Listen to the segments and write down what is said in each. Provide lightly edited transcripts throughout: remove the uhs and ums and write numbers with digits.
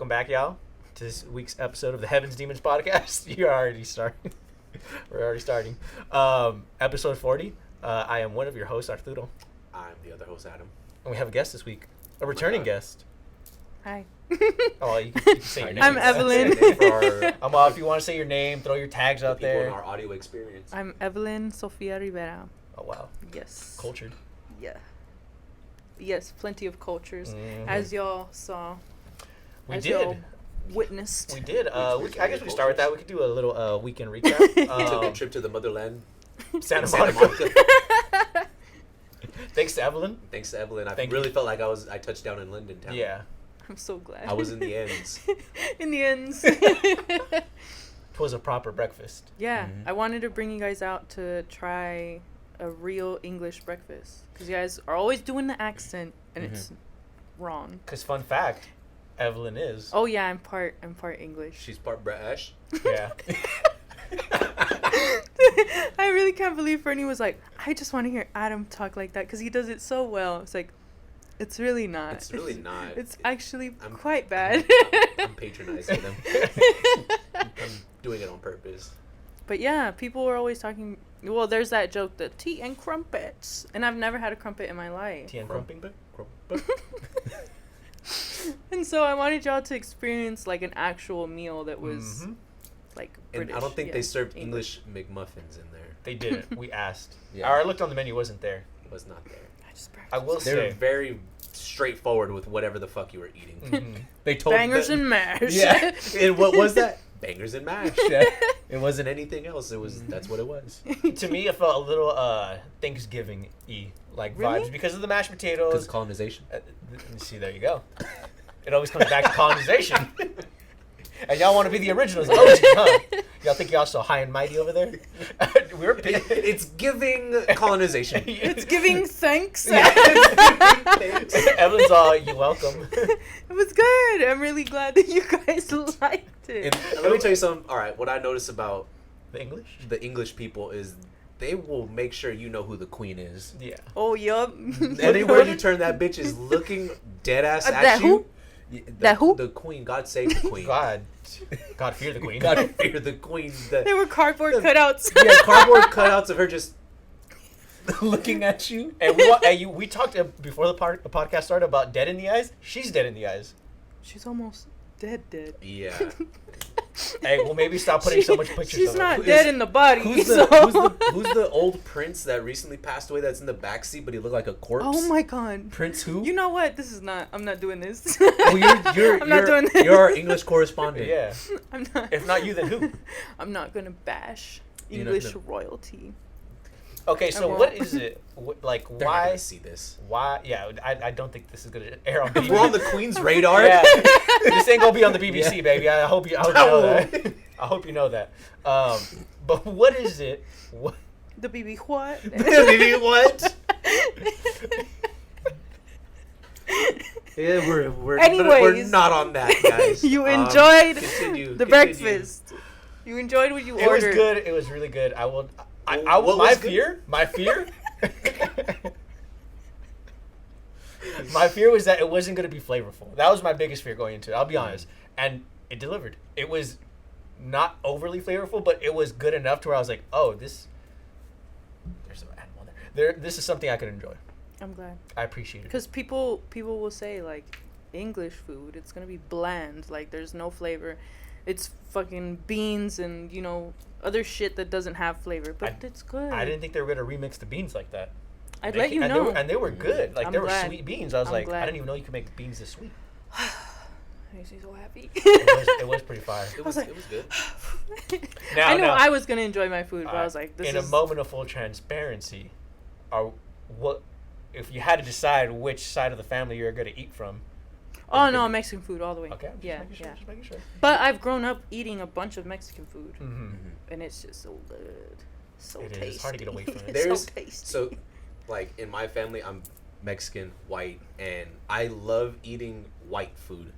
Welcome back, y'all, to this week's episode of the Heavens Demons podcast. You're already starting. We're already starting. Episode 40. I am one of your hosts, Arturo. I'm the other host, Adam. And we have a guest this week. A returning guest. Hi. Oh, you can say your name. I'm Evelyn. If you want to say your name, throw your tags out there. In our audio experience. I'm Evelyn Sofia Rivera. Oh, wow. Yes. Cultured. Yeah. Yes, plenty of cultures, Mm-hmm. as y'all saw. We as did. Y'all witnessed. We did. I guess we start with that. We could do a little weekend recap. Took a trip to the motherland. Santa Monica. Thanks to Evelyn. Thanks to Evelyn. I Thank really you. felt like I touched down in London town. Yeah. I'm so glad. I was in the ends. In the ends. It was a proper breakfast. Yeah, Mm-hmm. I wanted to bring you guys out to try a real English breakfast. Because you guys are always doing the accent, and it's wrong. Because fun fact, Evelyn is. Oh, yeah, I'm part English. She's part British. Yeah. I really can't believe Fernie was like, I just want to hear Adam talk like that because he does it so well. It's like, it's really not. It's really not. It's actually I'm quite bad. I'm patronizing them. I'm doing it on purpose. But yeah, people were always talking. Well, there's that joke, the tea and crumpets. And I've never had a crumpet in my life. Tea and crumping? And so I wanted y'all to experience like an actual meal that was like British. And I don't think yeah, they served English McMuffins in there. They didn't. We asked. Yeah. I looked on the menu, wasn't there. It was not there. I will They were say. very straightforward with whatever the fuck you were eating. Mhm. They told Bangers and mash. Yeah. And what was that? Bangers and mash. Yeah. It wasn't anything else. It was that's what it was. To me, it felt a little Thanksgiving-y like Really? vibes because of the mashed potatoes. Because colonization. See, there you go. It always comes back to colonization. And y'all want to be the originals. Huh? Y'all think y'all so high and mighty over there? We're big. It's giving colonization. It's giving thanks. Evelyn's all, you're welcome. It was good. I'm really glad that you guys liked it. And let me tell you something. All right, what I notice about The English? the English people is they will make sure you know who the queen is. Yeah. Oh, yup. Anywhere you turn, that bitch is looking dead ass at that you. who? That who? The queen. God save the queen. God fear the queen. God fear the queen. They were cardboard cutouts. Yeah, cardboard cutouts of her just looking at you. And we talked before the podcast started about dead in the eyes. She's dead in the eyes. She's almost dead. Yeah. Hey, well, maybe stop putting so much pictures She's of not her. dead in the body. Who's so. the old prince that recently passed away that's in the backseat but he looked like a corpse? Oh my god. Prince who? You know what? I'm not doing this. Well, I'm not doing this. You're our English correspondent. Yeah. I'm not. If not you, then who? I'm not gonna bash You're not English gonna- royalty. Okay, so won't. what is it? Like, They're not why? gonna see this. Why? Yeah, I don't think this is gonna air on If BBC. we're on the Queen's radar. Yeah, this ain't gonna be on the BBC, Yeah. baby. I hope you know that. I hope you know that. But what is it? What? The BB what? Maybe what? Yeah, we're Anyways. not on that, guys. You enjoyed continue. breakfast. You enjoyed what you It was ordered. good. It was really good. I will. What My was good? fear. My fear. My fear was that it wasn't going to be flavorful. That was my biggest fear going into it. I'll be honest, and it delivered. It was not overly flavorful, but it was good enough to where I was like, "Oh, this." There's an animal there. This is something I could enjoy. I'm glad. I appreciate it. Because people will say like English food, it's gonna be bland. Like there's no flavor. It's fucking beans and other shit that doesn't have flavor, but it's good. I didn't think they were gonna remix the beans like that. I'd let you know. And they were good. Like I'm they were glad. sweet beans. I was I'm like, glad. I didn't even know you could make beans this sweet. Makes me so happy. It was pretty fire. It was good. Now, I know now- I was gonna enjoy my food, but I was like, this in is a moment of full transparency, if you had to decide which side of the family you're gonna eat from? Oh no, Mexican food all the way. Okay, I'm just making sure. But I've grown up eating a bunch of Mexican food, Mm-hmm. and it's just so good, so It tasty. is. It's hard to get away from it. It's There's so tasty. so, like in my family, I'm Mexican, white, and I love eating white food.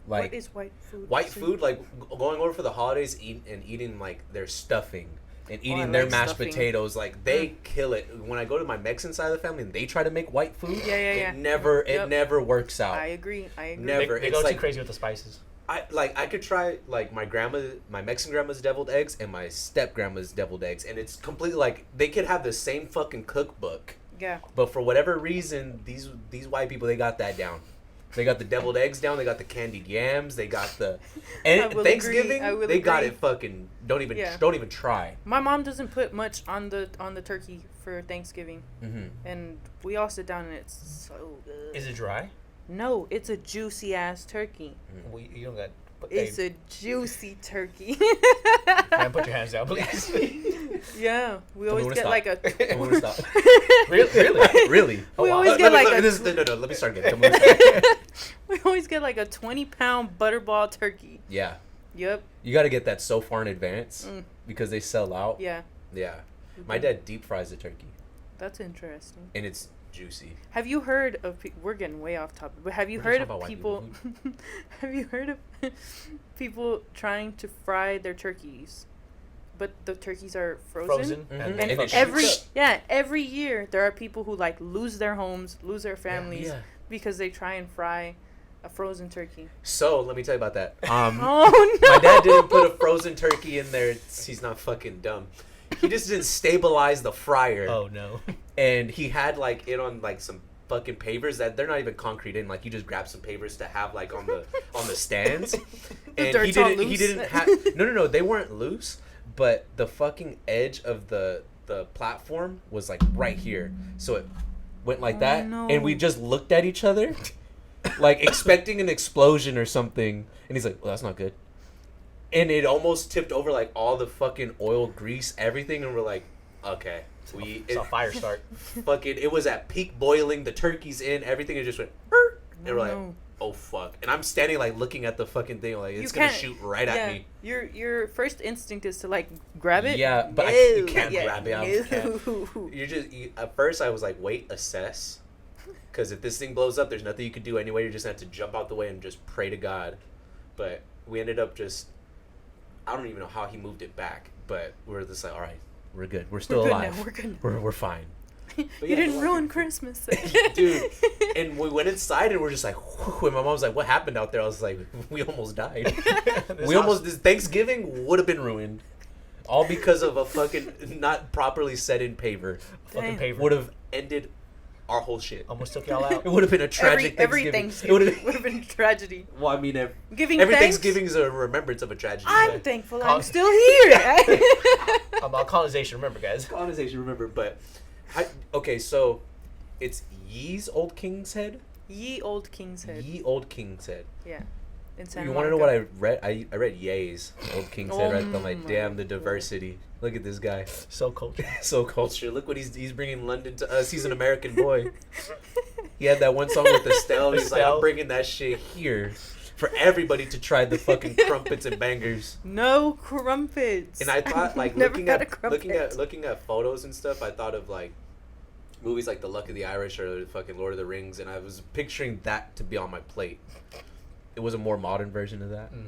Like what is white food? white food, like going over for the holidays, eating like their stuffing. and I eating their like mashed stuffing. potatoes. Like they kill it. When I go to my Mexican side of the family and they try to make white food, Yeah. it never Yep. works out. I agree. Never. They It's go like- too crazy with the spices. I could try like my Mexican grandma's deviled eggs and my step grandma's deviled eggs, and it's completely like they could have the same fucking cookbook, Yeah. but for whatever reason, these white people, they got that down. They got the deviled eggs down. They got the candied yams. They got the and will Thanksgiving. agree. I will They got agree. it fucking. Don't even try. My mom doesn't put much on the turkey for Thanksgiving, and we all sit down and it's so good. Is it dry? No, it's a juicy ass turkey. You don't got. It's a juicy turkey. Man, put your hands down, please. Yeah, we Tell me always when to get stop. like a. Tell me when to stop. Really? Really? We wow. always get like a. No. Let me start again. Tell me when to stop. We always get like a 20-pound butterball turkey. Yeah. Yep. You got to get that so far in advance because they sell out. Yeah. Yeah. My dad deep fries the turkey, That's interesting. and it's juicy. Have you heard of? We're getting way off topic, but have you We're heard just of talking about people? white Have you heard of people trying to fry their turkeys, but the turkeys are frozen? Mhm. And And And it every shoots every year there are people who like lose their homes, lose their families Yeah. because they try and fry a frozen turkey. So let me tell you about that. Oh no! My dad didn't put a frozen turkey in there. He's not fucking dumb. He just didn't stabilize the fryer. Oh no. And he had like it on like some fucking pavers that they're not even concrete in. Like you just grab some pavers to have like on the stands. And dirt's all he loose? didn't have no, they weren't loose, but the fucking edge of the platform was like right here. So it went like that, no. and we just looked at each other like expecting an explosion or something, and he's like, well, that's not good. And it almost tipped over like all the fucking oil, grease, everything, and we're like, okay. It's a fire start. Fucking, it was at peak boiling, the turkey's in, everything, it just went, "Er," and we're like, No. oh fuck. And I'm standing like looking at the fucking thing, like, it's You gonna can't- shoot right at me. Your first instinct is to like grab it. Yeah, but you can't grab it. I can't. No. At first I was like, wait, assess. Because if this thing blows up, there's nothing you can do anyway. You're just going to have to jump out the way and just pray to God. But we ended up just, I don't even know how he moved it back. But we're just like, all right, we're good. We're still good alive. now, we're good. We're fine. You yeah, didn't like- ruin Christmas. Dude, and we went inside and we're just like, whew, and my mom was like, what happened out there? I was like, we almost died. This Thanksgiving would have been ruined. All because of a fucking not properly set in paver. Fucking Damn. paver. Would have ended our whole shit. Almost took y'all out. It would have been a tragic every Thanksgiving. Thanksgiving would have been tragedy. Well, I mean, Giving every thanks? Thanksgiving is a remembrance of a tragedy. I'm but- thankful Col- I'm still here. About colonization, remember, guys. Colonization, remember, but okay, so it's Ye's Old King's Head. Ye old King's Head. Ye Old King's Head. Yeah. In Santa You want to know Monica. what I read? I read Ye's Old King's Head. Right? I'm like, Oh damn, my the diversity. Look at this guy. So cultured. So culture. Look what he's bringing London to us. He's an American boy. He had that one song with Estelle. He's like, I'm Estelle. bringing that shit here for everybody to try the fucking crumpets and bangers. No crumpets. And I thought, like, Never looking had a at crumpet. looking at photos and stuff, I thought of like movies like The Luck of the Irish or fucking Lord of the Rings, and I was picturing that to be on my plate. It was a more modern version of that. Mm-hmm.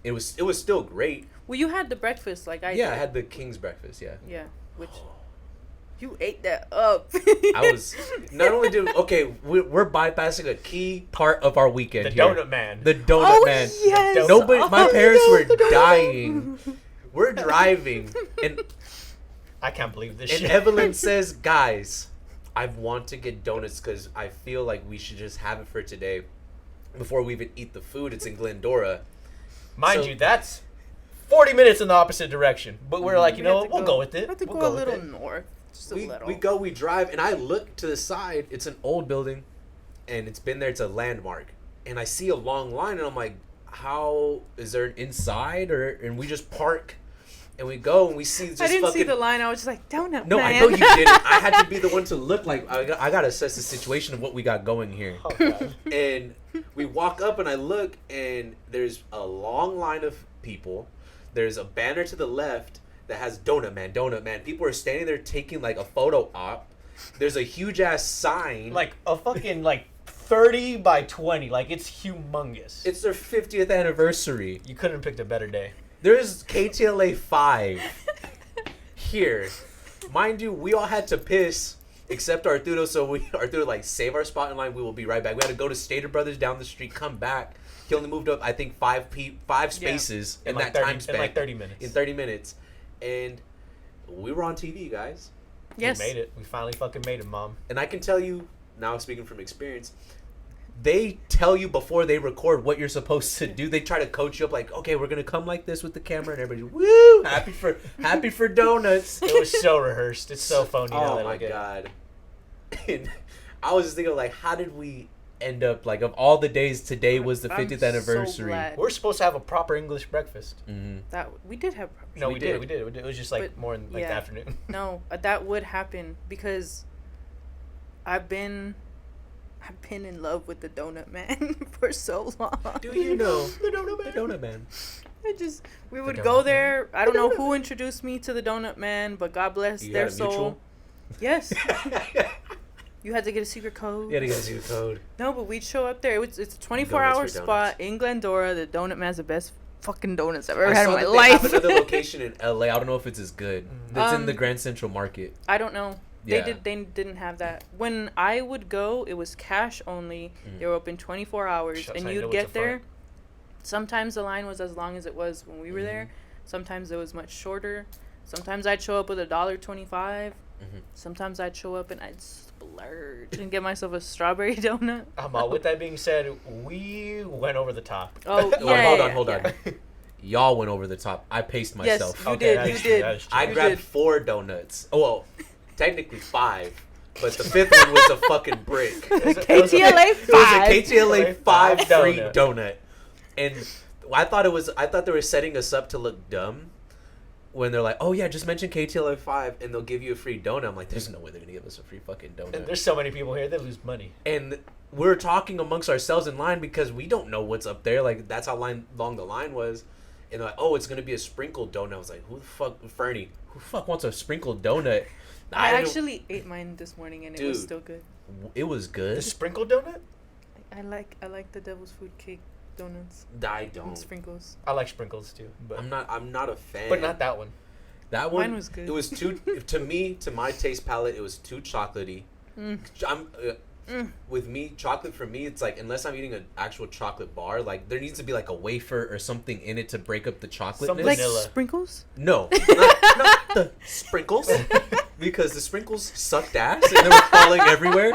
It was still great. Well, you had the breakfast like I did. Yeah, I had the King's breakfast. Yeah. Yeah, which you ate that up. I was not only we're bypassing a key part of our weekend The here. donut man. The donut Oh man. yes. Nobody, my Oh, parents no, were the donut. dying. We're driving, and I can't believe this and shit. Evelyn says, "Guys, I want to get donuts because I feel like we should just have it for today, before we even eat the food. It's in Glendora." Mind so- you, that's 40 minutes in the opposite direction. But we're like, you know what? We'll go with We it. have to We'll go go a with little it. north. Just a We little. we drive, and I look to the side. It's an old building, and it's been there. It's a landmark, and I see a long line, and I'm like, "How is there an inside?" And we just park, and we go, and we see just I didn't fucking. see the line. I was just like, donut No, man. I know you didn't. I had to be the one to look like I got to assess the situation of what we got going here. Oh, God. And we walk up, and I look, and there's a long line of people. There's a banner to the left that has Donut Man, Donut Man. People are standing there taking like a photo op. There's a huge ass sign. Like a fucking 30 by 20. Like it's humongous. It's their 50th anniversary. You couldn't have picked a better day. There's KTLA 5. here. Mind you, we all had to piss except Arturo. So Arturo like save our spot in line. We will be right back. We had to go to Stater Brothers down the street, come back. He only moved up, I think, five spaces in like that 30, time span. in like 30 minutes. In 30 minutes, and we were on TV, guys. Yes. We made it. We finally fucking made it, Mom. And I can tell you now, speaking from experience, they tell you before they record what you're supposed to do. They try to coach you up, like, okay, we're gonna come like this with the camera, and everybody's woo, happy for donuts. It was so rehearsed. It's so phony. now Oh that I my look at it. god! And I was just thinking, like, how did we end up like of all the days? Today was the I'm 50th so anniversary. glad. We're supposed to have a proper English breakfast. Mm-hmm. That we did have. No, We we did. did. It was just like But, more in like yeah. the afternoon. No, that would happen because I've been in love with the donut man for so long. Do you know the donut man? We would Donut go Man. there. I don't know who introduced me to the donut man, but God bless You their had a soul. mutual? Yes, you had to get a secret code. You had to get the code. No, but we'd show up there. It's a 24-hour Donuts for spot donuts. in Glendora. The donut man's the best fucking donuts I've ever I had saw in my that they have life. another location in LA. I don't know if it's as good. That's in the Um, Grand Central Market. I don't know. Yeah. They didn't have that. When I would go, it was cash only. They were open 24 hours, Shucks, and I know you'd what get the there. fuck. Sometimes the line was as long as it was when we were there. Sometimes it was much shorter. Sometimes I'd show up with $1.25. Sometimes I'd show up and I'd splurge and get myself a strawberry donut. With that being said, we went over the top. Oh, Well, yeah. hold on. Y'all went over the top. I paced myself. Yes, you Okay, did. that You is true, did. that is true. I You grabbed did. 4 donuts. Oh, well, technically 5, but the 5th one was a fucking brick. It was a- KTLA It was 5. a KTLA 5 free donut. donut, and I thought they were setting us up to look dumb when they're like, "Oh yeah, just mention KTLA 5 and they'll give you a free donut." I'm like, "There's no way they're gonna give us a free fucking donut." There's so many people here, they lose money. And we're talking amongst ourselves in line because we don't know what's up there. Like that's how long the line was. And they're like, "Oh, it's gonna be a sprinkled donut." I was like, "Who the fuck, Fernie? Who the fuck wants a sprinkled donut?" I didn't- actually ate mine this morning and it was Dude. still good. It was good. The sprinkle donut? I like the Devil's Food Cake donuts I and don't. sprinkles. I like sprinkles too, but I'm not a fan. but not that one. That one Mine was good. It was too to my taste palette. It was too chocolatey. With me, chocolate for me, it's like unless I'm eating an actual chocolate bar, like there needs to be like a wafer or something in it to break up the chocolateness. Something Like vanilla. sprinkles? No, not the sprinkles, because the sprinkles sucked ass and they were falling everywhere.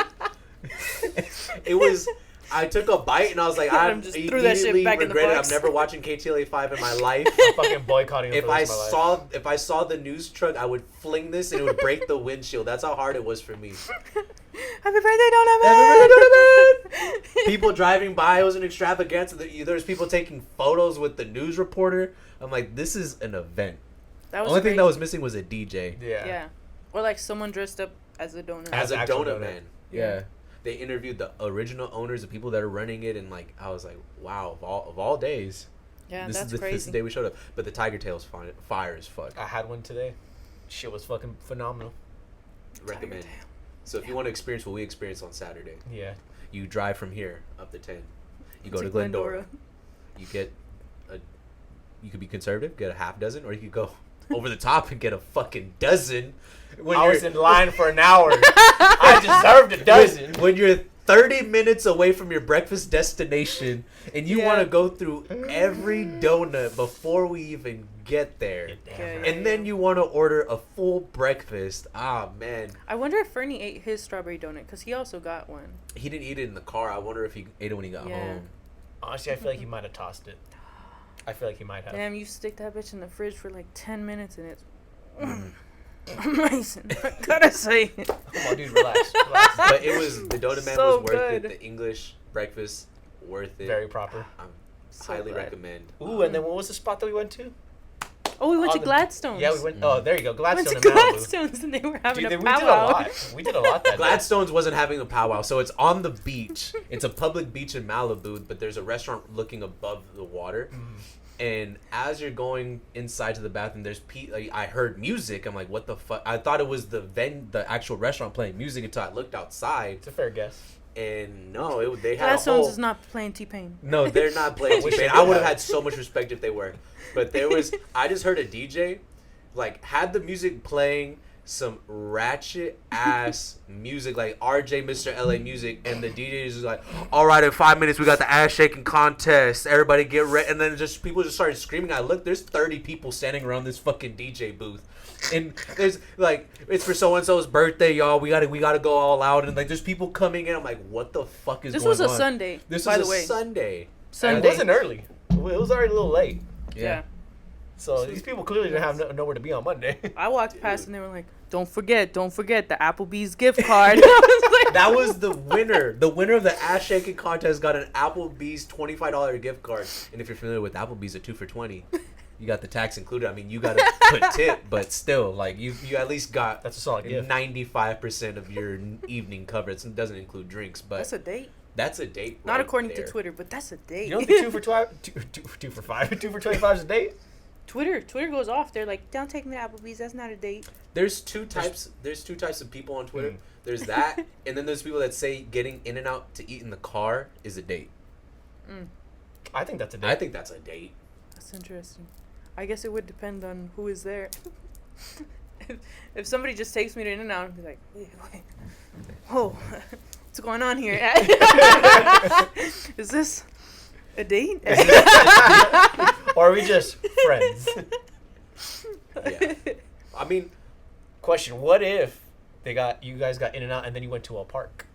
It was. I took a bite and I was like, I Adam just threw that shit immediately back in the regretted it. box. I'm never watching KTLA 5 in my life. I'm fucking boycotting it If for the I rest of my life. if I saw the news truck, I would fling this and it would break the windshield. That's how hard it was for me. Happy birthday, donut man! People driving by, it was an extravaganza. There's people taking photos with the news reporter. I'm like, this is an event. That The was only thing great. that was missing was a DJ. Yeah. Or like someone dressed up as a donut. As a actual donut donut. man. Yeah. They interviewed the original owners, the people that are running it, and like I was like, wow, of all days, Yeah, this that's is crazy. the day we showed up. But the Tiger Tail's fire as fuck. I had one today. Shit was fucking phenomenal. Recommend. Tail. So if you want to experience what we experienced on Saturday, Yeah. you drive from here up the 10. You go To to Glendora. You get you could be conservative, get a half dozen, or you could go over the top and get a fucking dozen. When I you're- was in line for an hour. I deserved a dozen. When you're 30 minutes away from your breakfast destination and you Yeah. want to go through every donut before we even get there. Yeah. And then you want to order a full breakfast. Ah, man. I wonder if Fernie ate his strawberry donut because he also got one. He didn't eat it in the car. I wonder if he ate it when he got Yeah. home. Honestly, I feel like he might have tossed it. I feel like he might have. Damn, you stick that bitch in the fridge for like 10 minutes and it's amazing. I gotta say. Come on, dude, relax. Relax. But it was, the Donut Man So was worth it. good. The English breakfast, worth it. Very proper. So Highly glad. recommend. Ooh, and then what was the spot that we went to? Oh, we went to the- Gladstone's. Yeah, we went. Oh, there you go, We went Gladstone to and Malibu. Gladstone's and they were having Dude, a we did a powwow. lot. We did a lot that day. Gladstone's wasn't having a powwow, so it's on the beach. It's a public beach in Malibu, but there's a restaurant looking above the water. And as you're going inside to the bathroom, there's like, I heard music. I'm like, what the fuck? I thought it was the actual restaurant playing music until I looked outside, It's a fair guess. and no, they had a Gladstone's whole. is not playing T-Pain. No, they're not playing Wish T-Pain. they I would have had. had so much respect if they were. But there was, I just heard a DJ. like had the music playing some ratchet ass music like RJ Mr. LA music, and the DJ is like, all right, in 5 minutes we got the ass shaking contest, everybody get ready, and then just people just started screaming. I look, there's 30 people standing around this fucking DJ booth, and there's like, it's for so and so's birthday, y'all, we gotta go all out, and like there's people coming in. I'm like, what the fuck is This going on? was a Sunday, This by was the way. Sunday. It wasn't early. It was already a little late. Yeah. So these people clearly didn't have nowhere to be on Monday. I walked past and they were like, don't forget the Applebee's gift card. I was like, That was the winner. The winner of the ass shaking contest got an Applebee's $25 gift card. And if you're familiar with Applebee's, a 2 for $20. You got the tax included. I mean, you got to put tip, but still, like you at least got That's a solid gift. 95% of your evening covered. It doesn't include drinks, but that's a date. That's a date. Not right according there. to Twitter, but that's a date. You don't think 2 for 5, 2 for 5, 2 for 25 is a date? Twitter goes off. They're like, don't take me to Applebee's. That's not a date. There's two types of people on Twitter. There's that, and then there's people that say getting in and out to eat in the car is a date. I think that's a date. I think that's a date. That's interesting. I guess it would depend on who is there. if somebody just takes me to In-N-Out and be like, wait. Whoa, what's going on here? Is this a date? Or are we just friends? Yeah. I mean, Question: what if you guys got in and out, and then you went to a park,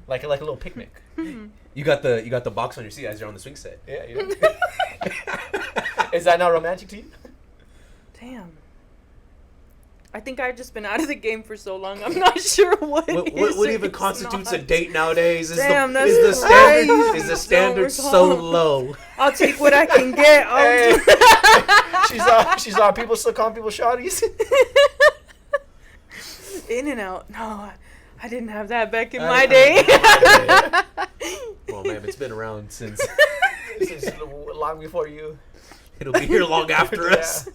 like a little picnic? you got the box on your seat as you're on the swing set. Yeah. Is that not romantic to you? Damn. I think I've just been out of the game for so long. I'm not sure what even constitutes a date nowadays? Is Damn, that's the standard Don't so recall. low? I'll take what I can get. Hey. She's on people still calling people shawties. In and out. No, I didn't have that back in my day. Well, man, it's been around since. This is long before you. It'll be here long after Yeah. us.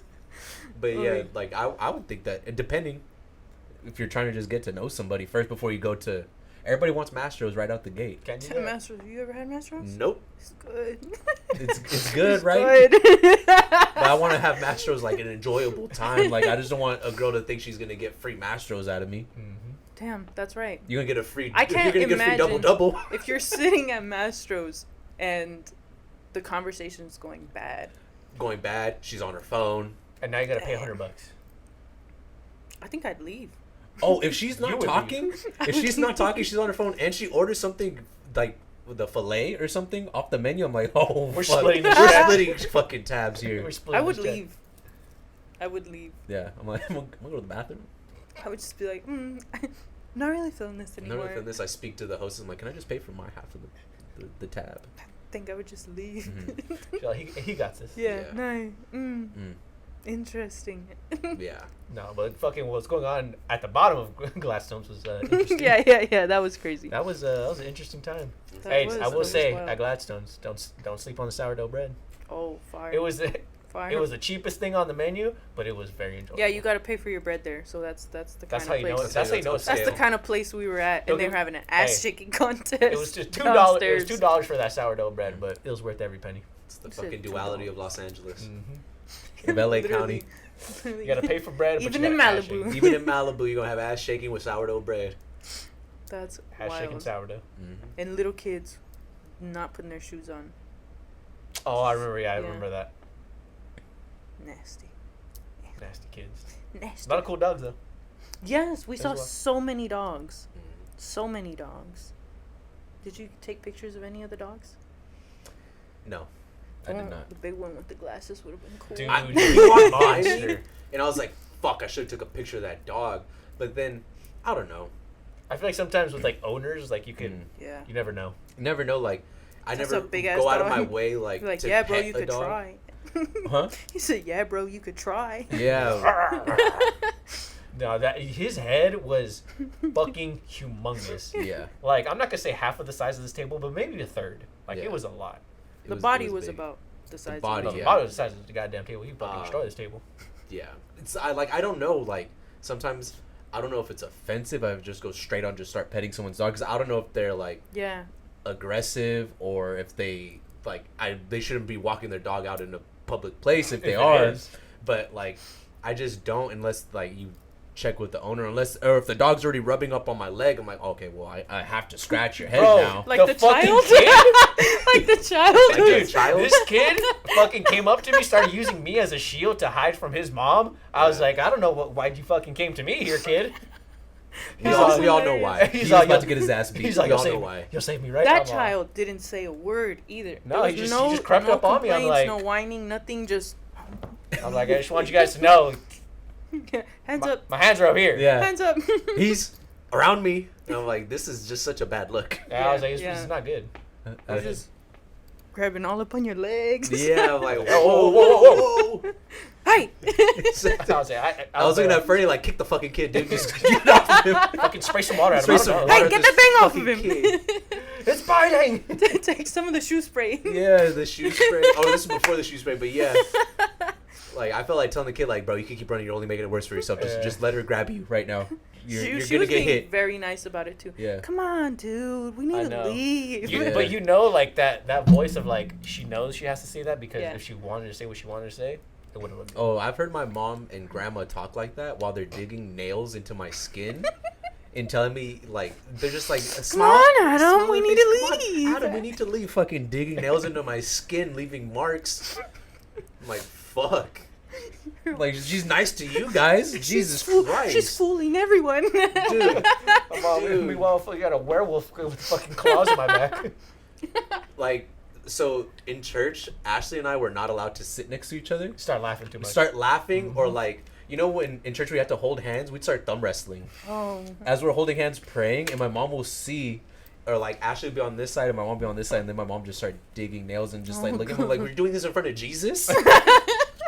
But yeah, like I would think that, depending, if you're trying to just get to know somebody first before you go to, everybody wants Mastros right out the gate. Can't do Ten that. Masters. Have you ever had Mastros? Nope. It's good. It's good, right? Good. But I want to have Mastros like an enjoyable time. Like I just don't want a girl to think she's gonna get free Mastros out of me. Damn, that's right. You're gonna get a free. I can't You're gonna get imagine free double. if you're sitting at Mastros and the conversation's going bad. Going bad. She's on her phone. And now you gotta pay $100. I think I'd leave. Oh, if she's You not would talking, she's on her phone and she orders something like the fillet or something off the menu, I'm like, oh, We're fuck. splitting this We're check. splitting fucking tabs here. We're splitting I would this check. leave. I would leave. Yeah, I'm like, I'm gonna go to the bathroom. I would just be like, not really feeling this I'm anymore. not really this. I speak to the hostess. I'm like, can I just pay for my half of the tab? I think I would just leave. She's like, he got this. Yeah. Yeah. No. Interesting. Yeah. No, but fucking what's going on at the bottom of Gladstone's was interesting. yeah. That was crazy. That was an interesting time. That Hey, was- I that will was say wild. at Gladstone's, don't sleep on the sourdough bread. Oh, fire. It was fire. it was the cheapest thing on the menu, but it was very enjoyable. Yeah, you got to pay for your bread there, so that's the kind That's of how you place. know it. That's how you know it's That's the stale. kind of place we were at, Don't and they get- were having an ass shaking contest. It was just $2. It downstairs. was $2 for that sourdough bread, but it was worth every penny. It's the You said fucking duality of Los Angeles. Mm-hmm. Of LA Literally. County. You gotta pay for bread, but Even you in gotta ass Malibu. shake. Even in Malibu, you're going to have ass shaking with sourdough bread. That's Ass shaking wild. sourdough. And little kids not putting their shoes on. Oh, I remember. Yeah, I Yeah. remember that. Nasty. Nasty kids. Nasty. A lot of cool dogs though. Yes, we As saw well. so many dogs. So many dogs. Did you take pictures of any of the dogs? No, I did not. The big one with the glasses would have been cool. Dude. We walked by Monster. me, and I was like, fuck, I should have took a picture of that dog. But then, I don't know. I feel like sometimes with like owners, like you can, Yeah. you never know. You never know, like, I That's never a big-ass go out of dog. my way, like, You're like, to yeah, bro, pet you a could dog. try. Huh? He said, yeah, bro, you could try. Yeah. No, that his head was fucking humongous. Yeah. Like I'm not gonna say half of the size of this table, but maybe a third. Like Yeah. it was a lot. It The body it was big. about the size body, of The it. yeah. bottom of the size of the goddamn table. He fucking destroyed this table. Yeah. I don't know, like, sometimes, I don't know if it's offensive. I would just go straight on, just start petting someone's dog. Because I don't know if they're, like, Yeah. aggressive or if they, like, they shouldn't be walking their dog out in a public place if they If it are. is. But like, I just don't unless like you check with the owner, or if the dog's already rubbing up on my leg. I'm like, okay, well, I have to scratch your head now. Like the fucking child? kid? Like the child? Dude, child? This kid fucking came up to me, started using me as a shield to hide from his mom. I was like, I don't know why'd you fucking came to me here, kid. We all know why. He's about to get his ass beat. He's like, we all know why. You'll save me right That now, child didn't say a word either. No, There he was just crept up on me. I'm complaints, like, no whining, nothing. Just I just want you guys to know. hands up. My hands are up here. Yeah. Hands up. He's around me. And I'm like, this is just such a bad look. Yeah, I was like, this is not good. I was just grabbing all up on your legs. Yeah, I'm like, whoa. Hey! I was looking at Freddy like, kick the fucking kid, dude. Just get off him. Fucking spray some water at Spray him. some Hey, water Hey, at get the this thing off of fucking him! kid. it's biting! Take some of the shoe spray. Yeah, the shoe spray. Oh, this is before the shoe spray, but yeah. Like, I felt like telling the kid, like, bro, you can keep running. You're only making it worse for yourself. Just let her grab you right now. You're she going was to get being hit. very nice about it, too. Yeah. Come on, dude. We need to leave. But you know, like, that voice of, like, she knows she has to say that because if she wanted to say what she wanted to say, it wouldn't let me. Oh, I've heard my mom and grandma talk like that while they're digging nails into my skin. And telling me, like, they're just like, Come on, Adam, we need to leave. Adam, we need to leave. Fucking digging nails into my skin, leaving marks. I'm like, fuck. Like, she's nice to you guys. Jesus Christ. She's fooling everyone. Dude. Meanwhile, you got a werewolf with fucking claws in my back. Like, so in church, Ashley and I were not allowed to sit next to each other. Start laughing too much. Start laughing or like, you know, when in church we have to hold hands, we'd start thumb wrestling. Oh. As we're holding hands praying, and my mom will see, or like Ashley would be on this side and my mom would be on this side, and then my mom just start digging nails and just like looking at me like, we're doing this in front of Jesus?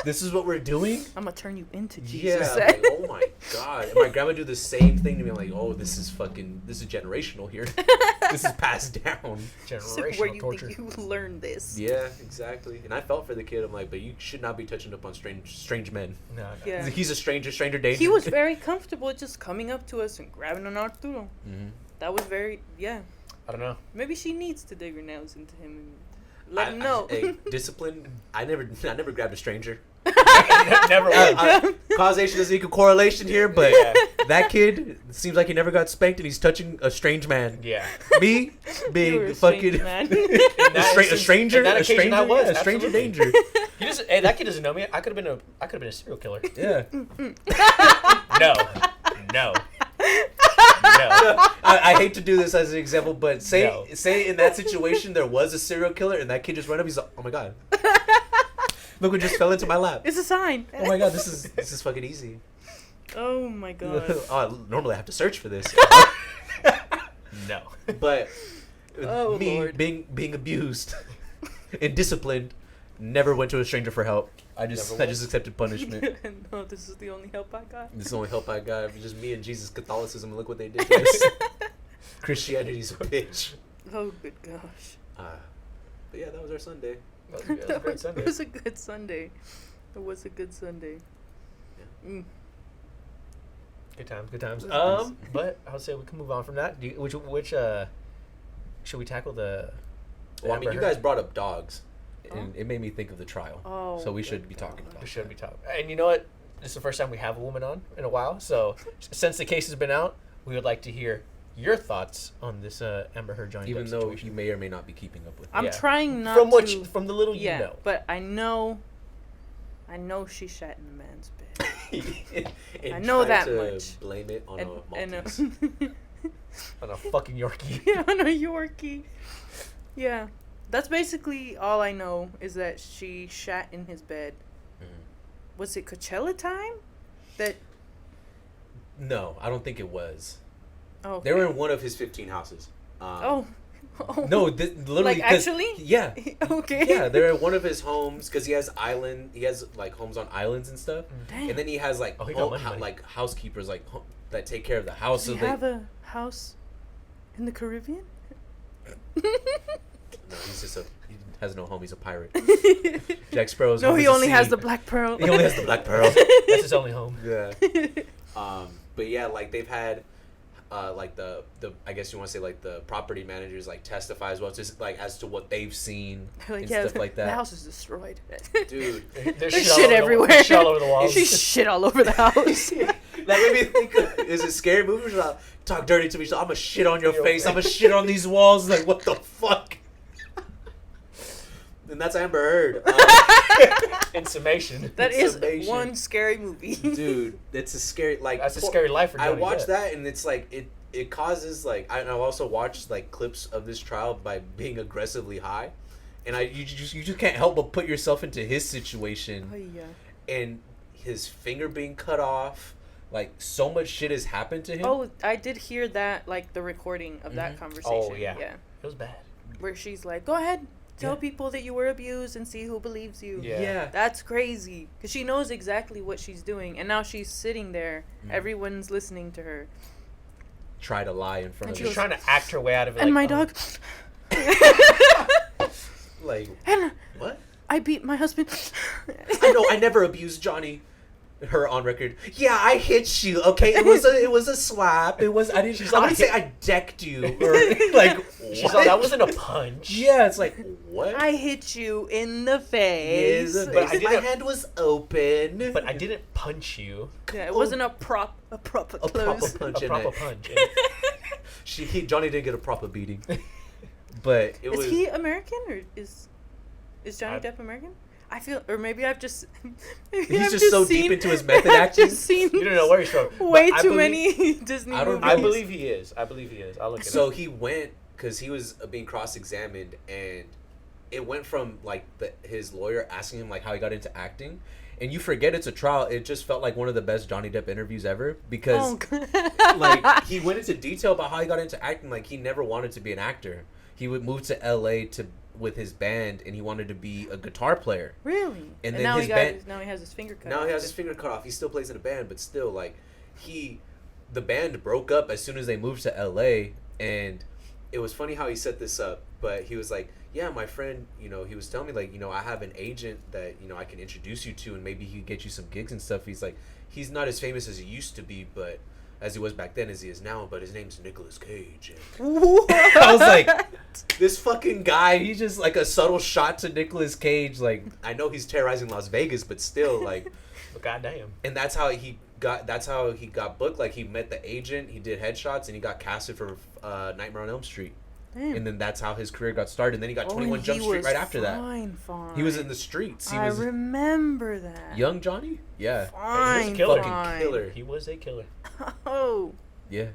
This is what we're doing? I'm gonna turn you into Jesus. Yeah, like, oh my god. And my grandma do the same thing to me. I'm like, oh, this is generational here. This is passed down. Generational Where you torture. think you learned this? Yeah, exactly. And I felt for the kid. I'm like, but you should not be touching up on strange men. No. Yeah. He's a stranger danger. He was very comfortable just coming up to us and grabbing on Arturo. Mm-hmm. That was very, I don't know. Maybe she needs to dig her nails into him and let him know. Hey, discipline. I never grabbed a stranger. Never Causation doesn't equal correlation here, but that kid seems like he never got spanked and he's touching a strange man. Yeah. Me being a fucking man. a stranger danger. He doesn't. Hey, that kid doesn't know me. I could have been a serial killer. Yeah. No. I hate to do this as an example, but say in that situation there was a serial killer and that kid just ran up. He's like, oh my god. Look what just fell into my lap. It's a sign. Oh my god, this is fucking easy. Oh my god. Normally I have to search for this. No. But me Lord. being abused and disciplined, never went to a stranger for help. I just accepted punishment. No, this is the only help I got. This is the only help I got. It was just me and Jesus Catholicism. Look what they did to us. Christianity's a bitch. Oh good gosh. But yeah, that was our Sunday. That was a great Sunday. It was a good Sunday. It was a good Sunday. Yeah. Mm. Good times. But I'll say we can move on from that. Which should we tackle the? Well, I mean, you guys brought up dogs, and Oh. it made me think of the trial. Oh, so we should be talking about. We should be talking. And you know what? This is the first time we have a woman on in a while. So since the case has been out, we would like to hear your thoughts on this Amber Heard Johnny Even Depp though situation. you may or may not be keeping up with it. I'm trying not from to. from the little you Yeah, know. but I know she shat in the man's bed. And I know try that to much. Blame it on a And Maltese. On a fucking Yorkie. yeah, on a Yorkie. Yeah, that's basically all I know is that she shat in his bed. Mhm. Was it Coachella time? That No, I don't think it was. oh They were in one of his 15 houses. oh. No, literally. Like, 'cause- actually? Yeah. Okay. Yeah, they're at one of his homes because he has like homes on islands and stuff. Dang. And then he has like Oh, he got money. like housekeepers like that take care of the house. Does he have a house in the Caribbean? No, he has no home. He's a pirate. Jack Sparrow's No, home he is the only has sea. the Black Pearl. He only has the Black Pearl. That's his only home. Yeah. But yeah, like they've had like the I guess you want to say like the property managers like testify as well, just like as to what they've seen and stuff like that. The house is destroyed. Dude, there's shit everywhere. There's shit all over the walls. There's shit all over the house. That made me think of, is it scary movies? Like, talk dirty to me, so I'm gonna shit on your face. I'm gonna shit on these walls. Like, what the fuck? And that's Amber Heard. In summation. That is one scary movie. Dude, it's a scary, like... That's a scary life for Johnny I watched Depp. that, and it's like, it causes, like... I've also watched, like, clips of this trial by being aggressively high. And you just can't help but put yourself into his situation. Oh, yeah. And his finger being cut off. Like, so much shit has happened to him. Oh, I did hear that, like, the recording of that conversation. Oh, yeah. It was bad. Where she's like, go ahead. Tell people that you were abused and see who believes you. Yeah. That's crazy. Because she knows exactly what she's doing. And now she's sitting there. Everyone's listening to her. Try to lie in front of She's him. trying to act her way out of it. And like, my dog. Like, and what? I beat my husband. I know, I never abused Johnny. Her on record. Yeah, I hit you. Okay, it was a slap. It was. I didn't. She's I like, wouldn't say I decked you. Or like, She's what? like, that wasn't a punch. Yeah, it's like what? I hit you in the face. Yes, But my hand was open. But I didn't punch you. Yeah, it wasn't a proper proper close. punch. A in proper it. punch. Johnny didn't get a proper beating. But it was. Is he American or is Johnny Depp American? I feel, or maybe I've just. He's just so deep into his method acting. I've just seen You don't know where he's from. way But too many Disney movies. I believe he is. I'll look it up. So he went because he was being cross-examined, and it went from like his lawyer asking him like how he got into acting, and you forget it's a trial. It just felt like one of the best Johnny Depp interviews ever because like he went into detail about how he got into acting. Like he never wanted to be an actor. He would move to LA with his band, and he wanted to be a guitar player. Really? And then now his band. now he has his finger cut Now off. he has his finger cut off. He still plays in a band, but still, like, the band broke up as soon as they moved to LA, and it was funny how he set this up, but he was like, yeah, my friend, he was telling me, like, I have an agent that, I can introduce you to, and maybe he could get you some gigs and stuff. He's like, he's not as famous as he used to be, but as he was back then, as he is now, but his name's Nicolas Cage. I was like, this fucking guy, he's just like a subtle shot to Nicolas Cage. Like, I know he's terrorizing Las Vegas, but still, like, But goddamn. and that's how he got booked. Like, he met the agent, he did headshots, and he got casted for Nightmare on Elm Street. Damn. And then that's how his career got started. And then he got 21 Jump Street right after that. Fine. He was in the streets. He I was remember that. young Johnny. Yeah. Fine. He was a killer. Fucking killer. He was a killer. Oh. Yeah.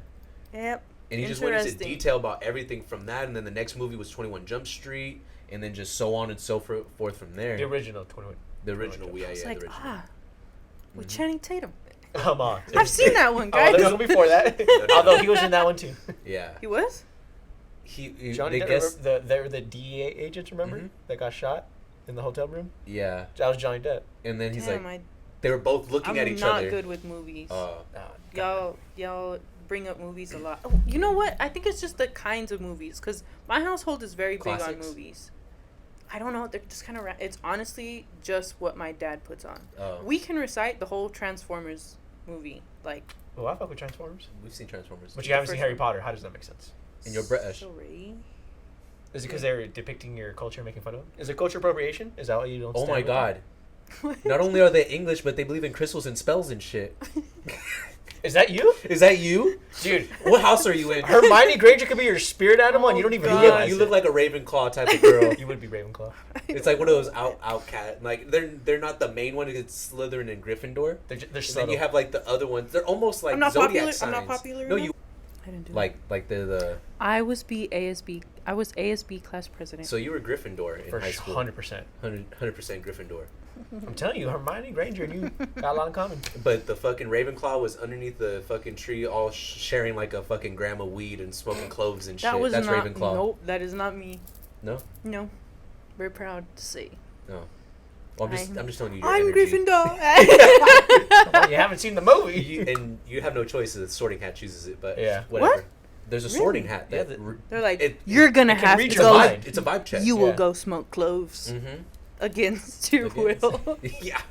Yep. And he just went into Interesting. detail about everything from that, and then the next movie was 21 Jump Street, and then just so on and so forth from there. The original 21. The original, yeah, It's the like, original. with Channing Tatum. Come on. I've seen that one, Oh, guys. there's one before that. No. Although he was in that one too. Yeah. He was? Johnny they Depp, guess, they're the DEA agents, remember? Mhm. That got shot in the hotel room? yeah. That was Johnny Depp. And then he's Damn, like, they were both looking at I'm each not other. good with movies. God. Y'all bring up movies a lot. Oh, you know what? I think it's just the kinds of movies, because my household is very big on Classics? movies. I don't know. They're just kind of. It's honestly just what my dad puts on. Oh. We can recite the whole Transformers movie. Like. Oh, I fuck with Transformers. We've seen Transformers. But you haven't seen first Harry one. Potter. How does that make sense? And you're British. Sorry. Is it because they're depicting your culture and making fun of it? Is it culture appropriation? Is that what you don't Oh stand my with? god. Not only are they English, but they believe in crystals and spells and shit. Is that you? Is that you? Dude, What house are you in? Hermione Granger could be your spirit animal and you don't even God. realize You look it. like a Ravenclaw type of girl. You would be Ravenclaw. It's like one of those outcat. Like they're not the main one. It's Slytherin and Gryffindor. They're And subtle. then you have like the other ones. They're almost like I'm not zodiac popular. signs. I'm not popular No, enough? you I didn't do like the. I was ASB. I was ASB class president. So you were Gryffindor in For high school. 100%. 100% Gryffindor. I'm telling you, Hermione Granger and you got a lot in common. But the fucking Ravenclaw was underneath the fucking tree, all sharing like a fucking gram of weed and smoking cloves and shit. That was That's not. Ravenclaw. Nope, that is not me. No. No, very proud to say. No. Well, I'm just telling you. Your I'm energy. Gryffindor. Well, you haven't seen the movie. And you have no choice. The Sorting Hat chooses it, but Yeah. whatever. What? There's a Really? Sorting Hat. Yeah, That They're like, it- you're gonna it can have read to your go. mind. It's a vibe check. You will Yeah. go smoke cloves Mm-hmm. against your Against- will. Yeah.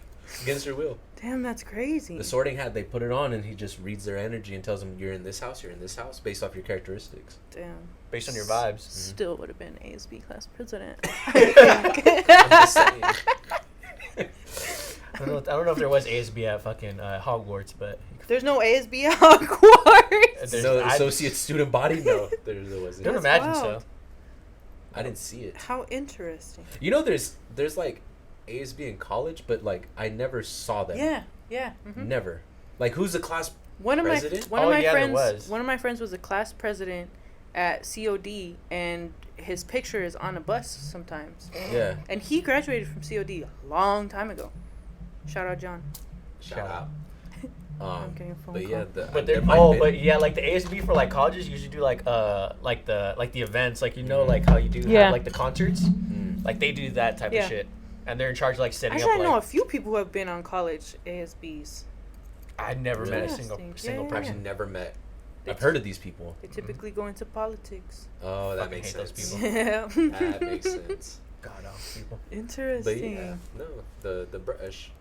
Against your will. Damn, that's crazy. The Sorting Hat, they put it on, and he just reads their energy and tells them, you're in this house, based off your characteristics. Damn. Based on your vibes. Still would have been ASB class president. I'm just saying. I don't know if there was ASB at fucking Hogwarts, but there's no ASB at Hogwarts. No associate student body? No, there wasn't. Don't imagine so. I didn't see it. How interesting. You know, there's like ASB in college, but like I never saw them. Yeah. Mm-hmm. Never. Like, who's the class president? One of my friends was a class president at COD, and his picture is on a bus sometimes. Yeah. And he graduated from COD a long time ago. Shout out, John. Shout out. I'm getting a phone but call. yeah, like the ASB for like colleges usually do like the events, like like how you do have like the concerts, like they do that type of shit, and they're in charge of like setting up. I know a few people who have been on college ASBs. I never met a single person. I've never met. I've heard of these people. They typically go into politics. Oh, that makes sense. Those people. Yeah. That makes sense. God, people. Interesting. But yeah, no,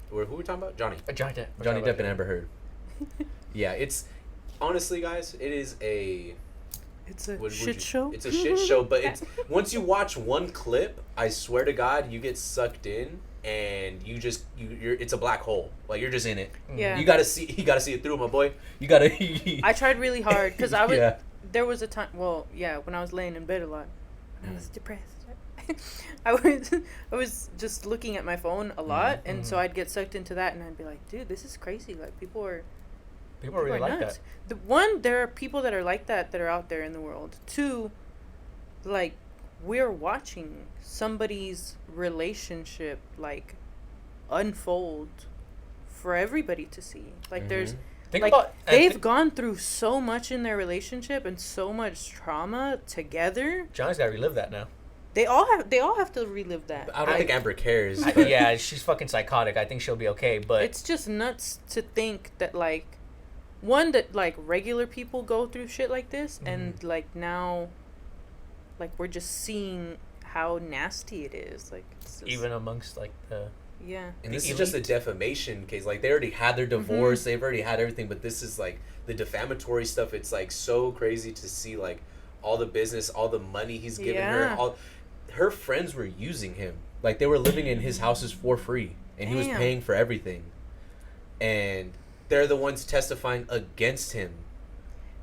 who are we talking about? Johnny Depp. Johnny Depp and Amber Heard. Yeah, it's honestly, guys, it's a shit show. It's a shit show, but it's once you watch one clip, I swear to God, you get sucked in, and you're it's a black hole. Like, you're just in it. Yeah. You gotta see it through, my boy. You gotta. I tried really hard because I was. Yeah. There was a time. Well, yeah, when I was laying in bed a lot, when I was depressed. I was just looking at my phone a lot, and so I'd get sucked into that, and I'd be like, dude, this is crazy. Like, people are really like nuts. that. There are people that are like that are out there in the world. 2, like, we're watching somebody's relationship like unfold for everybody to see. Like, there's they've gone through so much in their relationship and so much trauma together. Johnny's gotta relive that now. They all have to relive that. I don't think Amber cares. Yeah, she's fucking psychotic. I think she'll be okay, but it's just nuts to think that like that regular people go through shit like this, and like now, like, we're just seeing how nasty it is. Like, it's just, even amongst like the and this is just a defamation case. Like, they already had their divorce, they've already had everything, but this is like the defamatory stuff. It's like so crazy to see like all the business, all the money he's giving her, all her friends were using him. Like, they were living in his houses for free, and he was paying for everything. And they're the ones testifying against him.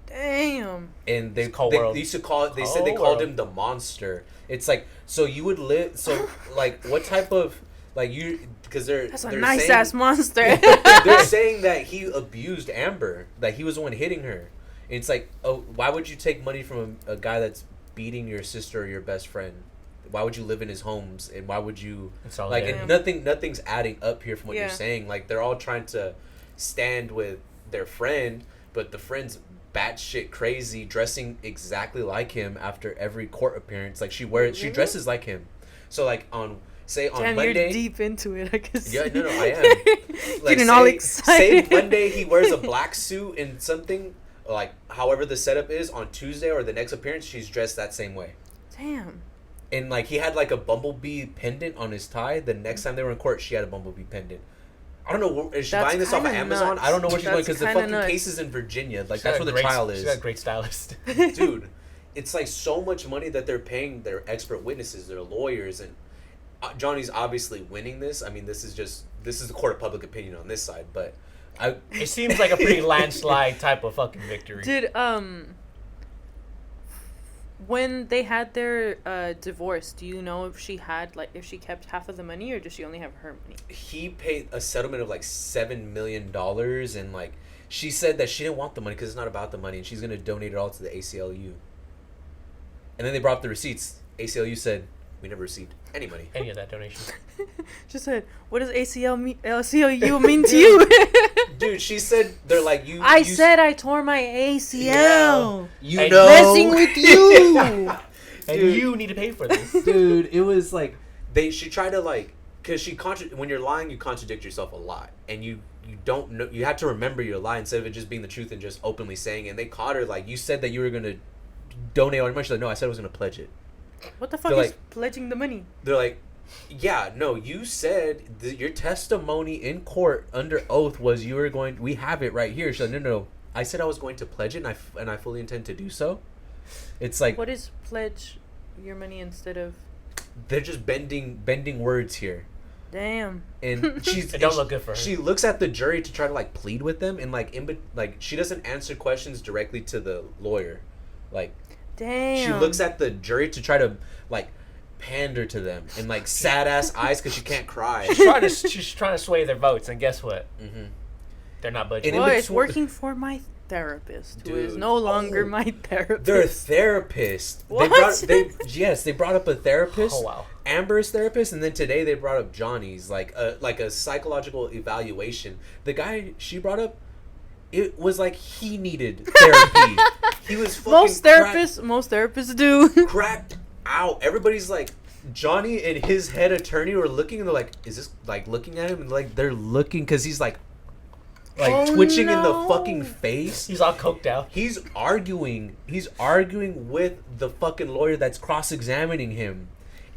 Damn. And they used to call it. They said they called him the monster. It's like, so you would live. So like, what type of like you? Because that's a nice ass monster. They're saying that he abused Amber. That he was the one hitting her. And it's like, oh, why would you take money from a guy that's beating your sister or your best friend? Why would you live in his homes, and why would you like? And nothing's adding up here from what you're saying. Like, they're all trying to stand with their friend, but the friend's batshit crazy, dressing exactly like him after every court appearance. Like, she dresses like him. So like on Monday, you're deep into it. I guess. Yeah, no, I am. Like, getting all excited. Say Monday he wears a black suit and something. Like, however the setup is, on Tuesday or the next appearance, she's dressed that same way. Damn. And, like, he had, like, a bumblebee pendant on his tie. The next time they were in court, she had a bumblebee pendant. I don't know. Is she buying this off of Amazon? Nuts. I don't know where she's going, because the fucking case is in in Virginia. Like, that's where the trial is. She's got a great stylist. Dude, it's, like, so much money that they're paying their expert witnesses, their lawyers. And Johnny's obviously winning this. I mean, this is the court of public opinion on this side, but it seems like a pretty landslide type of fucking victory. Did when they had their divorce, do you know if she kept half of the money, or does she only have her money? He paid a settlement of like $7 million, and like she said that she didn't want the money because it's not about the money, and she's gonna donate it all to the ACLU. And then they brought up the receipts. ACLU said, we never received any money. Any of that donation. She said, what does ACLU mean to you? Dude, she said, they're like, you. I said I tore my ACL. Yeah. You know. Messing with you. And dude, you need to pay for this. Dude, it was like, she tried to like, because when you're lying, you contradict yourself a lot. And you don't know, you have to remember your lie instead of it just being the truth and just openly saying it. And they caught her like, you said that you were going to donate all your money. She's like, no, I said I was going to pledge it. What the fuck is pledging the money? They're like, Yeah, no, you said your testimony in court under oath was you were going. We have it right here. So no. I said I was going to pledge it, and I fully intend to do so. It's like, what is pledge your money instead of? They're just bending words here. Damn. And it don't look good for her. She looks at the jury to try to like plead with them, and like she doesn't answer questions directly to the lawyer. Like, damn. She looks at the jury to try to like pander to them and like sad ass eyes because she can't cry. She's trying to sway their votes, and guess what? Mm-hmm. They're not budging. Well, it's working for my therapist, who is no longer my therapist. They're therapists. What? They brought up a therapist. Oh wow. Amber's therapist, and then today they brought up Johnny's, like a psychological evaluation. The guy she brought up, it was like he needed therapy. He was fucking most therapists do cracked out. Everybody's like, Johnny and his head attorney were looking, and they're like, is this like looking at him, and like they're looking because he's like twitching in the fucking face. He's all coked out. He's arguing with the fucking lawyer that's cross-examining him.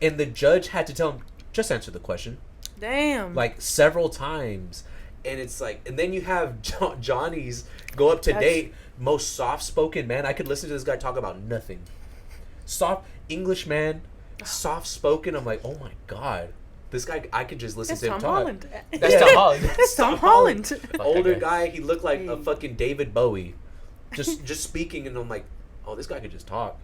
And the judge had to tell him, just answer the question. Damn. Like, several times. And it's like, and then you have Johnny's go up to date, most soft-spoken man. I could listen to this guy talk about nothing. Soft English man, soft-spoken. I'm like, oh my God. This guy, I could just listen to him talk. Holland. That's Tom Holland. That's Tom Holland. Older guy, he looked like a fucking David Bowie. Just speaking, and I'm like, oh, this guy could just talk.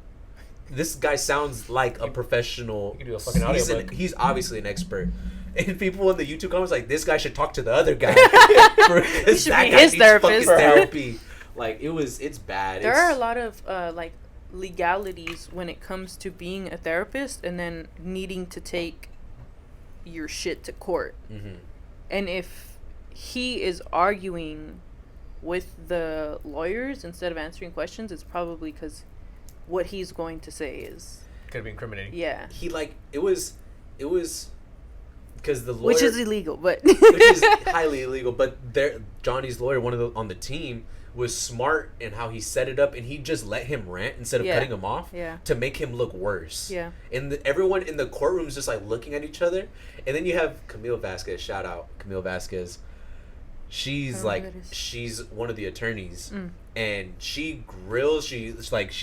This guy sounds like a professional. You can do a fucking audiobook. He's obviously an expert. And people in the YouTube comments like, this guy should talk to the other guy. He should be his therapist. Therapy. Like, it's bad. There are a lot of like legalities when it comes to being a therapist and then needing to take your shit to court. Mm-hmm. And if he is arguing with the lawyers instead of answering questions, it's probably because what he's going to say is could be incriminating. Yeah. He like it was because the lawyer, which is illegal, but which is highly illegal. But Johnny's lawyer, on the team, was smart in how he set it up, and he just let him rant instead of cutting him off to make him look worse. Yeah. And everyone in the courtroom is just like looking at each other, and then you have Camille Vasquez. Shout out Camille Vasquez. She's she's one of the attorneys, and she grills. She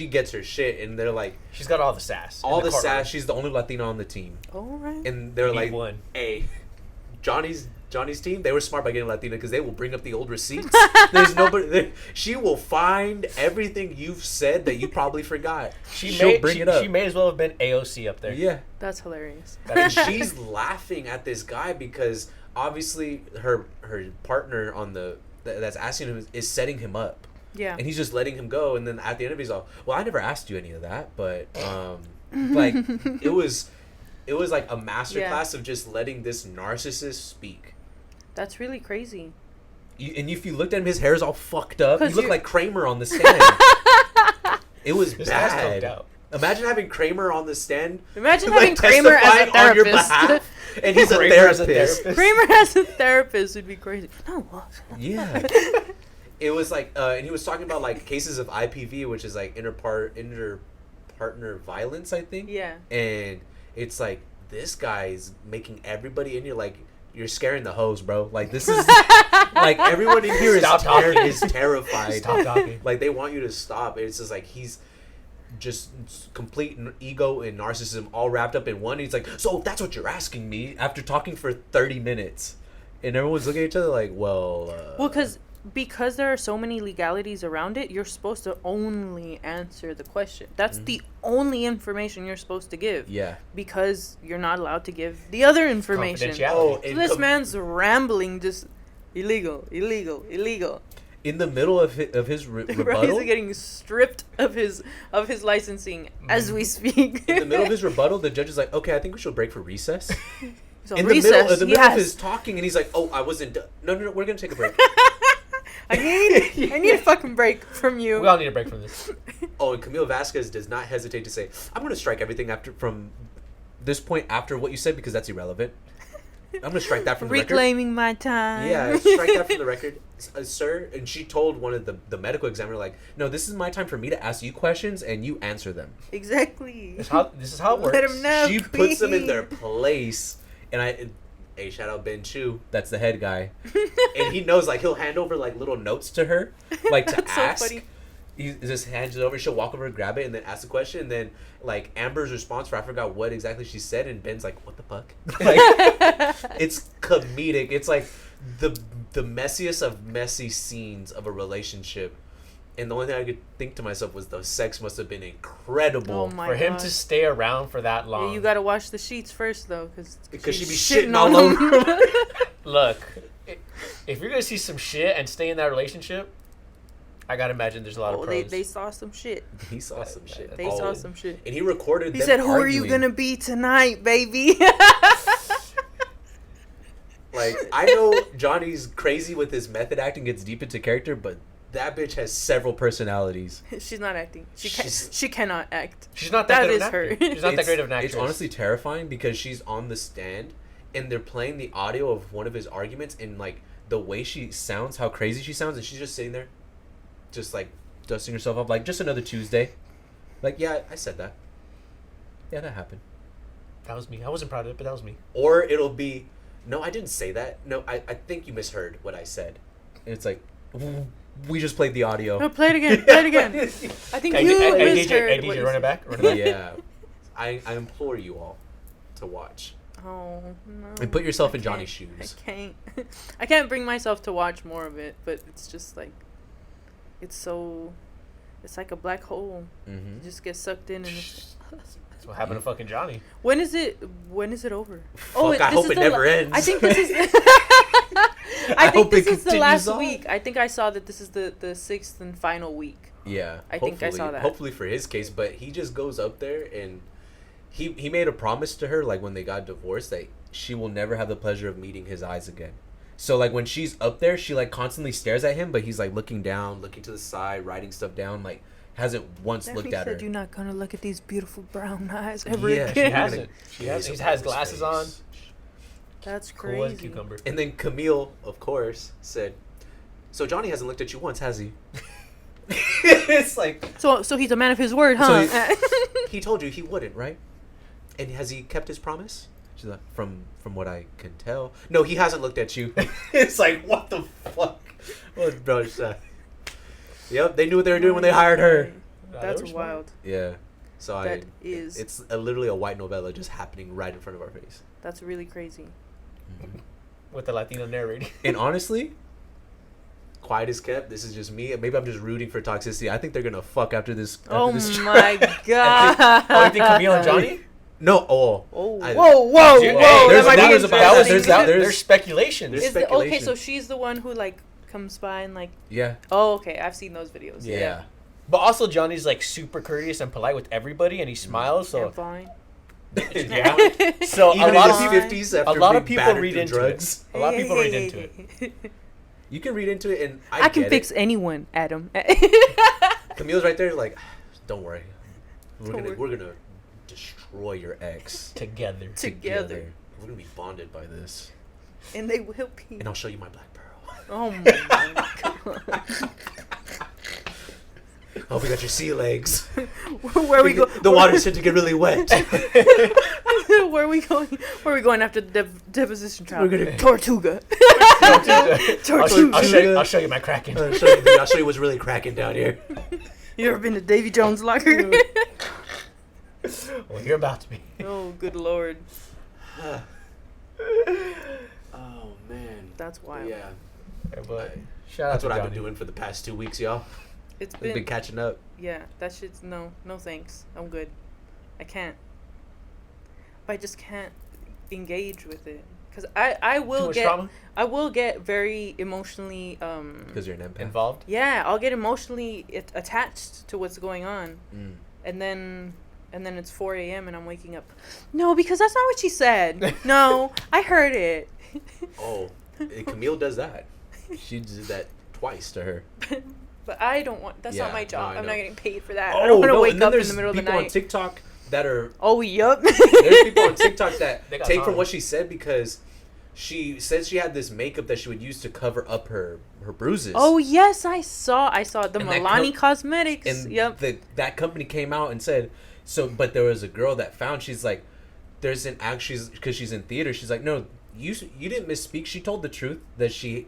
gets her shit, and they're like, she's got all the sass. All the sass. She's the only Latina on the team. All right. And they're like, one. Hey, Johnny's team. They were smart by getting Latina because they will bring up the old receipts. There's nobody. She will find everything you've said that you probably forgot. She'll bring it up. She may as well have been AOC up there. Yeah, that's hilarious. And she's laughing at this guy because obviously her partner that's asking him is setting him up. Yeah. And he's just letting him go, and then at the end of it, he's all, well, I never asked you any of that, but like it was like a masterclass of just letting this narcissist speak. That's really crazy. And if you looked at him, his hair's all fucked up. He looked like Kramer on the stand. It was bad. Imagine having Kramer on the stand. Imagine having Kramer as a therapist. On your behalf, and he's a therapist. Kramer as a therapist would be crazy. No, what? Yeah. It was like, and he was talking about like cases of IPV, which is like inter-partner violence, I think. Yeah. And it's like, this guy's making everybody in here like, you're scaring the hoes, bro. Like, this is like, everyone in here is terrified. Stop talking. Like, they want you to stop. It's just like, he's just complete ego and narcissism all wrapped up in one. He's like, so that's what you're asking me after talking for 30 minutes. And everyone's looking at each other like, well, because there are so many legalities around it, you're supposed to only answer the question. That's the only information you're supposed to give. Yeah. Because you're not allowed to give the other information. Oh, so this man's rambling, just illegal. In the middle of his rebuttal, he's getting stripped of his licensing as we speak. In the middle of his rebuttal, the judge is like, "Okay, I think we should break for recess." So in the middle of his talking, and he's like, "Oh, I wasn't done. No, we're gonna take a break." I need a fucking break from you. We all need a break from this. Oh, and Camille Vasquez does not hesitate to say, "I'm gonna strike everything from this point after what you said because that's irrelevant." I'm gonna strike that from the record. Reclaiming my time. Yeah, strike that from the record, sir. And she told one of the medical examiner, like, no, this is my time for me to ask you questions and you answer them. Exactly. This is how it works. Let him know. She puts them in their place, and hey, shout out Ben Chu, that's the head guy, and he knows, like, he'll hand over like little notes to her, like to ask. So funny. He just hands it over. She'll walk over, grab it, and then ask the question. And then, like, Amber's response for I forgot what exactly she said, and Ben's like, "What the fuck?" Like, it's comedic. It's like the messiest of messy scenes of a relationship. And the only thing I could think to myself was the sex must have been incredible. Oh my for him to stay around for that long. Yeah, you gotta wash the sheets first though, because she be shitting all over. Look, if you're gonna see some shit and stay in that relationship, I gotta imagine there's a lot of pros. They saw some shit. He saw some shit. They saw some shit. And he recorded. He them said, "Who arguing. are you gonna be tonight, baby?" Like, I know Johnny's crazy with his method acting, gets deep into character, but that bitch has several personalities. She's not acting. She cannot act. She's not that good of an her. actor. She's not that great of an actress. It's honestly terrifying because she's on the stand and they're playing the audio of one of his arguments, and like the way she sounds, how crazy she sounds, and she's just sitting there, just like dusting herself up, like just another Tuesday. Like, yeah, I said that. Yeah, that happened. That was me. I wasn't proud of it, but that was me. Or it'll be, no, I didn't say that. No, I think you misheard what I said. And it's like, we just played the audio. No, play it again. Play it again. I think you misheard. Hey, DJ, run it back. Run it back. Yeah. I implore you all to watch. Oh, no. And put yourself in Johnny's shoes. I can't bring myself to watch more of it, but it's just like, it's like a black hole. Mm-hmm. You just get sucked in, and That's what happened to fucking Johnny. When is it over? Fuck, I hope it never ends. I think this is I think this is the last week. I think I saw that this is the sixth and final week. Yeah. I think I saw that. Hopefully for his case, but he just goes up there and he made a promise to her, like when they got divorced, that she will never have the pleasure of meeting his eyes again. So like when she's up there, she like constantly stares at him, but he's like looking down, looking to the side, writing stuff down, like hasn't once looked at her. Said, "You're not gonna look at these beautiful brown eyes ever She again." hasn't. She has glasses on. That's crazy. crazy. Cucumber. And then Camille, of course, said, "So Johnny hasn't looked at you once, has he?" It's like, so he's a man of his word, huh? So he told you he wouldn't, right? And has he kept his promise? She's like, from what I can tell, no, he hasn't looked at you. It's like, what the fuck? What, bro? Yep, they knew what they were doing when they hired her. That's wild. Yeah. So it's literally a white novella just happening right in front of our face. That's really crazy. Mm-hmm. With the Latino narrating. And honestly, quiet as kept, this is just me. Maybe I'm just rooting for toxicity. I think they're gonna fuck after this. My god! I think Camille and Johnny. No, whoa! There's speculation. Okay, so she's the one who like comes by and like. Yeah. Oh, okay. I've seen those videos. Yeah. But also Johnny's like super courteous and polite with everybody, and he smiles. So. Fine. Yeah. So even a lot of 50s after a lot of being people battered read through into drugs. it. A lot of people read into it. You can read into it, and I can fix anyone, Adam. Camille's right there, like, don't worry, we're gonna destroy your ex together. We're gonna be bonded by this, and they will be. And I'll show you my black pearl. Oh my god. Oh, we got your sea legs. Where we go? The water's tend to get really wet. Where are we going? Where are we going after the deposition trial? We're gonna Tortuga. I'll show you my Kraken. I'll show you what's really cracking down here. You ever been to Davy Jones' locker? Well, you're about to be. Oh, good lord. Oh man. That's wild. Yeah. But that's what I've been doing for the past 2 weeks, y'all. It's been catching up. Yeah, that shit's no thanks. I'm good. I can't. But I just can't engage with it because I will get very emotionally because you're an empath. Involved. Yeah, I'll get emotionally attached to what's going on, and then it's 4 a.m. and I'm waking up. No, because that's not what she said. No, I heard it. Oh, Camille does that. She did that twice to her. But I don't want. That's not my job. I'm not getting paid for that. Oh, I don't want to wake up in the middle of the night. There's people on TikTok that are. Oh, yup. There's people on TikTok that take from what she said because she said she had this makeup that she would use to cover up her bruises. Oh yes, I saw the And Milani Cosmetics. And Yep. that company came out and said, so, but there was a girl that found, she's like, there's an act, because she's in theater, she's like, no, you didn't misspeak. She told the truth that she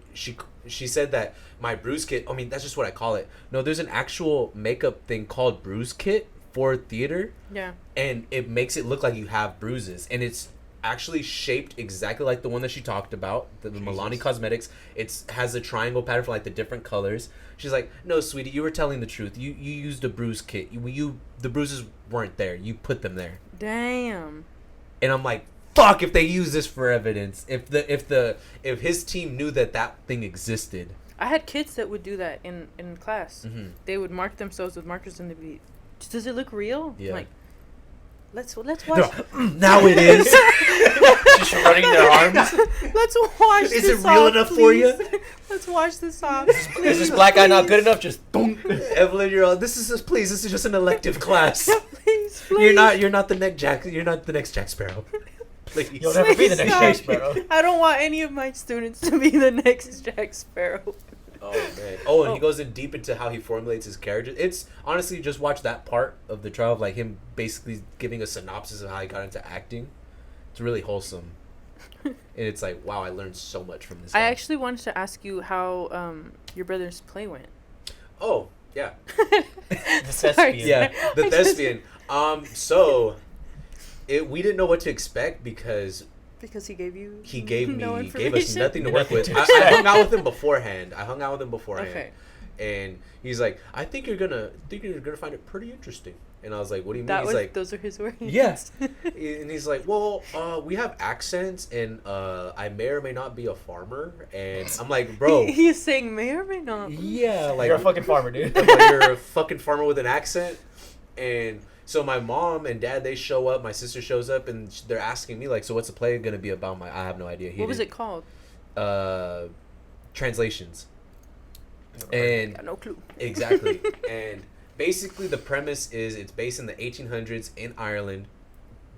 said that my bruise kit, I mean, that's just what I call it. No, there's an actual makeup thing called bruise kit for theater. Yeah. And it makes it look like you have bruises. And it's actually shaped exactly like the one that she talked about, the Milani Cosmetics. It has a triangle pattern for like the different colors. She's like, no, sweetie, you were telling the truth. You used a bruise kit. The bruises weren't there. You put them there. Damn. And I'm like, fuck, if they use this for evidence. If his team knew that thing existed. I had kids that would do that in class. Mm-hmm. They would mark themselves with markers and they'd be, does it look real? Yeah. I'm like, let's watch. Now it is. Just running their arms. Let's watch Is this it real off, enough please. for you? Let's watch this off. Is please, this black guy not good enough? Just boom. Evelyn, this is just an elective class. please. You're not the next Jack Sparrow. Please. You'll never be the next Stop. Jack Sparrow. I don't want any of my students to be the next Jack Sparrow. Oh man! Oh, and he goes in deep into how he formulates his character. It's honestly just watch that part of the trial of like him basically giving a synopsis of how he got into acting. It's really wholesome, and it's like, wow, I learned so much from this guy. I actually wanted to ask you how your brother's play went. Oh yeah, The thespian. yeah, the thespian. So we didn't know what to expect because he gave you he gave no us nothing to work Nothing with. to I expect. hung out with him beforehand. Okay. And he's like, I think you're gonna find it pretty interesting. And I was like, what do you mean? That He's was like, those are his words. yes. And he's like, well, we have accents, and I may or may not be a farmer. And I'm like, bro, He's saying may or may not. yeah, like You're a fucking farmer, dude. I'm like, you're a fucking farmer with an accent. And so my mom and dad, they show up. My sister shows up, and they're asking me like, so what's the play gonna be about? I have no idea. What was it called? Translations. I And got no clue. exactly. And basically the premise is it's based in the 1800s in Ireland.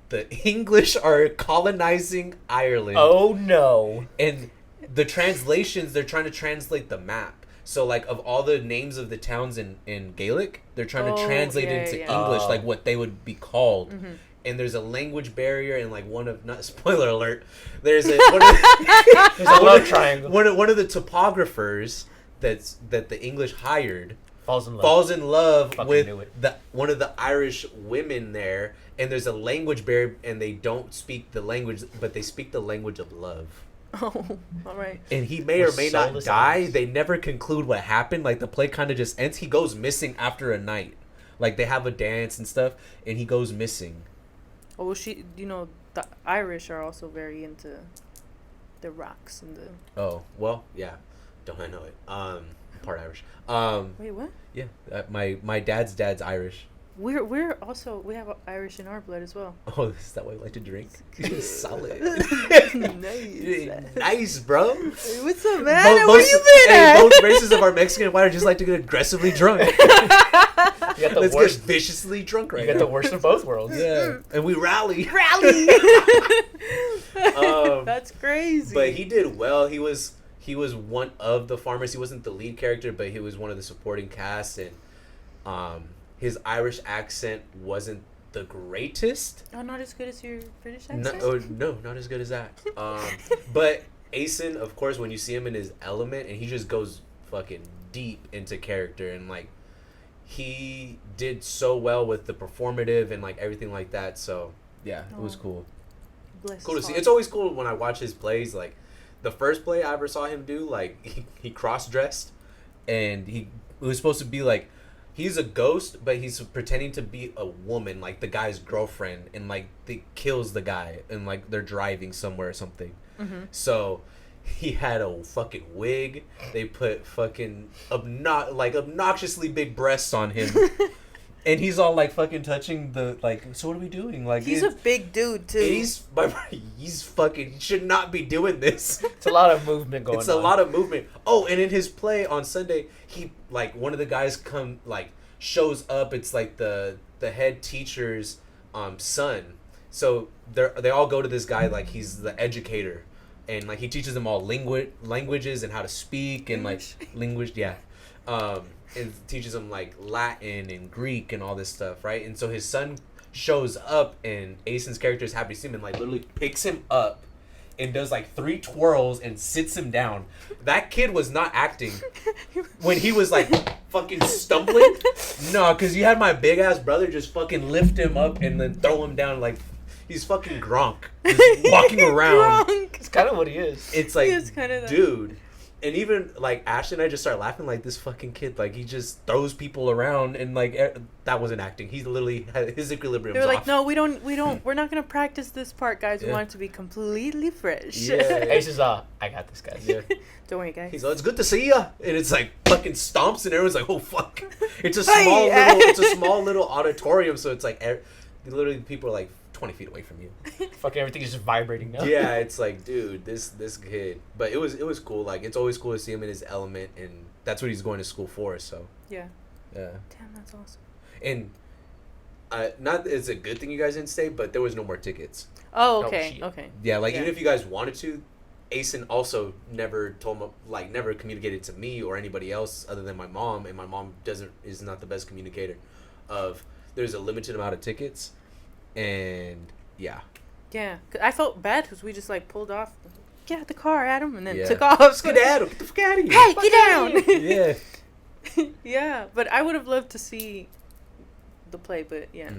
The English are colonizing Ireland. Oh no. And the translations, they're trying to translate the map. So like of all the names of the towns in Gaelic, they're trying to translate it into English, like what they would be called. Mm-hmm. And there's a language barrier, and like not spoiler alert, there's a There's a love triangle. one of the topographers that the English hired Falls in love. falls in love Fucking with knew it. one of the Irish women there, and there's a language barrier, and they don't speak the language, but they speak the language of love. Oh, all right. And he may or With may not soulless die. eyes. They never conclude what happened. Like the play kind of just ends. He goes missing after a night. Like they have a dance and stuff, and he goes missing. Oh, well, the Irish are also very into the rocks and the. Oh well, yeah. Don't I know it? Part Irish. Wait, what? Yeah. My dad's Irish. We have Irish in our blood as well. Oh, is that why you like to drink? Solid. Nice. Nice, bro. Hey, what's up, man? Where you been hey, at? both races of our Mexican and white are just like to get aggressively drunk. You got the Let's worst. get viciously drunk right You got now. the worst of both worlds. Yeah, and we rally. Rally. Um, That's crazy. But he did well. He was one of the farmers. He wasn't the lead character, but he was one of the supporting cast, and his Irish accent wasn't the greatest. Oh, not as good as your British No, accent? no, not as good as that. But Asen, of course, when you see him in his element, and he just goes fucking deep into character, and like he did so well with the performative and like everything like that. So yeah, it was Oh. cool. Bless Cool to his see. heart. It's always cool when I watch his plays. Like the first play I ever saw him do, like he cross dressed, and it was supposed to be like he's a ghost, but he's pretending to be a woman, like the guy's girlfriend, and like they kills the guy, and like they're driving somewhere or something. Mm-hmm. So he had a fucking wig. They put fucking obnoxiously big breasts on him. And he's all like fucking touching the like. So what are we doing? Like He's a big dude too. he's fucking he should not be doing this. It's a lot of movement going on. It's a lot of movement. Oh, and in his play on Sunday, he like one of the guys shows up. It's like the head teacher's son. So they all go to this guy like he's the educator and like he teaches them all languages and how to speak and like language, yeah. And teaches them like Latin and Greek and all this stuff, right? And so his son shows up, and Asen's character is happy to see him, and like literally picks him up and does like 3 twirls and sits him down. That kid was not acting when he was like fucking stumbling. No, because you had my big ass brother just fucking lift him up and then throw him down like he's fucking Gronk, just walking around. Gronk. It's kind of what he is. It's like, He is kinda that. dude. And even like Ashley and I just start laughing like this fucking kid, like he just throws people around, and like that wasn't acting. He literally had his equilibrium. They were like, off. no, we don't. We're not gonna practice this part, guys. We want it to be completely fresh. Yeah. Ace is I got this, guys. Yeah. Don't worry, guys. He's like, it's good to see ya, and it's like fucking stomps, and everyone's like, oh fuck. It's a small little auditorium, so it's like literally people are like 20 feet away from you. Fucking everything is just vibrating now. Yeah, it's like, dude, this kid. But it was cool. Like, it's always cool to see him in his element, and that's what he's going to school for. So Yeah. yeah. Damn, that's awesome. And not that it's a good thing you guys didn't stay, but there was no more tickets. Oh, Oh, okay. shit. Okay. Yeah, like Yeah. even if you guys wanted to, Asen also never never communicated to me or anybody else other than my mom, and my mom is not the best communicator of there's a limited amount of tickets, and yeah. Yeah. 'Cause I felt bad because we just like pulled off. Get out the car, Adam, and then Yeah. took off. Skedaddle, get the fuck out of here. Hey, get down. Yeah. Yeah, but I would have loved to see the play, but yeah.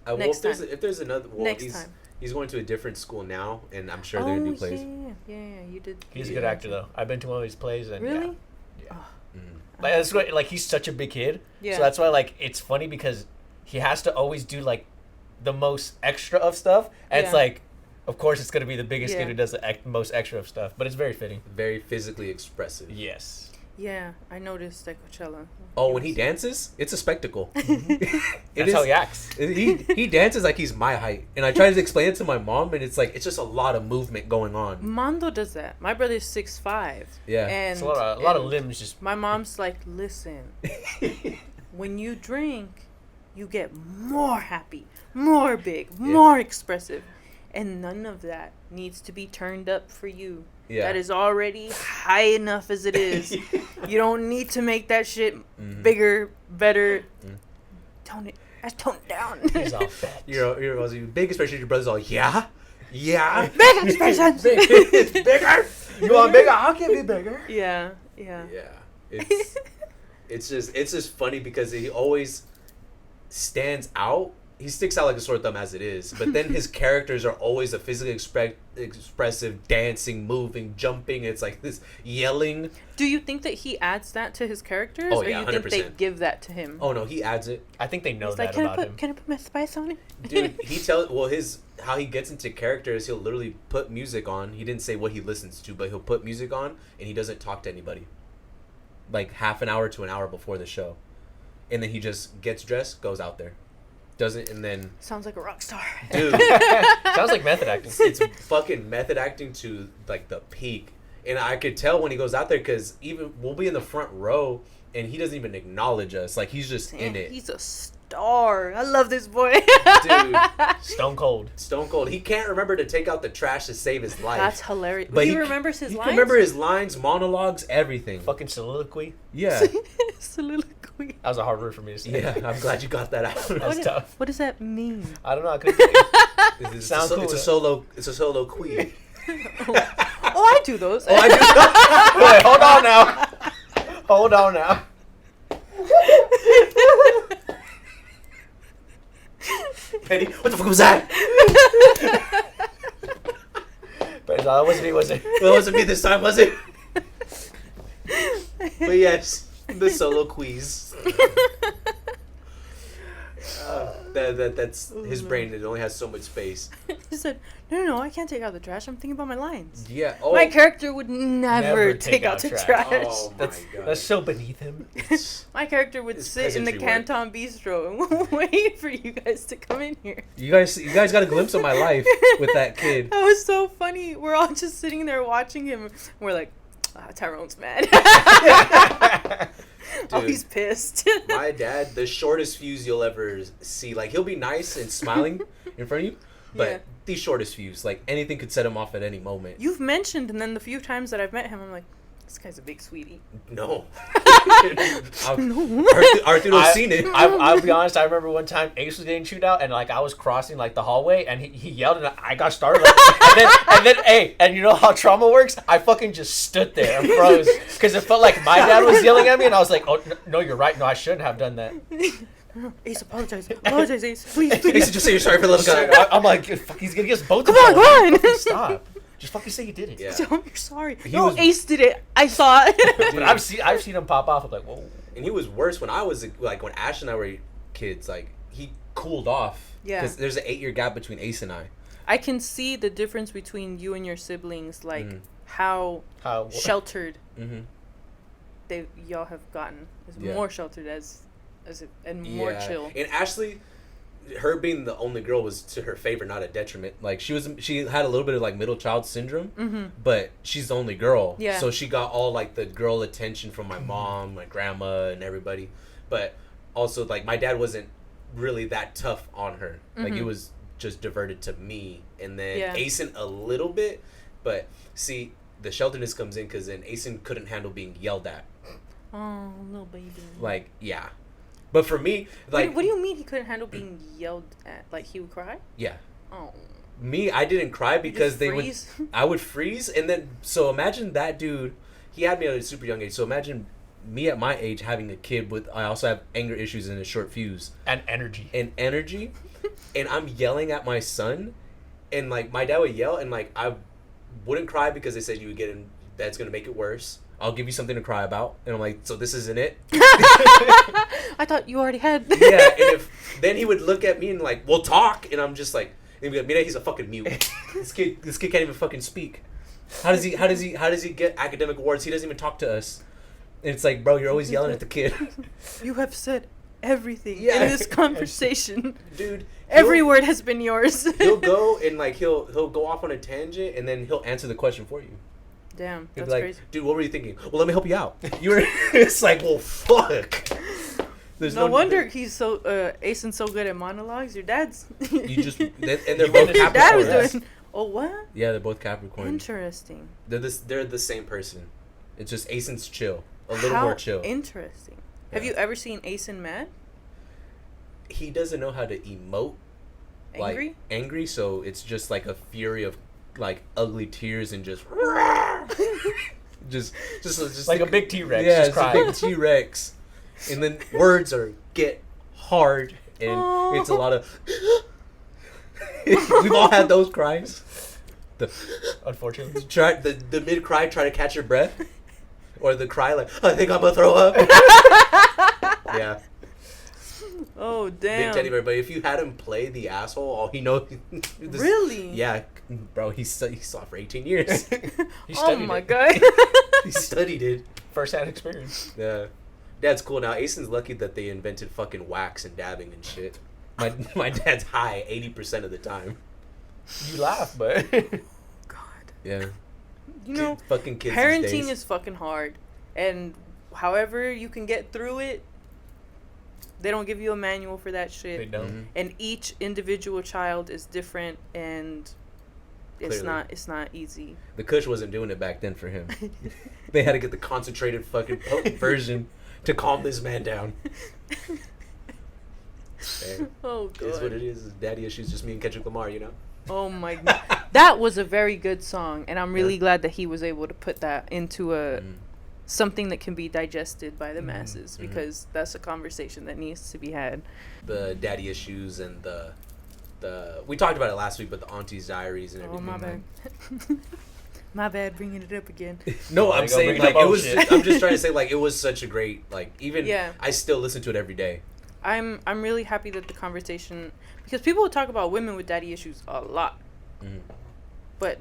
Well, Next if there's another, well, Next time. he's going to a different school now, and I'm sure they're gonna do plays. Yeah, you did. He's a you good did actor, though. I've been to one of his plays, and Really? yeah. Oh. Like, that's what, like, he's such a big kid. Yeah. So that's why, like, it's funny because he has to always do, like, the most extra of stuff. And it's Yeah. like, of course, it's going to be the biggest Yeah. kid who does the most extra of stuff. But it's very fitting. Very physically expressive. Yes. Yeah, I noticed at Coachella. Oh, when he dances, it's a spectacle. That's how he acts. He dances like he's my height, and I try to explain it to my mom, and it's like it's just a lot of movement going on. Mondo does that. My brother's 6'5". Yeah. And It's a lot of and limbs just. My mom's like, listen, when you drink, you get more happy, more big, more expressive. And none of that needs to be turned up for you. Yeah. That is already high enough as it is. You don't need to make that shit bigger, better. Tone it. Tone it down. He's all fat. You're big, especially your brother's all yeah. Big expressions. It's bigger. You want bigger? I'll give you bigger. Yeah. Yeah, it's just funny because he always stands out. He sticks out like a sore thumb as it is, but then his characters are always a physically expressive, dancing, moving, jumping. It's like this yelling. Do you think that he adds that to his characters, Oh, or yeah, you think they 100%. give that to him? Oh no, he adds it, I think they know He's that like, can about him. I put my spice on it? dude. How he gets into characters. He'll literally put music on. He didn't say what he listens to, but he'll put music on, and he doesn't talk to anybody. Like half an hour to an hour before the show, and then he just gets dressed, goes out there. Doesn't, and then Sounds like a rock star. dude, Sounds like method acting. it's fucking method acting to like the peak, and I could tell when he goes out there because even we'll be in the front row and he doesn't even acknowledge us, like he's just in it. He's a star. I love this boy. Dude, Stone cold. stone cold. He can't remember to take out the trash to save his life. That's hilarious. But he remembers his he lines. can remember his lines, monologues, everything. Fucking soliloquy. Yeah, Soliloquy. That was a hard word for me to say. yeah. I'm glad you got that out. That's tough. What does that mean? I don't know. I couldn't tell you. It's Sounds cool, It's a though. solo. It's a solo queen. Oh, I do those. Oh, I do. Wait, hold on now. Hold on now. Penny, what the fuck was that? But that wasn't me, was it? Well, it wasn't me this time, was it? But yes, the solo quiz. That's his brain. It only has so much space. He said, no, I can't take out the trash. I'm thinking about my lines. Yeah. Oh, My character would never take out the trash. Oh my god. That's so beneath him. My character would It's sit in the peasantry Canton work. Bistro and wait for you guys to come in here. You guys got a glimpse of my life with that kid. That was so funny. We're all just sitting there watching him. We're like, Tyrone's mad. Oh, Dude. he's pissed. My dad, the shortest fuse you'll ever see. Like he'll be nice and smiling in front of you, But these shortest fuse, like anything could set him off at any moment. You've mentioned, and then the few times that I've met him, I'm like, this guy's a big sweetie. No. No. Arturo's seen it. I'll be honest. I remember one time Ace was getting chewed out, and like I was crossing like the hallway, and he yelled, and I got startled. and then hey, and you know how trauma works? I fucking just stood there and froze because it felt like my dad was yelling at me, and I was like, oh no, you're right. No, I shouldn't have done that. Ace, apologize, Ace, please. Ace, just say you're sorry for the little guy. I'm like, fuck, he's gonna get us both. Come on. Stop. Just fucking say you did it. Yeah. Tell him you're sorry. Was, Ace did it. I saw it. But I've seen him pop off. I'm like, whoa. And he was worse when I was like when Ash and I were kids. Like he cooled off. Yeah. Because there's an 8-year gap between Ace and I. I can see the difference between you and your siblings, like how sheltered y'all have gotten. It's more sheltered and more chill. And Ashley, her being the only girl was to her favor, not a detriment. Like she had a little bit of like middle child syndrome, but she's the only girl. Yeah. So she got all like the girl attention from my mom, my grandma, and everybody. But also like my dad wasn't really that tough on her. Like it was just diverted to me, and then Asen a little bit. But see, the shelterness comes in because then Asen couldn't handle being yelled at. Oh, little baby. Like yeah. But for me, like... What do you mean he couldn't handle being yelled at? Like, he would cry? Yeah. Oh. Me, I didn't cry because they would... I would freeze, and then... So imagine that dude... He had me at a super young age, so imagine me at my age having a kid with... I also have anger issues and a short fuse. And energy. And I'm yelling at my son, and, like, my dad would yell, and, like, I wouldn't cry because they said you would get in... That's going to make it worse. I'll give you something to cry about. And I'm like, so this isn't it? I thought you already had. Yeah, and then he would look at me and like, we'll talk. And I'm just like, mira, he's a fucking mute. This kid can't even fucking speak. How does he get academic awards? He doesn't even talk to us. And it's like, bro, you're always yelling at the kid. You have said everything in this conversation. Dude. Every word has been yours. He'll go and like, he'll go off on a tangent and then he'll answer the question for you. Damn, that's like, crazy. Dude, what were you thinking? Well, let me help you out. It's like, well, fuck. There's no wonder he's so Asen's so good at monologues. Your dad's. And they're both Capricorn. Your dad was doing. Oh what? Yeah, they're both Capricorn. Interesting. They're the same person. It's just Asen's chill, a little more chill. Interesting. Yeah. Have you ever seen Asen mad? He doesn't know how to emote. Angry. Like, angry, so it's just like a fury of like ugly tears and just just like a big T-Rex. Yeah, just crying. a big T-Rex. And then words get hard, and it's a lot of. We've all had those cries. Unfortunately, try the mid cry, try to catch your breath, or the cry like I think I'm gonna throw up. Yeah. Oh damn! Big teddy bear, but if you had him play the asshole, all he knows. Really? Yeah, bro. He saw for 18 years. He oh my god! He studied it. First-hand experience. Yeah, Dad's cool now. Asen's lucky that they invented fucking wax and dabbing and shit. My dad's high 80% of the time. You laugh, but God. Yeah. You know, fucking kids. Parenting is fucking hard, and however you can get through it. They don't give you a manual for that shit. They don't. Mm-hmm. And each individual child is different, and it's not easy. The Kush wasn't doing it back then for him. They had to get the concentrated fucking potent version to calm this man down. Hey, Oh god. it is what it is. Daddy issues, just me and Kendrick Lamar, you know. Oh my god. That was a very good song, and I'm really glad that he was able to put that into a something that can be digested by the masses, because that's a conversation that needs to be had. The daddy issues and the we talked about it last week, but the Auntie's Diaries and everything. Oh my bad. My bad, bringing it up again. No, I'm saying like it was. Shit. I'm just trying to say like it was such a great like even. Yeah. I still listen to it every day. I'm really happy that the conversation, because people talk about women with daddy issues a lot, but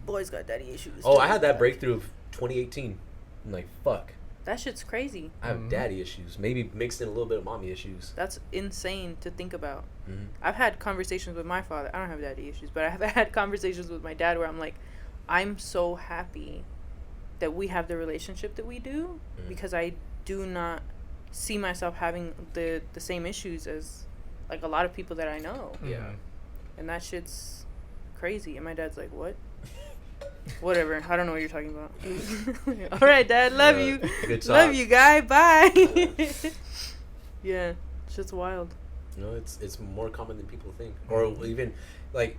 boys got daddy issues. Oh, too. I had that breakthrough of 2018. I'm like, fuck. That shit's crazy. I have daddy issues. Maybe mixed in a little bit of mommy issues. That's insane to think about. I've had conversations with my father. I don't have daddy issues, but I've had conversations with my dad where I'm like, I'm so happy that we have the relationship that we do, because I do not see myself having the same issues as like a lot of people that I know. Yeah. And that shit's crazy. And my dad's like, what? Whatever. I don't know what you're talking about. All right, Dad. Love you. Good Love talk. you, guy. Bye. Yeah. Shit's wild. No, it's more common than people think. Or even, like...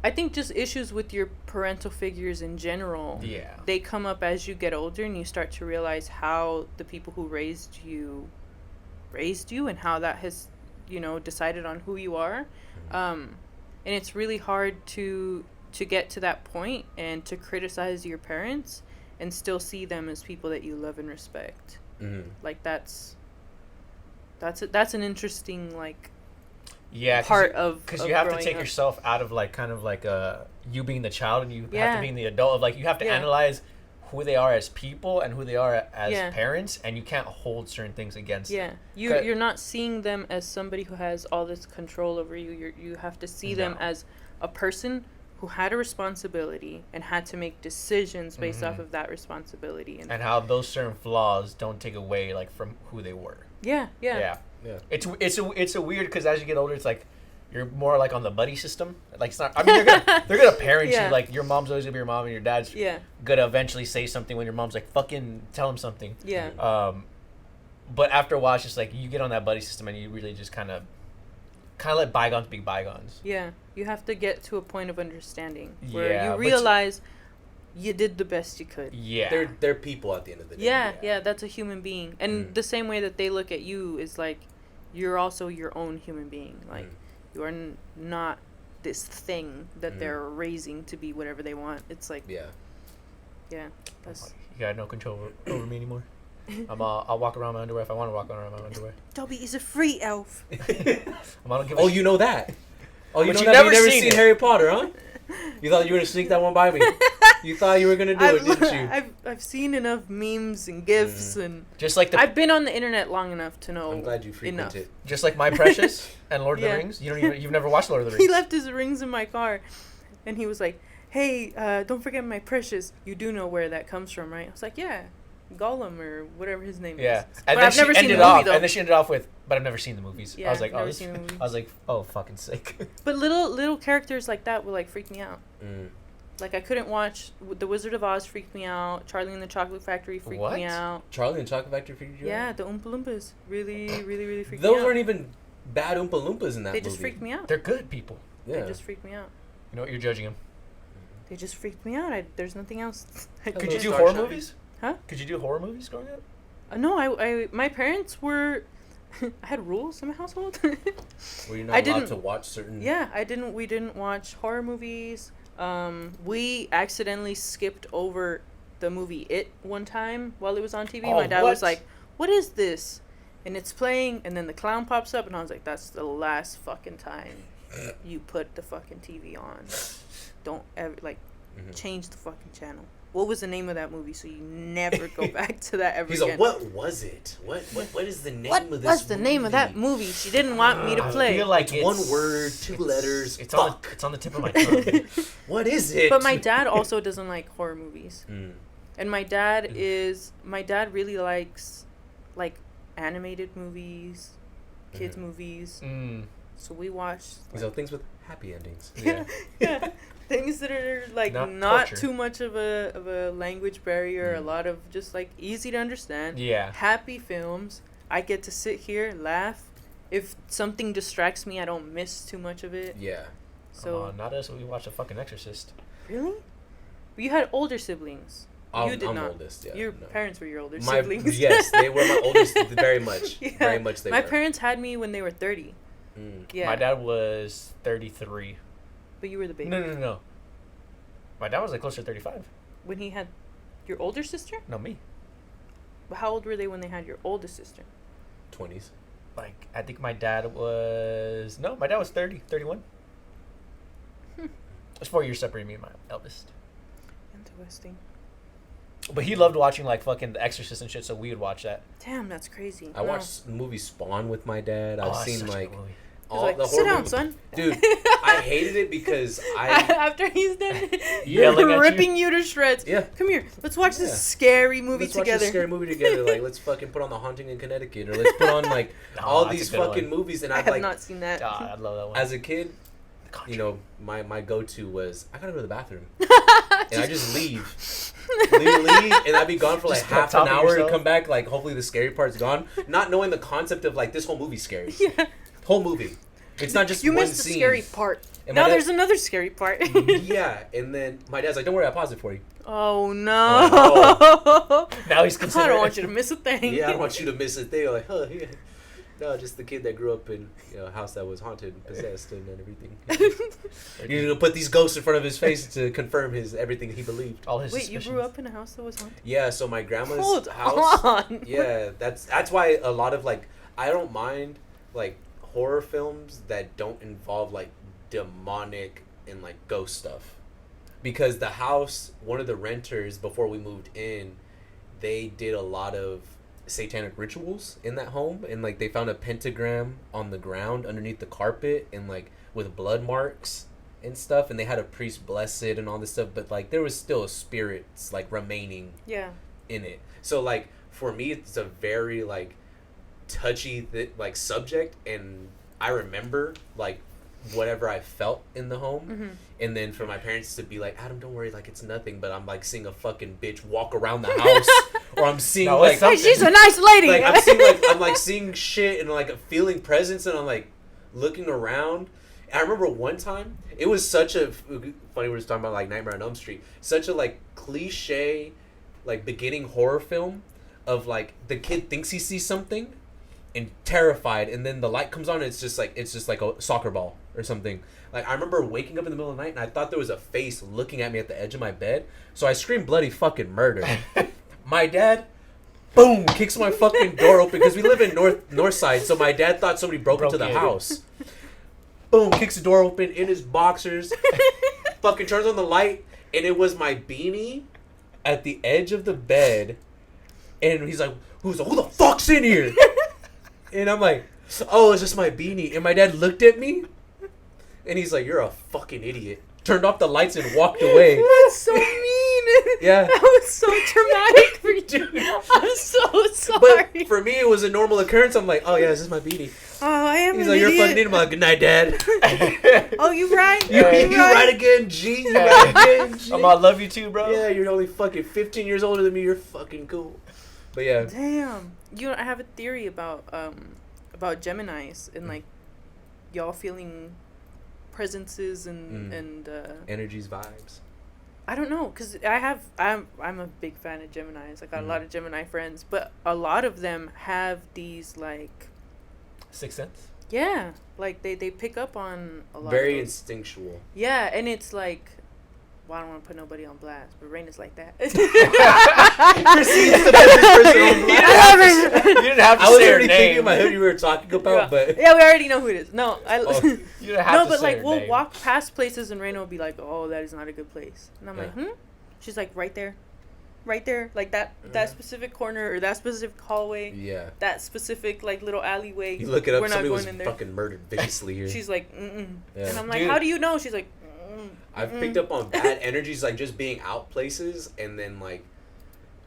I think just issues with your parental figures in general. Yeah. They come up as you get older and you start to realize how the people who raised you and how that has, decided on who you are. And it's really hard to get to that point and to criticize your parents and still see them as people that you love and respect. Mm-hmm. Like that's an interesting part of because you have to take up. yourself out of kind of you being the child, and you Yeah. have to be the adult of you have to analyze who they are as people and who they are as parents, and you can't hold certain things against them. You're not seeing them as somebody who has all this control over you. You have to see them as a person who had a responsibility and had to make decisions based off of that responsibility, and how those certain flaws don't take away from who they were. Yeah. It's a weird, because as you get older, it's you're more on the buddy system. It's not. I mean, they're gonna parent you. Your mom's always gonna be your mom, and your dad's gonna eventually say something when your mom's fucking tell him something. Yeah. But after a while, it's just you get on that buddy system, and you really just kind of let bygones be bygones. Yeah, you have to get to a point of understanding where you realize you did the best you could. Yeah, they're people at the end of the day. Yeah, that's a human being, and the same way that they look at you is you're also your own human being. You are not this thing that they're raising to be whatever they want. It's yeah. That's you got no control over me anymore. I'll walk around my underwear if I want to walk around my underwear. Dobby is a free elf. You know that. Oh, you But know you've that? never You never seen seen it. Harry Potter, huh? You thought you were gonna sneak that one by me. You thought you were gonna do it, didn't you? I've seen enough memes and gifs and just I've been on the internet long enough to know. I'm glad you frequent it. Just like My Precious and Lord of the Rings. You've never watched Lord of the Rings. He left his rings in my car, and he was like, "Hey, don't forget my precious. You do know where that comes from, right?" I was like, "Yeah, Gollum or whatever his name is." And but then I've never seen the movie though. And then she ended off with, "But I've never seen the movies." Yeah, I was like, never seen the movies. I was like, "Oh, fucking sick." But little characters like that would freak me out. Mm. I couldn't watch The Wizard of Oz. Freaked me out. Charlie and the Chocolate Factory freaked me out. Charlie and the Chocolate Factory freaked you out? Yeah, the Oompa Loompas really freaked me out. Those weren't even bad Oompa Loompas in that movie. They just freaked me out. They're good people. Yeah. They just freaked me out. You know what? You're judging them. They just freaked me out. There's nothing else. Could you do horror movies? Huh? Could you do horror movies growing up? No, my parents were. I had rules in my household. Were you not allowed to watch certain? Yeah, we didn't watch horror movies. We accidentally skipped over the movie It one time while it was on TV. My dad was like, "What is this?" And it's playing, and then the clown pops up, and I was like, "That's the last fucking time you put the fucking TV on. Don't ever change the fucking channel." What was the name of that movie? So you never go back to that ever again. He's like, what was it? What is the name of this? What's the name of that movie? She didn't want me to play. I feel like it's 1 word, 2 letters. It's on the tip of my tongue. What is it? But my dad also doesn't like horror movies. Mm. And my dad really likes animated movies, kids movies. Mm. So we watch things with happy endings. Yeah. Things that are not too much of a language barrier, a lot of just easy to understand. Yeah. Happy films. I get to sit here, laugh. If something distracts me, I don't miss too much of it. Yeah. So not us. We watched The fucking Exorcist. Really? But you had older siblings. You did I'm not. Oldest, yeah. Your parents were your older siblings. Yes, they were my oldest. Very much. Yeah. Very much. They my were. parents had me when they were 30. Mm. Yeah. My dad was 33. But you were the baby. No. My dad was closer to 35. When he had your older sister? No, me. But how old were they when they had your oldest sister? 20s. I think my dad was... No, my dad was 30, 31. It's 4 years separating me and my eldest. Interesting. But he loved watching fucking The Exorcist and shit, so we would watch that. Damn, that's crazy. I watched the movie Spawn with my dad. I've seen all like, the sit horror down, movies. son. Dude, I hated it because After he's done Yelling at you. ripping you to shreds. Yeah. Come here. Let's watch Yeah. this scary movie let's watch together. this scary movie together. Like, let's fucking put on The Haunting in Connecticut, or let's put on like all that's a these good fucking one. movies. And I I'd have like, not seen that. God, I love that one. as a kid, you know, my go-to was I gotta go to the bathroom, and I just leave, and I'd be gone for like Just on half top an of hour and yourself? come back. Like, hopefully the scary part's gone, not knowing the concept of like this whole movie's scary. Yeah. Whole movie, it's not just You one missed the scene. scary part. And my Now dad- there's another scary part. Yeah, and then my dad's like, "Don't worry, I paused it for you." Oh no! Now he's I considering. don't want you to miss a thing. Yeah, I don't want you to miss a thing. Like, oh yeah. No, just the kid that grew up in a house that was haunted and possessed and everything. You're gonna put these ghosts in front of his face to confirm everything he believed. All his Wait, you suspicions. grew up in a house that was haunted? Yeah, so my grandma's Hold house. on. Yeah, that's why a lot of like I don't mind like horror films that don't involve like demonic and like ghost stuff. Because the house, one of the renters before we moved in, they did a lot of satanic rituals in that home, and like they found a pentagram on the ground underneath the carpet and like with blood marks and stuff, and they had a priest bless it and all this stuff, but like there was still spirits like remaining Yeah. in it. So like for me it's a very like touchy like subject, and I remember like whatever I felt in the home. Mm-hmm. And then for my parents to be like, Adam, don't worry, like it's nothing, but I'm like seeing a fucking bitch walk around the house, or I'm seeing No, like it's something. Hey, she's a nice lady. like I'm like seeing shit and like feeling presence, and I'm like looking around. And I remember one time it was such a funny. We were just talking about like Nightmare on Elm Street, such a like cliche, like beginning horror film of like the kid thinks he sees something and terrified, and then the light comes on and it's just like a soccer ball or something. Like I remember waking up in the middle of the night and I thought there was a face looking at me at the edge of my bed, so I screamed bloody fucking murder. My dad, boom, kicks my fucking door open because we live in north side, so my dad thought somebody broke into the in. house. Boom, kicks the door open in his boxers, fucking turns on the light, and it was my beanie at the edge of the bed, and he's like, who the fuck's in here? And I'm like, oh, it's just my beanie. And my dad looked at me, and he's like, you're a fucking idiot. Turned off the lights and walked away. That's so mean. Yeah. That was so traumatic for you. I'm so sorry. But for me, it was a normal occurrence. I'm like, oh yeah, this is my beanie. Oh, I am He's an like, you're a idiot. fucking idiot. I'm like, good night, Dad. Oh, you right? You right again, G. You right again, G. I love you too, bro. Yeah, you're only fucking 15 years older than me. You're fucking cool. But yeah. Damn. You know, I have a theory about Geminis and like y'all feeling presences and Energies, vibes. I don't know, cause I'm a big fan of Geminis. I got a lot of Gemini friends, but a lot of them have these like Sixth Sense. yeah, like they pick up on a lot. Very of those. instinctual. Yeah, and it's like, well, I don't want to put nobody on blast, but Rain is like that. Chrissy's the best person on blast. You didn't have to I was say her already thinking in name. my head you were talking about, but Yeah, we already know who it is. No, Oh. You didn't have no, to but say like her we'll name. walk past places and Raina will be like, "Oh, that is not a good place," and I'm like, Yeah. She's like, "Right there, like that specific corner or that specific hallway, yeah. that specific like little alleyway. You look it up, We're not somebody going was in there." fucking murdered viciously here. She's like, Yeah. and I'm like, Dude. "How do you know?" She's like, I've picked up on bad energies, like just being out places and then like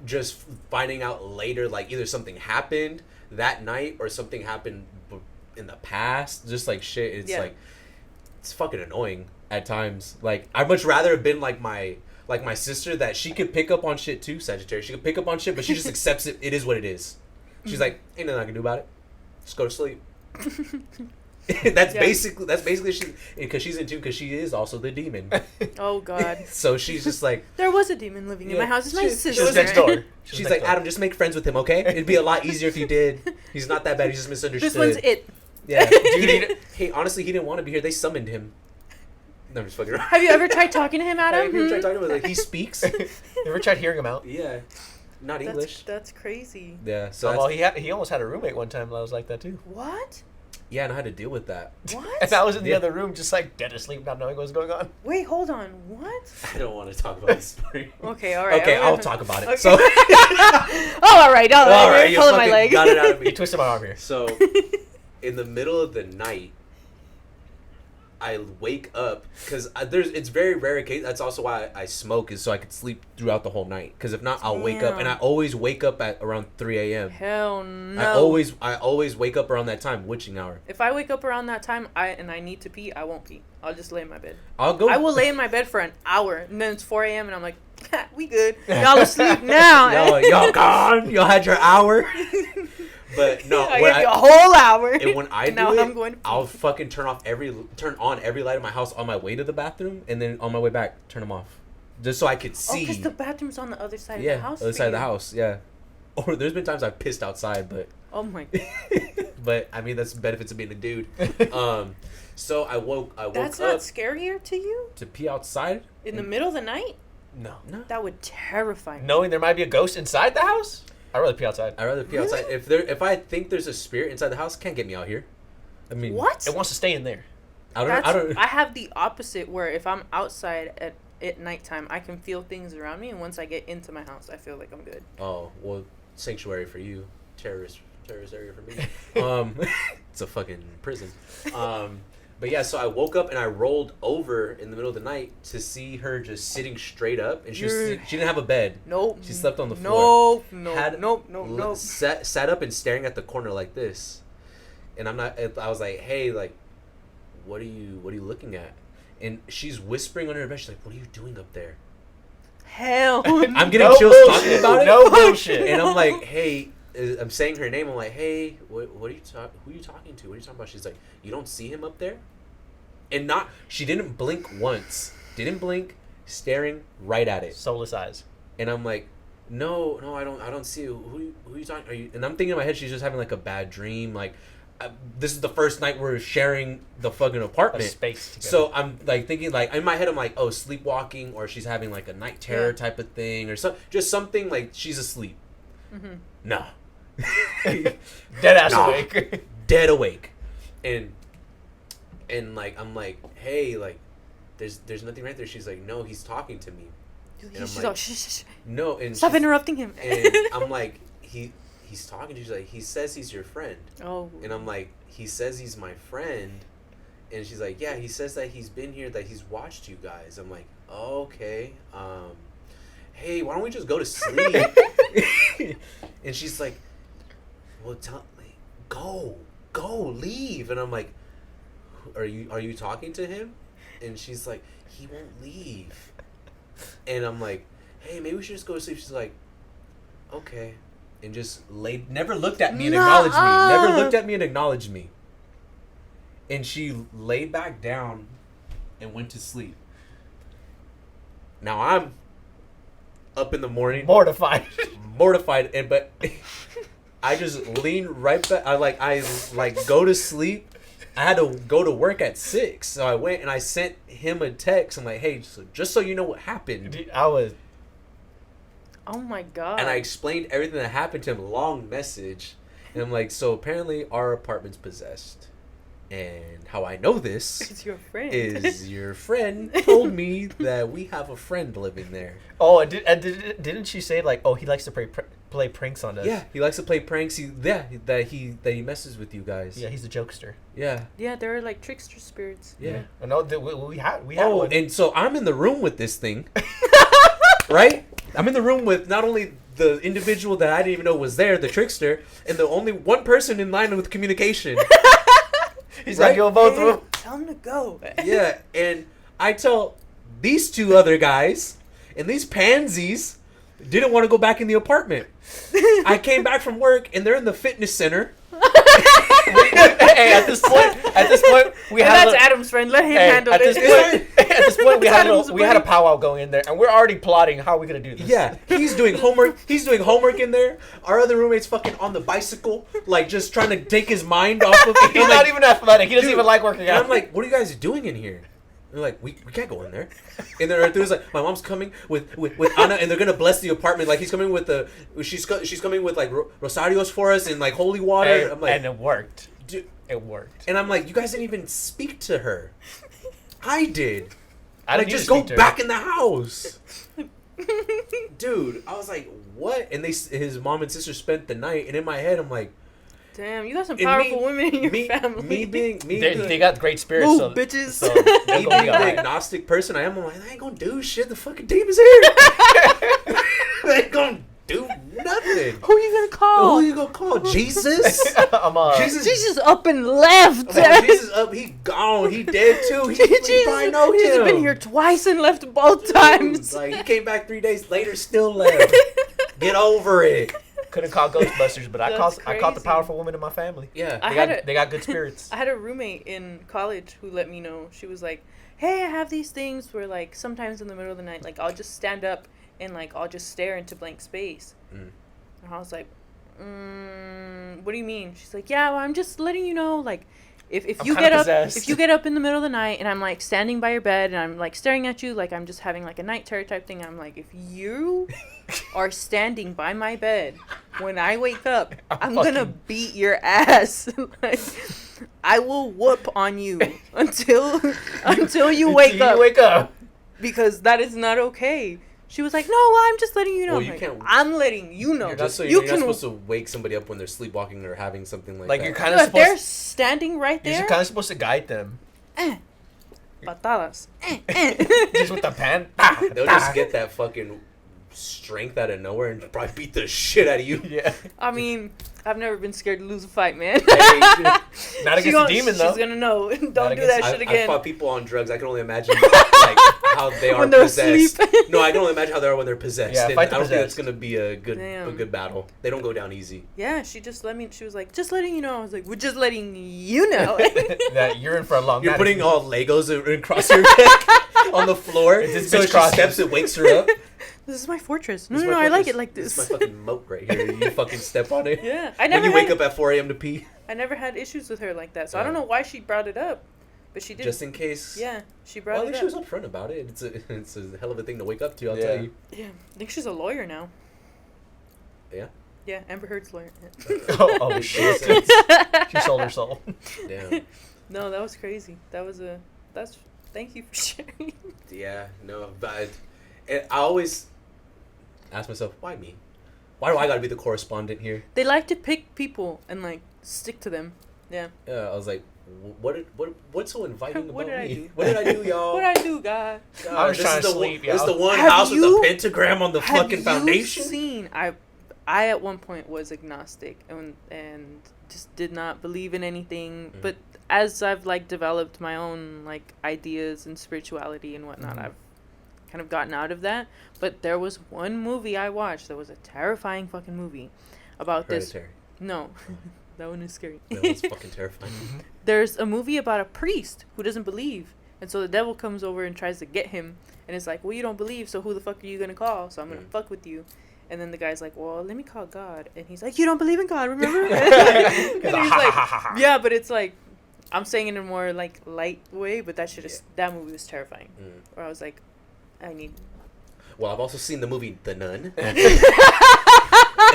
just finding out later, like either something happened that night or something happened in the past. Just like shit. It's Yeah. like, it's fucking annoying at times. Like I'd much rather have been like my sister, that she could pick up on shit too, Sagittarius. She could pick up on shit, but she just accepts it. It is what it is. She's like, ain't nothing I can do about it. Just go to sleep. That's Yeah. basically she, because she's in tune, because she is also the demon. "Oh God, So she's just like, there was a demon living in Yeah. my house. It's my She- sister." She was next door. she's like, Adam, just make friends with him, okay? It'd be a lot easier if you did. He's not that bad. He's just misunderstood. This one's it. Yeah. Dude, hey, honestly, he didn't want to be here. They summoned him. No, I'm just fucking around. Have you ever tried talking to him, Adam? Have you ever tried talking to him? Like, he speaks. You ever tried hearing him out? Yeah. Not English. That's crazy. Yeah. So well, that's, he almost had a roommate one time that was like that too. What? yeah, I know how to deal with that. What? And I was in the Yeah. other room, just like dead asleep, not knowing what was going on. Wait, hold on. What? I don't want to talk about this story. Okay, all right. Okay, I'll talk about it. Okay. So, All right. all right, You're you pulling my fucking leg. got it out of me. You twisted my arm here. So, in the middle of the night, I wake up because it's very rare case. That's also why I smoke, is so I could sleep throughout the whole night. Because if not, I'll wake up, and I always wake up at around 3 a.m. Hell no. I always wake up around that time, witching hour. If I wake up around that time, I need to pee, I won't pee. I'll just lay in my bed. I will lay in my bed for an hour, and then it's 4 a.m. and I'm like, we good. Y'all asleep now. y'all gone. Y'all had your hour. But no, I gave you a whole hour. And when I do I'm going to pee. I'll fucking turn on every light in my house on my way to the bathroom, and then on my way back, turn them off, just so I could see. Because the bathroom's on the other side of the house. Other side of the house. Yeah. Or there's been times I've pissed outside, but. Oh my God. But I mean, that's the benefits of being a dude. So I woke That's up. not scarier to you? To pee outside In the middle of the night? No. That would terrify me. Knowing there might be a ghost inside the house? I'd rather pee outside. I'd rather pee outside. If I think there's a spirit inside the house, can't get me out here. I mean, what? It wants to stay in there. I have the opposite, where if I'm outside at nighttime, I can feel things around me, and once I get into my house, I feel like I'm good. Oh, well, sanctuary for you, terrorist area for me. It's a fucking prison. But yeah, so I woke up and I rolled over in the middle of the night to see her just sitting straight up, and she didn't have a bed. Nope. She slept on the floor. Nope. Sat up and staring at the corner like this, and I was like, hey, like, what are you looking at? And she's whispering under her bed. She's like, what are you doing up there? Hell. I'm getting chills talking about it. No bullshit. And I'm like, hey. I'm saying her name. I'm like, hey, what are you who are you talking to? What are you talking about? She's like, you don't see him up there? And she didn't blink once. Didn't blink, staring right at it. Soulless eyes. And I'm like, no, I don't see you. Who are you talking? Are you? And I'm thinking in my head, she's just having like a bad dream. Like, this is the first night we're sharing the fucking apartment. A space together. So I'm like thinking, like, in my head, I'm like, oh, sleepwalking, or she's having like a night terror type of thing, or just something like she's asleep. Mm-hmm. No. Dead ass awake. Dead awake. And like, I'm like, hey, like, there's nothing right there. She's like, no, he's talking to me. And I'm like, shh. no, and stop interrupting him. And I'm like, he's talking to you. She's like, he says he's your friend. Oh. And I'm like, he says he's my friend. And she's like, yeah, he says that he's been here, that he's watched you guys. I'm like, oh, okay. Hey, why don't we just go to sleep? And she's like, well, go, leave. And I'm like, are you talking to him? And she's like, he won't leave. And I'm like, hey, maybe we should just go to sleep. She's like, okay. And just never looked at me and acknowledged me. Never looked at me and acknowledged me. And she laid back down and went to sleep. Now I'm up in the morning. Mortified. But I just lean right back. I go to sleep. I had to go to work at 6, so I went and I sent him a text. I'm like, hey, just so you know what happened. Dude, oh my God. And I explained everything that happened to him, long message. And I'm like, so apparently our apartment's possessed. And how I know this is your friend told me that we have a friend living there. Oh, didn't she say, like, oh, he likes to play pranks on us? Yeah, he likes to play pranks. That he messes with you guys. Yeah, he's a jokester. Yeah. Yeah, they're like trickster spirits. Yeah. No, we had one. And so I'm in the room with this thing, right? I'm in the room with not only the individual that I didn't even know was there, the trickster, and the only one person in line with communication. He's right? Like, both of them. Tell him to go. Yeah, and I tell these two other guys, and these pansies didn't want to go back in the apartment. I came back from work, and they're in the fitness center. Hey, at this point, that's Adam's friend. Let him handle this. At this point, we had a powwow going in there, and we're already plotting how we're gonna do this. Yeah, he's doing homework. He's doing homework in there. Our other roommate's fucking on the bicycle, like just trying to take his mind off of it. He's not even athletic. He doesn't even like working out. And I'm like, what are you guys doing in here? And they're like, we can't go in there. And there's like, my mom's coming with Anna, and they're gonna bless the apartment. Like, he's coming with she's coming with like rosarios for us and like holy water. I'm like, and it worked. Dude, it worked. And I'm like, you guys didn't even speak to her. I did. I didn't just go back in the house. Dude, I was like, what? And his mom and sister spent the night, and in my head, I'm like, Damn, you got some And powerful women in your family. They got great spirits. Ooh, so, bitches. So me they're being gonna be the alright. agnostic person I am, I'm like, I ain't gonna do shit. The fucking demon's here. They ain't gonna do nothing. Who you gonna call? Who you gonna call? Jesus? Jesus up and left. Oh, Jesus up, he gone. He dead too. You probably know him. Jesus been here twice and left both times. Like, he came back 3 days later, still left. Get over it. Couldn't call Ghostbusters, but I That's caught the crazy. powerful woman in my family. Yeah. They got good spirits. I had a roommate in college who let me know. She was like, hey, I have these things where, like, sometimes in the middle of the night, like, I'll just stand up and, like, I'll just stare into blank space. And I was like, what do you mean? She's like, yeah, well, I'm just letting you know, like, if you get up in the middle of the night and I'm, like, standing by your bed and I'm, like, staring at you, like, I'm just having, like, a night terror type thing, I'm like, if you are standing by my bed when I wake up, I'm gonna beat your ass. Like, I will whoop on you until you wake up. Because that is not okay. She was like, no, well, I'm just letting you know. Well, I'm letting you know. You're not supposed to wake somebody up when they're sleepwalking or having something like that. You're kind of If they're standing right there. You're kind of supposed to guide them. Patadas. Just with the pan. They'll just get that fucking strength out of nowhere and probably beat the shit out of you. Yeah. I mean, I've never been scared to lose a fight, man. Not against a demon, though. She's gonna know. Don't do that shit again. I fought people on drugs. I can only imagine like how they are when they're possessed. asleep. No, I can only imagine how they are when they're possessed. Yeah, I don't think possessed. it's gonna be a good battle. They don't go down easy. Yeah, she just let me. She was like, just letting you know. I was like, we're just letting you know. That you're in for a long You're night. putting all Legos across your neck on the floor. So she steps, it wakes her up. This is my fortress. No, I like it like this. This is my fucking moat right here. You fucking step on it. Yeah, When you wake up at 4 a.m. to pee. I never had issues with her like that, so I don't know why she brought it up, but she did. Just in case. Yeah, she brought Well, it at up. least she was upfront about it. It's a hell of a thing to wake up to. I'll tell you. Yeah, I think she's a lawyer now. Yeah. Yeah, Amber Heard's lawyer. Oh shit! She sold her soul. Damn. No, that was crazy. That's. Thank you for sharing. Yeah. No, but I always ask myself, why me? Why do I gotta be the correspondent here? They like to pick people and like stick to them. Yeah. Yeah. I was like, what's so inviting What about did I me? do? What did I do, y'all? What did I do, God? I was trying to sleep. This is the one Have house with you- the pentagram on the fucking foundation. Have you seen? I at one point was agnostic and just did not believe in anything. Mm-hmm. But as I've like developed my own like ideas and spirituality and whatnot, I've kind of gotten out of that. But there was one movie I watched that was a terrifying fucking movie about Hereditary. this. No, that one is scary. That was fucking terrifying. There's a movie about a priest who doesn't believe, and so the devil comes over and tries to get him, and it's like, well, you don't believe, so who the fuck are you gonna call? So I'm gonna fuck with you. And then the guy's like, well, let me call God. And he's like, you don't believe in God, remember? And he's like, yeah, but it's like, I'm saying it in a more like light way, but that that movie was terrifying. Where I was like, I need. Well, I've also seen the movie The Nun. And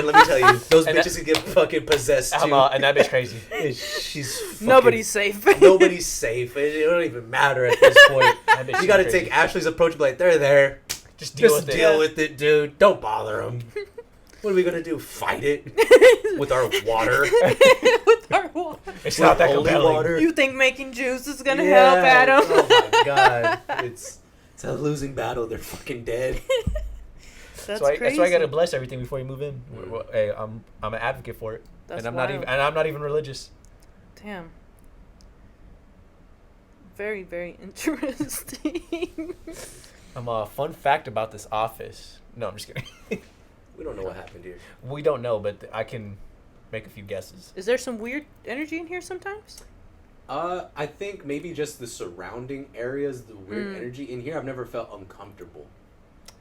let me tell you, those bitches can get fucking possessed too. And that bitch crazy. She's fucking, Nobody's safe. Nobody's safe. It don't even matter at this point. You got to crazy. take Ashley's approach. Be like, they're there. Just deal with it, dude. Don't bother them. What are we gonna do? Fight it with our water? With our water. It's not that holy compelling. water. You think making juice is gonna help Adam? Oh my god, it's a losing battle. They're fucking dead. That's why crazy. I gotta bless everything before you move in. Hey, I'm an advocate for it, That's and I'm wild. not even religious. Damn. Very, very interesting. A fun fact about this office. No, I'm just kidding. We don't know what happened here. We don't know, but I can make a few guesses. Is there some weird energy in here sometimes? I think maybe just the surrounding areas, the weird energy in here. I've never felt uncomfortable.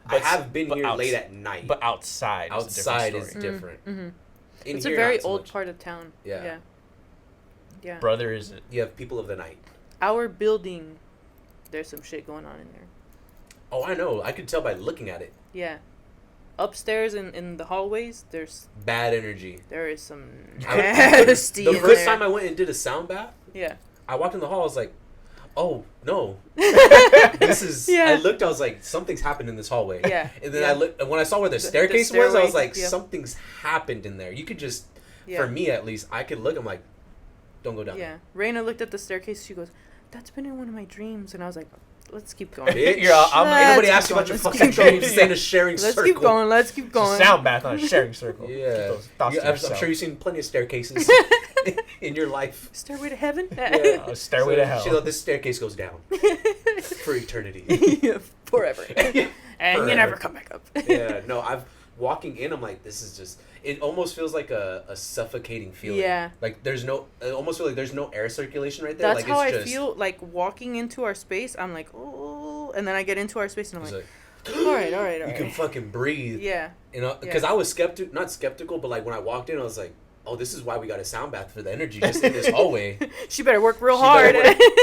I have been here late at night, but outside is different. Mm-hmm. In It's here, a very not so old much. part of town. Yeah. Yeah. Brother, is it? You have people of the night. Our building, there's some shit going on in there. Oh, I know. I could tell by looking at it. Yeah. Upstairs in the hallways, there's Bad energy. there is some The nasty in first there. time I went and did a sound bath, Yeah. I walked in the hall. I was like, "Oh no, this is." Yeah. I looked. I was like, "Something's happened in this hallway." Yeah. And then yeah. I looked. And when I saw where the The staircase was, I was stairway, like, yeah. "Something's happened in there." You could just for me at least, I could look. I'm like, don't go down. Yeah. Raina looked at the staircase. She goes, "That's been in one of my dreams," and I was like, "Let's keep going." Ain't nobody asked you about your fucking dreams. Just in a sharing circle. Let's keep going. Let's keep going. It's a sound bath on a sharing circle. Yeah. I'm sure you've seen plenty of staircases in your life. Stairway to heaven. Yeah, stairway to hell. Sheila, this staircase goes down for eternity. Yeah, forever. And you never come back up. Yeah, no, walking in, I'm like, this is just, it almost feels like a suffocating feeling. Yeah. Like I almost feel like there's no air circulation right there. That's like, how it's I just, feel, like, walking into our space, I'm like, oh, and then I get into our space and I'm like, like all right. You can fucking breathe. Yeah. You know, because I was not skeptical, but like when I walked in, I was like, oh, this is why we got a sound bath for the energy just in this hallway. She better work real hard.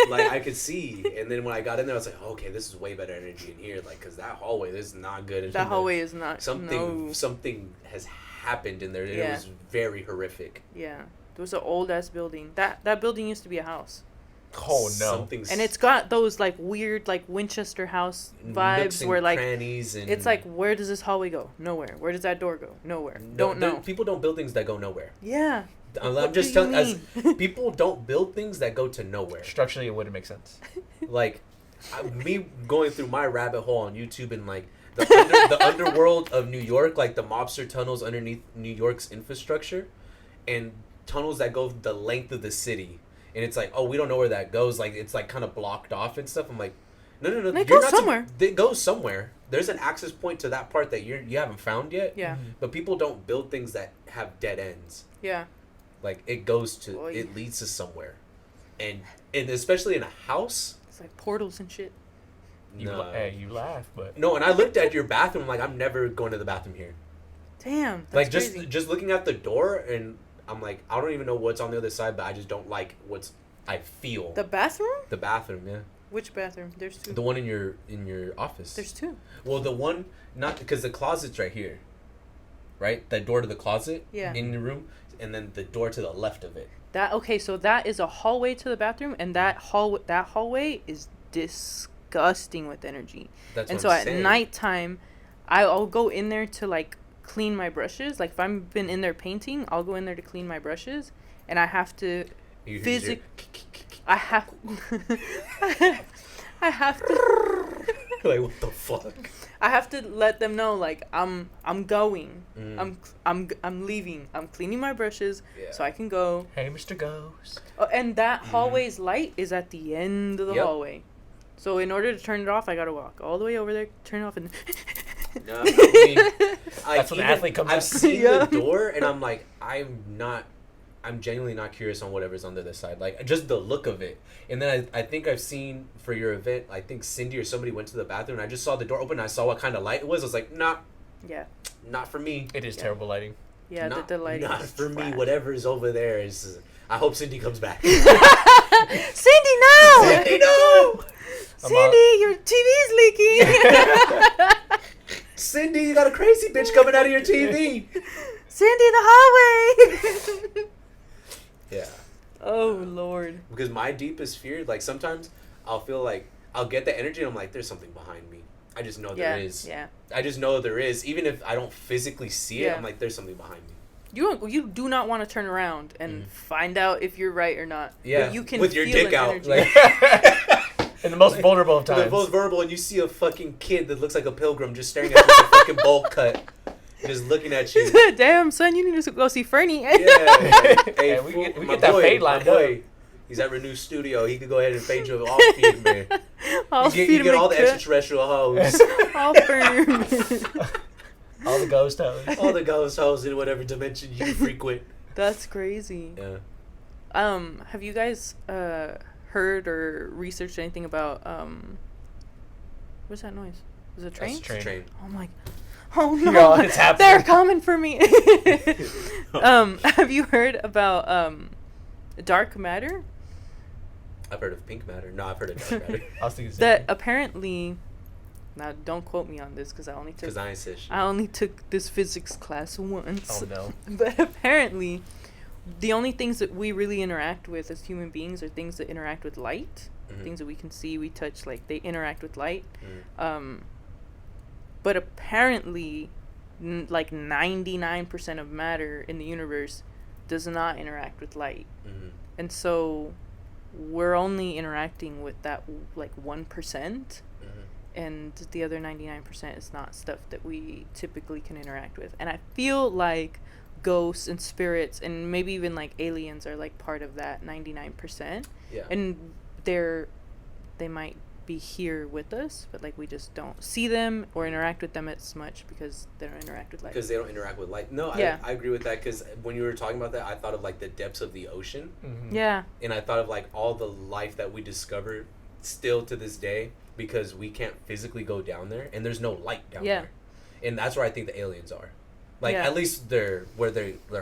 Like, I could see. And then when I got in there, I was like, oh, okay, this is way better energy in here. Like, because that hallway, this is not good. That hallway is not. Something has happened in there. And it was very horrific. Yeah. There was an old-ass building. That building used to be a house. Oh, no. And it's got those, like, weird, like, Winchester House vibes where, like, crannies and it's like, where does this hallway go? Nowhere. Where does that door go? Nowhere. Don't know. People don't build things that go nowhere. Yeah. I'm just telling people don't build things that go to nowhere. Structurally, it wouldn't make sense. Like, me going through my rabbit hole on YouTube and, like, the underworld of New York, like the mobster tunnels underneath New York's infrastructure, and tunnels that go the length of the city. And it's like, oh, we don't know where that goes. Like, it's like kind of blocked off and stuff. I'm like, no. It goes somewhere. It goes somewhere. There's an access point to that part that you haven't found yet. Yeah. Mm-hmm. But people don't build things that have dead ends. Yeah. Like, it leads to somewhere. And especially in a house. It's like portals and shit. No. You laugh, but... No, and I looked at your bathroom, I'm like, I'm never going to the bathroom here. Damn, that's like, crazy. just looking at the door, and I'm like, I don't even know what's on the other side, but I just don't like I feel. The bathroom? The bathroom, yeah. Which bathroom? There's two. The one in your office. There's two. Well, the one, not, because the closet's right here. Right? That door to the closet in your room, and then the door to the left of it. So that is a hallway to the bathroom, and that hallway is disgusting with energy. That's and what so I'm at saying. nighttime, I'll go in there to, like, clean my brushes. Like, if I've been in there painting, I'll go in there to clean my brushes, and I have to I have to like, what the fuck? I have to let them know, like, I'm going. I'm leaving. I'm cleaning my brushes so I can go. Hey, Mr. Ghost. Oh, and that hallway's light is at the end of the hallway. So in order to turn it off, I gotta walk all the way over there, turn it off, and No, I mean, that's when the athlete comes I've up. seen the door, and I'm like, I'm genuinely not curious on whatever's under the side. Like, just the look of it. And then I think I've seen, for your event, I think Cindy or somebody went to the bathroom, and I just saw the door open, and I saw what kind of light it was. I was like, nah. Yeah. Not for me. It is terrible lighting. Yeah, the lighting Not is for trash. me. Whatever is over there is... I hope Cindy comes back. Cindy, no! Cindy, no! Cindy, your TV's leaking. Cindy, you got a crazy bitch coming out of your TV. Cindy, the hallway. Yeah. Oh, Lord. Because my deepest fear, like, sometimes I'll feel like I'll get the energy and I'm like, there's something behind me. I just know there is. Yeah. I just know there is. Even if I don't physically see it, I'm like, there's something behind me. You do not want to turn around and find out if you're right or not. Yeah. But you can with your feel dick out. Like, in the most vulnerable of times. The most vulnerable, and you see a fucking kid that looks like a pilgrim just staring at you with a fucking bowl cut. Just looking at you. Damn, son, you need to go see Fernie. Yeah. Hey, we fool, get my that boy, fade line my boy. He's at Renew Studio. He could go ahead and fade you off feed, man. You get all the extraterrestrial hoes. All firm. All the ghost hoes. All the ghost hoes in whatever dimension you frequent. That's crazy. Yeah. Have you guys heard or researched anything about what's that noise? Is it a train? That's a train. Oh my. Oh no! Yo, it's happening. They're coming for me. Have you heard about dark matter? I've heard of pink matter. No, I've heard of dark matter. I was thinking That apparently. Now, don't quote me on this because I only took this physics class once. Oh no! But apparently, the only things that we really interact with as human beings are things that interact with light, things that we can see, we touch. Like, they interact with light. But apparently, like 99% of matter in the universe does not interact with light. Mm-hmm. And so we're only interacting with that like 1%, and the other 99% is not stuff that we typically can interact with. And I feel like ghosts and spirits and maybe even like aliens are like part of that 99%. Yeah. And they might be here with us, but like we just don't see them or interact with them as much because they don't interact with light. Because they don't interact with light. No, Yeah. I agree with that, because when you were talking about that, I thought of like the depths of the ocean. Mm-hmm. Yeah. And I thought of like all the life that we discovered still to this day, because we can't physically go down there and there's no light down Yeah. there. And that's where I think the aliens are. Like, Yeah. at least they're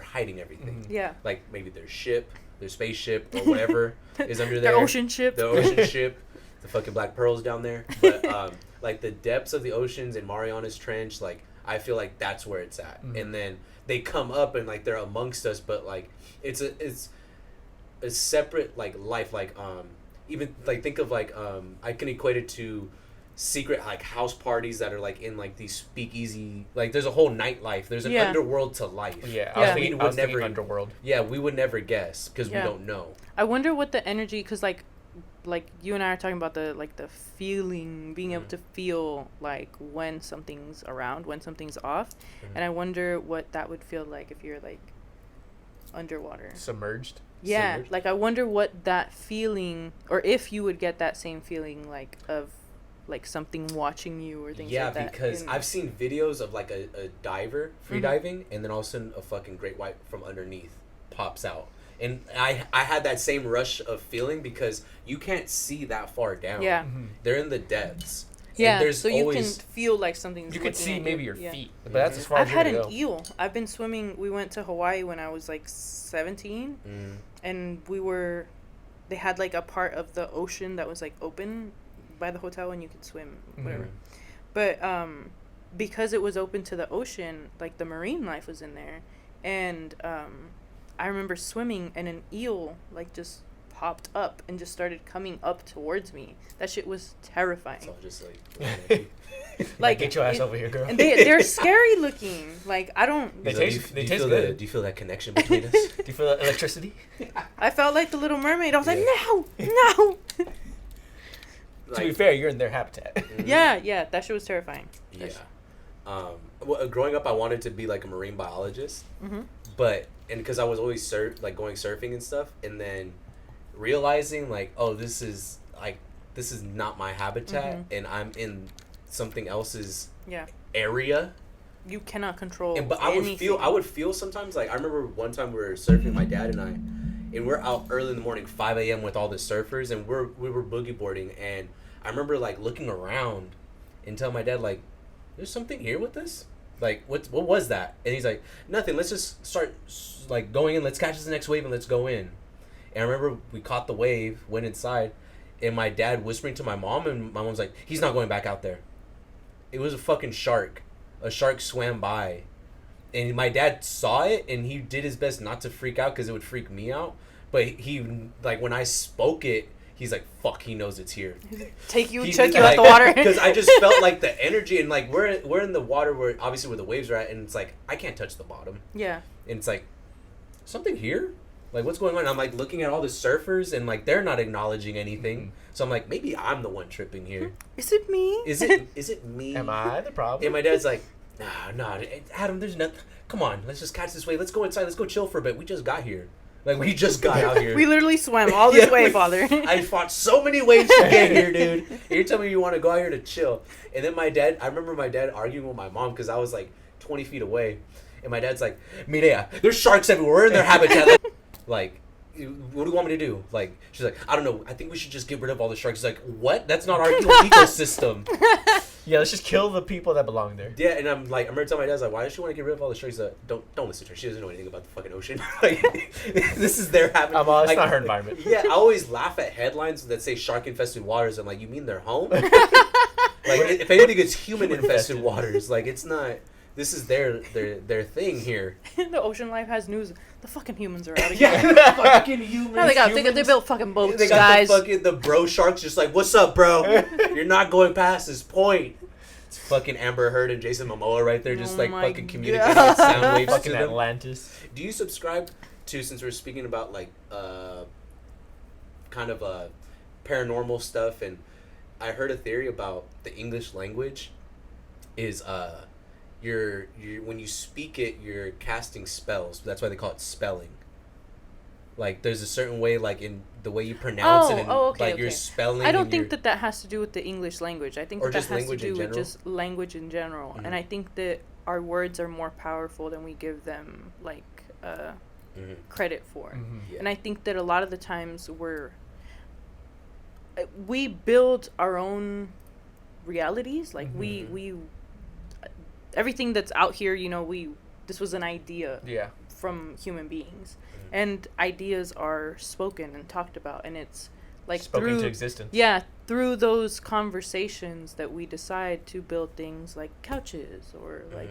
hiding everything. Mhm. Yeah. Like maybe their ship, their spaceship, or whatever is under there. Their ocean ship. The ocean ship. The fucking Black Pearl's down there. But like the depths of the oceans in Mariana's Trench, like I feel like that's where it's at. Mhm. And then they come up and like they're amongst us, but like it's a separate like life. Like even like think of like I can equate it to secret like house parties that are like in like these speakeasy, like there's a whole nightlife, there's an Yeah. underworld to life. Yeah, Yeah. I was thinking underworld. Yeah, we would never guess because Yeah. we don't know. I wonder what the energy, because like you and I are talking about the feeling, being able to feel like when something's around, when something's off. And I wonder what that would feel like if you're like underwater. Submerged. Yeah, Submerged? like I wonder what that feeling, or if you would get that same feeling like of like something watching you or things Yeah, like that. because I've seen videos of like a diver free Mhm. diving, and then all of a sudden a fucking great white from underneath pops out. And I had that same rush of feeling because you can't see that far down. Yeah. Mm-hmm. They're in the depths. Yeah, And there's so you can always feel like something's You could looking see at maybe you. your Yeah. feet, but that's as far I've as had you're an gonna go. eel. I've been swimming. We went to Hawaii when I was like 17, and they had like a part of the ocean that was like open by the hotel and you could swim, whatever. But because it was open to the ocean, like the marine life was in there, and I remember swimming and an eel like just popped up and just started coming up towards me. That shit was terrifying. It's all just like Like, get your ass it- over here, girl. And they're scary looking. Like I don't. They So taste- do they you taste feel good. do you feel that connection between us? Do you feel that electricity? I felt like the Little Mermaid. I was Yeah. like, no. To be fair, you're in their habitat. Yeah, that shit was terrifying. Yeah. Well, growing up, I wanted to be like a marine biologist, Mm-hmm. but because I was always going surfing and stuff, and then realizing like, oh, this is not my habitat, and I'm in something else's Yeah. area. You cannot control. But I would feel sometimes, like I remember one time we were surfing, my dad and I, and we're out early in the morning, 5 a.m. with all the surfers, and we were boogie boarding, and I remember like looking around and telling my dad like, there's something here with this, like what was that? And he's like, nothing, let's just start like going in, let's catch the next wave and let's go in. And I remember we caught the wave, went inside, and my dad whispering to my mom, and my mom's like, he's not going back out there. It was a fucking shark. A shark swam by, and my dad saw it, and he did his best not to freak out because it would freak me out. But he, like, when I spoke it, he's like, fuck, he knows it's here. Check you He's out like, the water. Because I just felt like the energy, and like we're in the water where obviously where the waves are at, and it's like I can't touch the bottom. Yeah. And it's like, something here? Like, what's going on? I'm like looking at all the surfers, and like they're not acknowledging anything. Mm-hmm. So I'm like, maybe I'm the one tripping here. Is it me? Is it me? Am I the problem? And my dad's like, nah, Adam, there's nothing. Come on, let's just catch this wave. Let's go inside. Let's go chill for a bit. We just got here. Like, we just got out here. We literally swam all this Yeah, way, we- Father. I fought so many waves to get here, dude. And you're telling me you want to go out here to chill. And then I remember my dad arguing with my mom because I was like 20 feet away. And my dad's like, Mireya, there's sharks everywhere. We're in their habitat. Like, what do you want me to do? Like, she's like, I don't know. I think we should just get rid of all the sharks. He's like, what? That's not our ecosystem. Yeah, let's just kill the people that belong there. Yeah, and I remember telling my dad, I was like, why does she want to get rid of all the sharks? He's like, don't listen to her. She doesn't know anything about the fucking ocean. Like, this is their habitat. Well, it's like, not her environment. Yeah, I always laugh at headlines that say shark-infested waters. I'm like, you mean their home? Like, if anything, it's human-infested waters. Like, it's not... This is their thing here. The ocean life has news. The fucking humans are out again. Yeah, the fucking humans. No, they built fucking boats, They got guys. the bro sharks just like, what's up, bro? You're not going past this point. It's fucking Amber Heard and Jason Momoa right there, just Oh like my fucking communicating God. with sound waves Fucking to them. Atlantis. Do you subscribe too, since we're speaking about like kind of paranormal stuff, and I heard a theory about the English language is you're when you speak it, you're casting spells. That's why they call it spelling. Like there's a certain way, like in the way you pronounce it, and like you're spelling. I don't think that has to do with the English language. I think that has to do with just language in general. Mm-hmm. And I think that our words are more powerful than we give them like credit for. Mm-hmm. Yeah. And I think that a lot of the times we build our own realities. Like we everything that's out here, you know, this was an idea from human beings. And ideas are spoken and talked about, and it's like spoken through to existence. Yeah, through those conversations that we decide to build things like couches, or like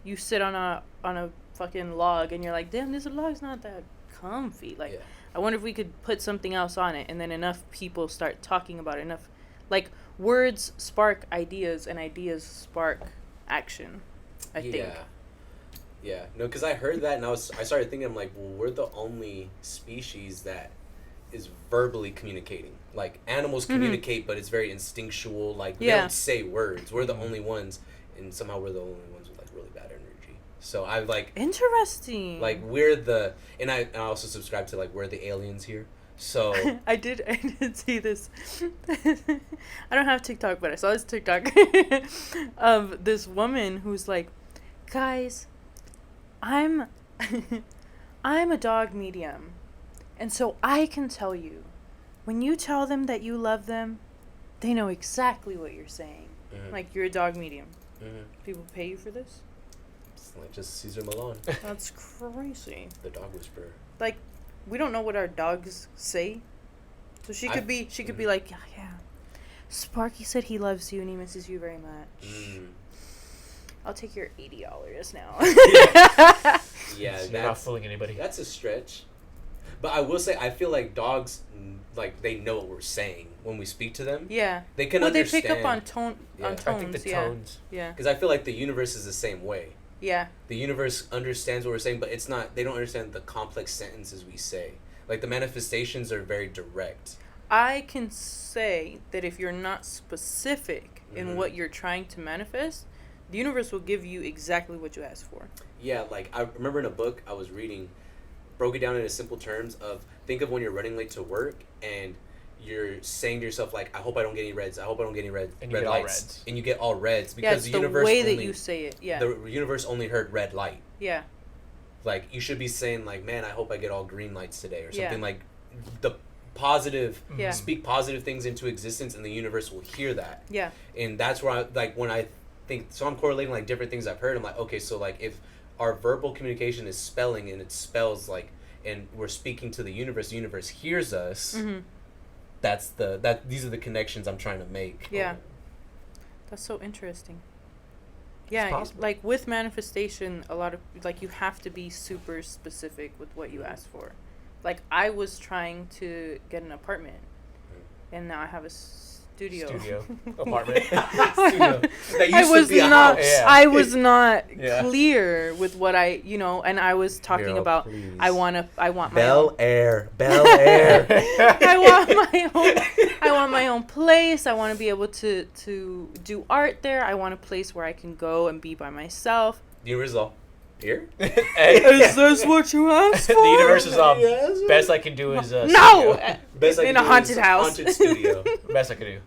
you sit on a fucking log and you're like, damn, this log's not that comfy. Like, I wonder if we could put something else on it, and then enough people start talking about it. Enough, like, words spark ideas, and ideas spark action. I think. Yeah, no, because I heard that, and I started thinking, I'm like, well, we're the only species that is verbally communicating. Like, animals communicate, but it's very instinctual. Like, they don't say words. We're the only ones, and somehow we're the only ones with, like, really bad energy. So I, like... Interesting. Like, we're the... And I also subscribe to, like, we're the aliens here. So... I did see this. I don't have TikTok, but I saw this TikTok of this woman who's like, guys... I'm a dog medium, and so I can tell you, when you tell them that you love them, they know exactly what you're saying. Mm-hmm. Like, you're a dog medium. Mm-hmm. People pay you for this? It's like just Cesar Millan. That's crazy. The dog whisperer. Like, we don't know what our dogs say, so she could be like, yeah, Sparky said he loves you and he misses you very much. Mm. I'll take your $80 now. Yeah, so you're not fooling anybody. That's a stretch. But I will say, I feel like dogs, like, they know what we're saying when we speak to them. Yeah. They can understand. They pick up on tones. I think the tones. Yeah. Because I feel like the universe is the same way. Yeah. The universe understands what we're saying, but it's not, they don't understand the complex sentences we say. Like, the manifestations are very direct. I can say that if you're not specific in what you're trying to manifest, the universe will give you exactly what you asked for. Yeah, like, I remember in a book I was reading, broke it down into simple terms of, think of when you're running late to work, and you're saying to yourself, like, I hope I don't get any reds, I hope I don't get any red lights. And you get all reds. Because the universe way that you say it, The universe only heard red light. Yeah. Like, you should be saying, like, man, I hope I get all green lights today, or something like the positive, speak positive things into existence, and the universe will hear that. Yeah. And that's where when I think, so I'm correlating, like, different things I've heard. I'm like, okay, so, like, if our verbal communication is spelling, and it spells, like, and we're speaking to the universe hears us, these are the connections I'm trying to make. Yeah. That's so interesting. Yeah, like, with manifestation, a lot of, like, you have to be super specific with what you ask for. Like, I was trying to get an apartment, and now I have a studio. Apartment. Studio. That used to be a house. Yeah. I was not clear with what and I was talking about, please. I want my Bel Air. I want my own place. I want to be able to do art there. I want a place where I can go and be by myself. Universe all here? Is this what you asked for? The universe is all. Best I can do is no. Best I can in a haunted house. Haunted studio. Best I can do.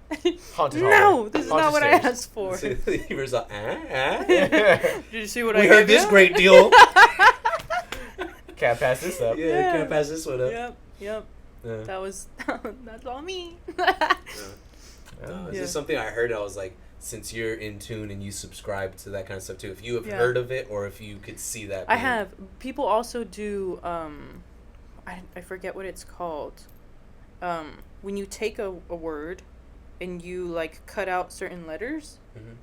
Haunted hall. No, this is not what I asked for. The universe all. Did you see what I We heard this great deal. Can't pass this up. Yeah, can't pass this one up. Yep. Yeah. That's all me. It's just something I heard. I was like, since you're in tune and you subscribe to that kind of stuff too, if you have heard of it, or if you could see that. I have. People also do, I forget what it's called. When you take a word and you, like, cut out certain letters,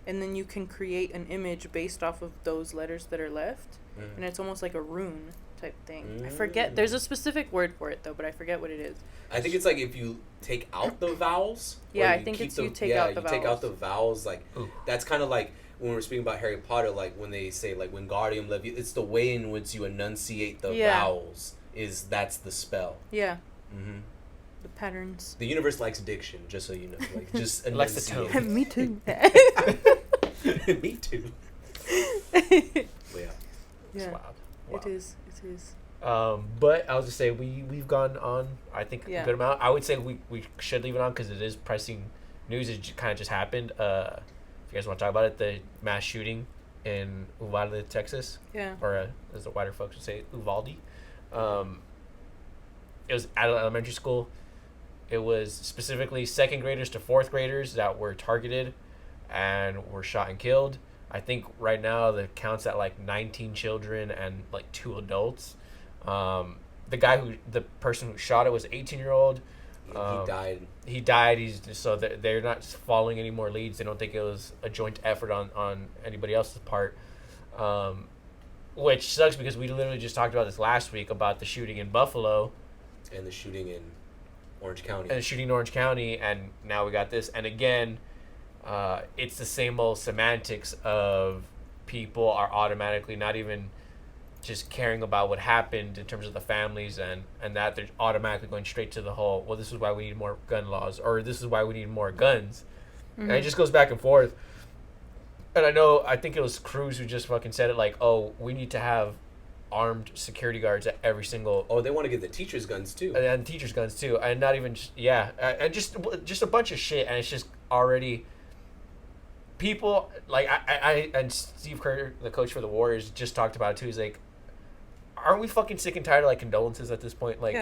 and then you can create an image based off of those letters that are left, and it's almost like a rune type thing. I forget. There's a specific word for it, though, but I forget what it is. I think it's like if you take out the vowels. Yeah, I think it's you take out the vowels. Take out the vowels. Like, that's kind of like when we're speaking about Harry Potter, like when they say, like, Wingardium Leviosa, it's the way in which you enunciate the vowels that's the spell. Yeah. Mm-hmm. The patterns. The universe likes diction, just so you know. Like, just It likes the tone. Me too. Me too. Yeah. Yeah. Wow. Wow. It is. It is. But I was just say we've gone on, I think, Yeah. a good amount. I would say we should leave it on because it is pressing news. It kind of just happened. If you guys want to talk about it, the mass shooting in Uvalde, Texas, Yeah. or as the wider folks would say, Uvalde. It was at an elementary school. It was specifically second graders to fourth graders that were targeted and were shot and killed. I think right now the count's at like 19 children and like 2 adults. The person who shot it was an 18-year-old. He died. He died. They're not following any more leads. They don't think it was a joint effort on anybody else's part. Which sucks because we literally just talked about this last week about the shooting in Buffalo. And the shooting in Orange County. And now we got this. And again, it's the same old semantics of people are automatically not even just caring about what happened in terms of the families and that they're automatically going straight to the whole, well, this is why we need more gun laws, or this is why we need more guns. Mm-hmm. And it just goes back and forth. And I think it was Cruz who just fucking said it, like, oh, we need to have armed security guards at every single... Oh, they want to give the teachers guns, too. And teachers guns, too. And not even... And just a bunch of shit. And it's just already... People... Like, I and Steve Kerr, the coach for the Warriors, just talked about it, too. He's like, aren't we fucking sick and tired of, like, condolences at this point? Like,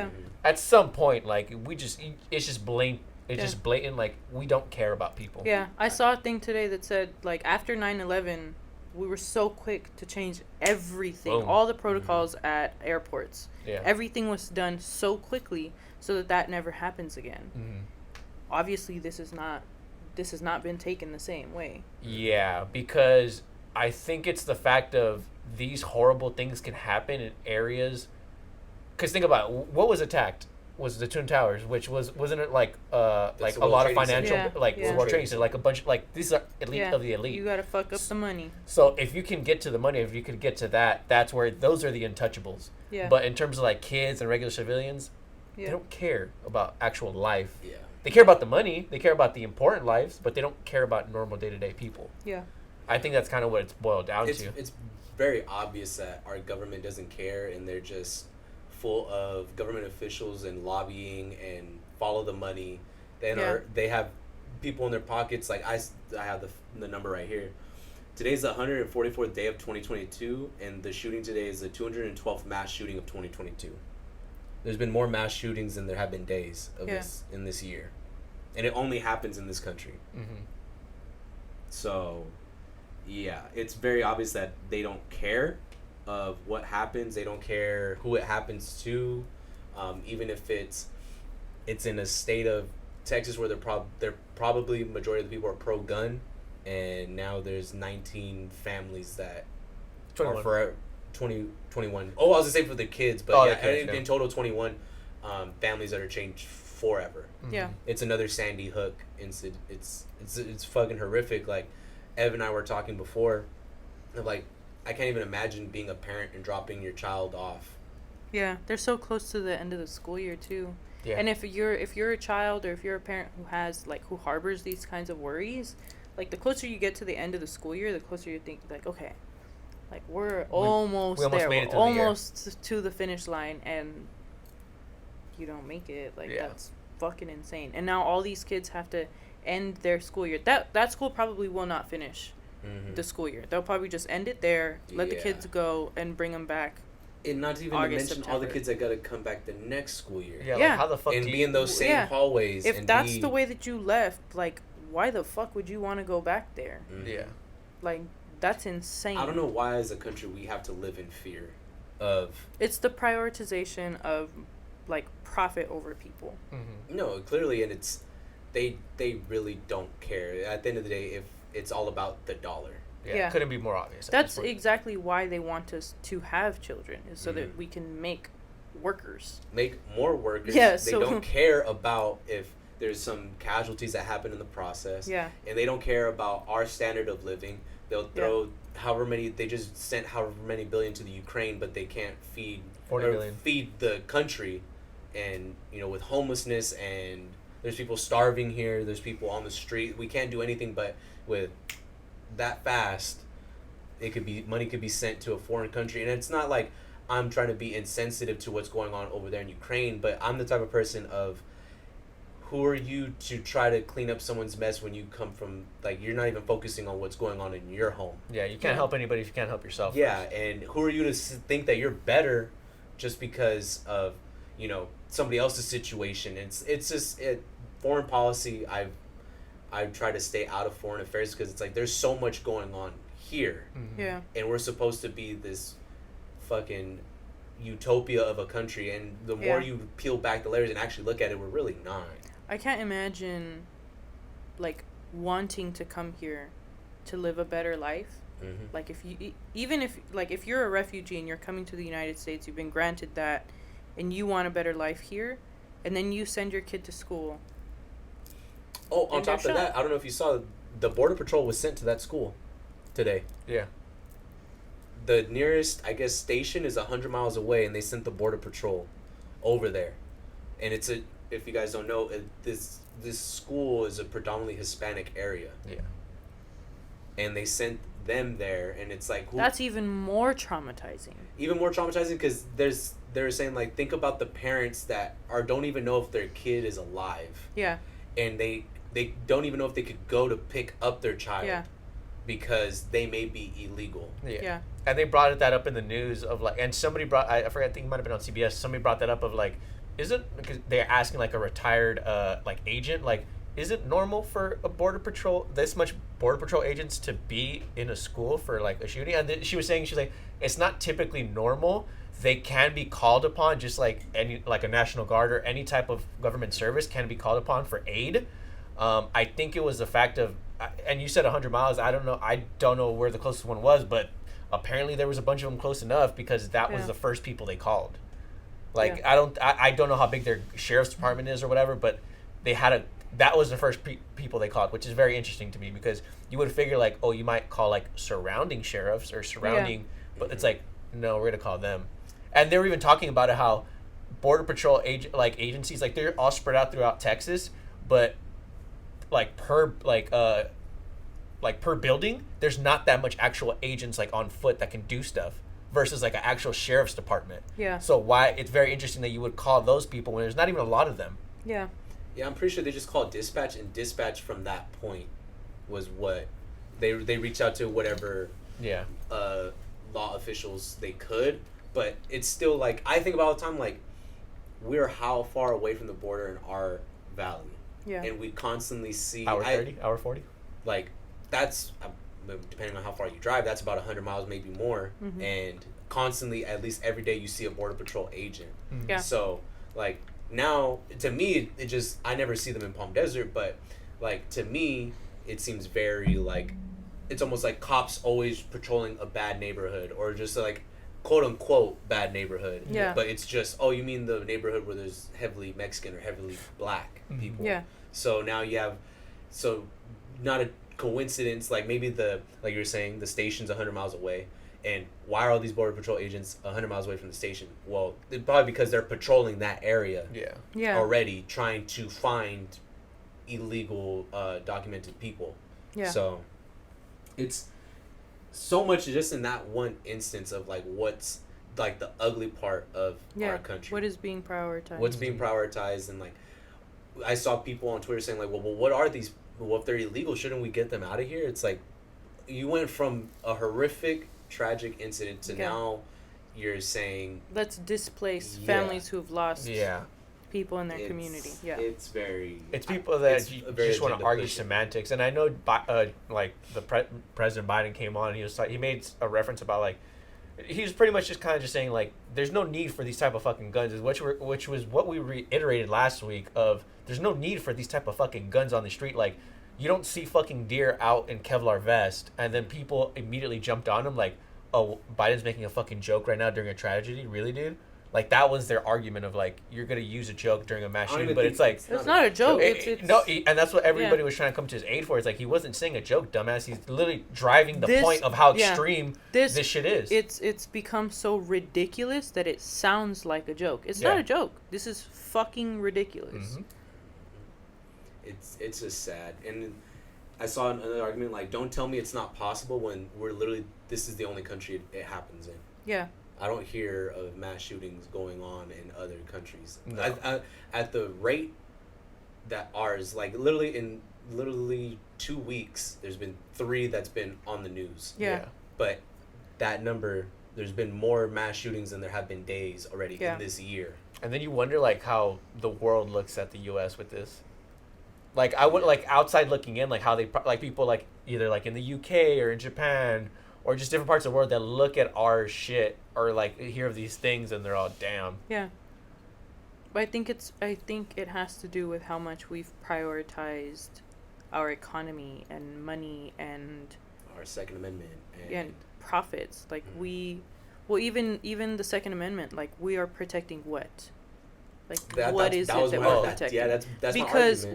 at some point, like, it's just blatant. It's just blatant, like, we don't care about people. Yeah. I saw a thing today that said, like, after 9/11... we were so quick to change everything, Boom. all the protocols at airports. Yeah. Everything was done so quickly so that never happens again. Mm-hmm. Obviously, this has not been taken the same way. Yeah, because I think it's the fact of these horrible things can happen in areas. Because think about it, what was attacked was the Twin Towers, which wasn't it like a lot of financial World Trade Center, like a bunch of, like, these are elite of the elite. You gotta fuck up the money. So if you can get to the money, if you could get to that, that's where those are the untouchables. Yeah. But in terms of like kids and regular civilians, they don't care about actual life. Yeah. They care about the money, they care about the important lives, but they don't care about normal day-to-day people. Yeah. I think that's kind of what it's boiled down to. It's very obvious that our government doesn't care, and they're just full of government officials and lobbying and follow the money. They have people in their pockets. Like I have the number right here. Today's the 144th day of 2022, and the shooting today is the 212th mass shooting of 2022. There's been more mass shootings than there have been days of this in this year, and it only happens in this country. Mm-hmm. So, yeah, it's very obvious that they don't care of what happens. They don't care who it happens to, even if it's in a state of Texas where they're probably majority of the people are pro-gun, and now there's 19 families that 21. are for 21. Oh, I was gonna say for the kids, but in total 21 families that are changed forever. Mm-hmm. Yeah. It's another Sandy Hook incident. It's fucking horrific. Like Ev and I were talking before, of like, I can't even imagine being a parent and dropping your child off. Yeah, they're so close to the end of the school year too. Yeah. And if you're a child or if you're a parent who harbors these kinds of worries, like the closer you get to the end of the school year, the closer you think like, okay, like we're almost there. made it we're almost to the finish line, and you don't make it. Like that's fucking insane. And now all these kids have to end their school year. That school probably will not finish the school year. They'll probably just end it there, let the kids go, and bring them back. And not even August, to mention September. all the kids that gotta come back the next school year. Yeah, Yeah. like how the fuck And do be you... in those same hallways. If and that's the way that you left, like, why the fuck would you want to go back there? Mhm. Yeah. Like, that's insane. I don't know why as a country we have to live in fear of... It's the prioritization of, like, profit over people. Mm-hmm. No, clearly, and it's... They really don't care. At the end of the day, if it's all about the dollar. Yeah. Couldn't be more obvious. That's exactly why they want us to have children, is so that we can make workers. Make more workers. Yeah, they don't care about if there's some casualties that happen in the process. Yeah. And they don't care about our standard of living. They'll throw however many they just sent however many billion to the Ukraine, but they can't feed 40 billion. feed the country, and with homelessness, and there's people starving here. There's people on the street. We can't do anything, but with that fast, money could be sent to a foreign country, and it's not like I'm trying to be insensitive to what's going on over there in Ukraine, but I'm the type of person of, who are you to try to clean up someone's mess when you come from, like, you're not even focusing on what's going on in your home. Yeah, you can't help anybody if you can't help yourself. Yeah, and who are you to think that you're better just because of, somebody else's situation? It's just foreign policy. I've tried to stay out of foreign affairs because it's like there's so much going on here. Mm-hmm. Yeah. And we're supposed to be this fucking utopia of a country, and the more you peel back the layers and actually look at it, we're really not. I can't imagine, like, wanting to come here to live a better life. Mm-hmm. Like, if you're a refugee and you're coming to the United States, you've been granted that, and you want a better life here, and then you send your kid to school. Oh, on top of that, I don't know if you saw, the Border Patrol was sent to that school today. Yeah. The nearest, I guess, station is 100 miles away, and they sent the Border Patrol over there. And if you guys don't know, this school is a predominantly Hispanic area. Yeah. And they sent them there, and it's like... That's even more traumatizing. Even more traumatizing, because they're saying, like, think about the parents that don't even know if their kid is alive. Yeah. And they don't even know if they could go to pick up their child. Yeah. Because they may be illegal. Yeah. And they brought that up in the news of, like, and somebody I forget, I think it might have been on CBS. Somebody brought that up of, like, because they're asking, like, a retired like agent, like, is it normal for this much border patrol agents to be in a school for, like, a shooting? And she was saying, she's like, it's not typically normal. They can be called upon, just like any, like a National Guard or any type of government service can be called upon for aid. I think it was the fact of, and you said 100 miles. I don't know where the closest one was, but apparently there was a bunch of them close enough because that was the first people they called. Like, I don't know how big their sheriff's department is or whatever, but that was the first people they called, which is very interesting to me, because you would figure, like, oh, you might call, like, surrounding sheriffs or surrounding, but it's like, no, we're gonna call them. And they were even talking about it, how Border Patrol agencies, like, they're all spread out throughout Texas, but like per building, there's not that much actual agents, like, on foot that can do stuff versus, like, an actual sheriff's department. Yeah. So why it's very interesting that you would call those people when there's not even a lot of them. Yeah. Yeah, I'm pretty sure they just called dispatch, and dispatch from that point was what they reached out to whatever law officials they could, but it's still, like, I think about all the time, like, we're how far away from the border in our valley. Yeah. And we constantly see... Hour 30? Hour 40? Like, that's... depending on how far you drive, that's about 100 miles, maybe more. Mm-hmm. And constantly, at least every day, you see a Border Patrol agent. Yeah. So, like, now, to me, it just... I never see them in Palm Desert, but, like, to me, it seems very, like... It's almost like cops always patrolling a bad neighborhood, or just, like, quote-unquote bad neighborhood. Yeah. But it's just, oh, you mean the neighborhood where there's heavily Mexican or heavily black people. Yeah. So now you have... So, not a coincidence, like, maybe like you were saying, the station's 100 miles away. And why are all these Border Patrol agents 100 miles away from the station? Well, probably because they're patrolling that area already, trying to find illegal documented people. Yeah. So, it's so much just in that one instance of, like, what's, like, the ugly part of our country. What is being prioritized? What's being prioritized, and, like, I saw people on Twitter saying, like, well, what are these? Well, if they're illegal, shouldn't we get them out of here? It's like, you went from a horrific, tragic incident to now you're saying... Let's displace families who've lost people in their community. Yeah. It's people that just want to argue semantics. And I know, like, President Biden came on, and he made a reference about, like, he was pretty much just kind of just saying, like, there's no need for these type of fucking guns, which was what we reiterated last week of, there's no need for these type of fucking guns on the street. Like, you don't see fucking deer out in Kevlar vest, and then people immediately jumped on him like, oh, Biden's making a fucking joke right now during a tragedy? Really, dude? Like that was their argument of like you're gonna use a joke during a mass shooting, but it's like it's not a joke. It's no, and that's what everybody was trying to come to his aid for. It's like he wasn't saying a joke, dumbass. He's literally driving the point of how extreme this shit is. It's become so ridiculous that it sounds like a joke. It's not a joke. This is fucking ridiculous. Mm-hmm. It's just sad. And I saw another argument like, don't tell me it's not possible when this is the only country it happens in. Yeah. I don't hear of mass shootings going on in other countries. No. At the rate that ours, like literally 2 weeks, there's been 3 that's been on the news. Yeah. But that number, there's been more mass shootings than there have been days already in this year. And then you wonder like how the world looks at the U.S. with this. Like I would like outside looking in, like how they like people like either like in the UK or in Japan or just different parts of the world that look at our shit or like hear of these things and they're all damn. Yeah. But I think it has to do with how much we've prioritized our economy and money and our Second Amendment and profits. Like even the Second Amendment, like we are protecting what? Like what is it that we're protecting? Yeah, that's because my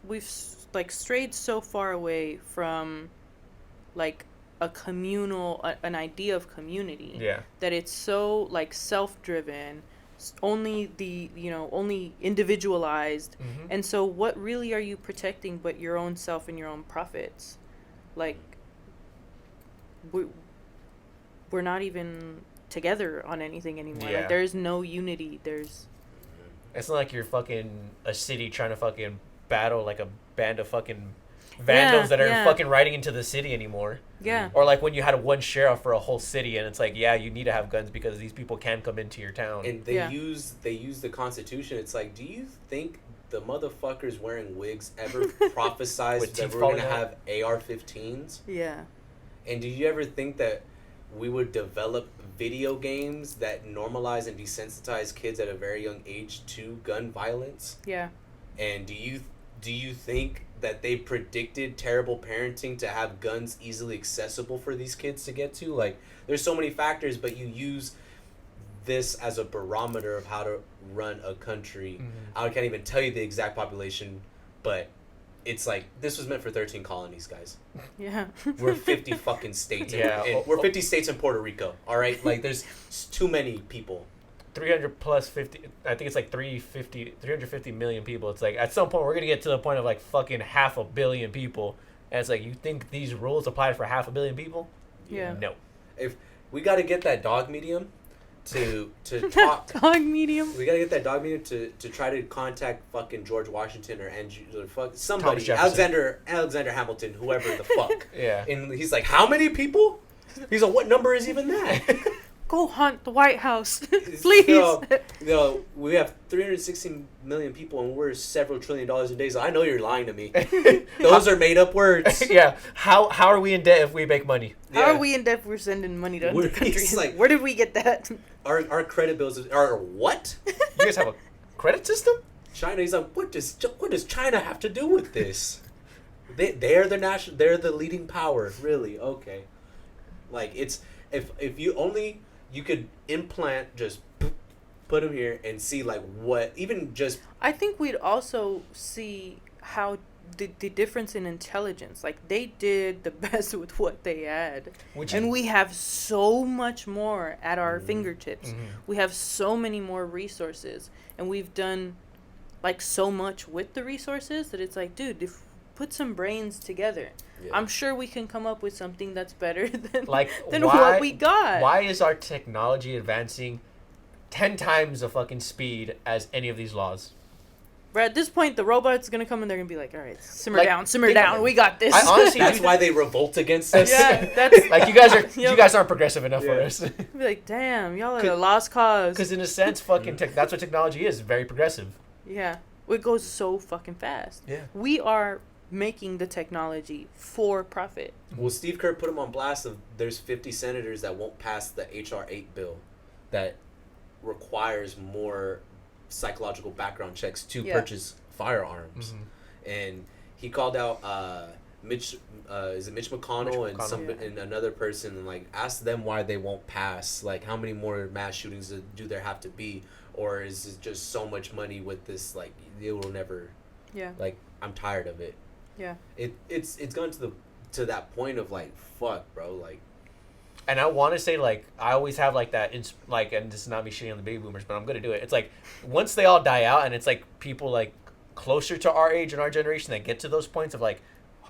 we've like strayed so far away from like a communal an idea of community that it's so like self-driven, only only individualized. And so what really are you protecting but your own self and your own profits? Like we're not even together on anything anymore. Like there's no unity. It's not like you're fucking a city trying to fucking battle like a band of fucking vandals that are fucking riding into the city anymore. Yeah. Or like when you had one sheriff for a whole city and it's like, you need to have guns because these people can come into your town. And they use the Constitution. It's like, do you think the motherfuckers wearing wigs ever prophesized that we're gonna have AR-15s? Yeah. And do you ever think that we would develop video games that normalize and desensitize kids at a very young age to gun violence? Yeah. And do you think that they predicted terrible parenting to have guns easily accessible for these kids to get to? Like, there's so many factors, but you use this as a barometer of how to run a country. I can't even tell you the exact population, but it's like, this was meant for 13 colonies, guys. Yeah. We're 50 fucking states. We're 50 states in Puerto Rico, all right? Like, there's too many people. 300 plus 50, I think it's like 350 million people. It's like, at some point, we're going to get to the point of like fucking 500 million people. And it's like, you think these rules apply for 500 million people? Yeah. No. If we got to get that dog medium to talk. Dog medium. We gotta get that dog medium to try to contact fucking George Washington or somebody, Alexander Hamilton, whoever the fuck. Yeah. And he's like, how many people? He's like, what number is even that? Go hunt the White House, please. We have 360 million people and we're several $1 trillion a day. So I know you're lying to me. Those are made up words. Yeah. How are we in debt if we make money? How are we in debt if we're sending money to other countries? Like, where did we get that? Our credit bills are what? You guys have a credit system? China. He's like, what does China have to do with this? They're the leading power. Really? Okay. Like, it's if you could implant, just put them here and see like what, even just. I think we'd also see how the difference in intelligence. Like, they did the best with what they had, and we have so much more at our fingertips. We have so many more resources, and we've done like so much with the resources that it's like, dude, if put some brains together. Yeah. I'm sure we can come up with something that's better than what we got. Why is our technology advancing 10 times the fucking speed as any of these laws? But at this point, the robot's going to come and they're going to be like, all right, simmer down, we got this. Honestly, that's why they revolt against us. Yeah, that's... like, you guys aren't progressive enough for us. Be like, damn, y'all are a lost cause. Because in a sense, fucking that's what technology is, very progressive. Yeah. It goes so fucking fast. Yeah. We are making the technology for profit. Well, Steve Kerr put him on blast of there's 50 senators that won't pass the H.R. 8 bill that requires more psychological background checks to purchase firearms. And he called out Mitch, is it Mitch McConnell, and another person, and like ask them why they won't pass. Like, how many more mass shootings do there have to be, or is it just so much money with this? Like, it will never. Yeah. Like, I'm tired of it. Yeah. It's gone to that point of like, fuck, bro, like. And I want to say, like, I always have, like, that, like, and this is not me shitting on the baby boomers, but I'm going to do it. It's, like, once they all die out and it's, like, people, like, closer to our age and our generation that get to those points of, like,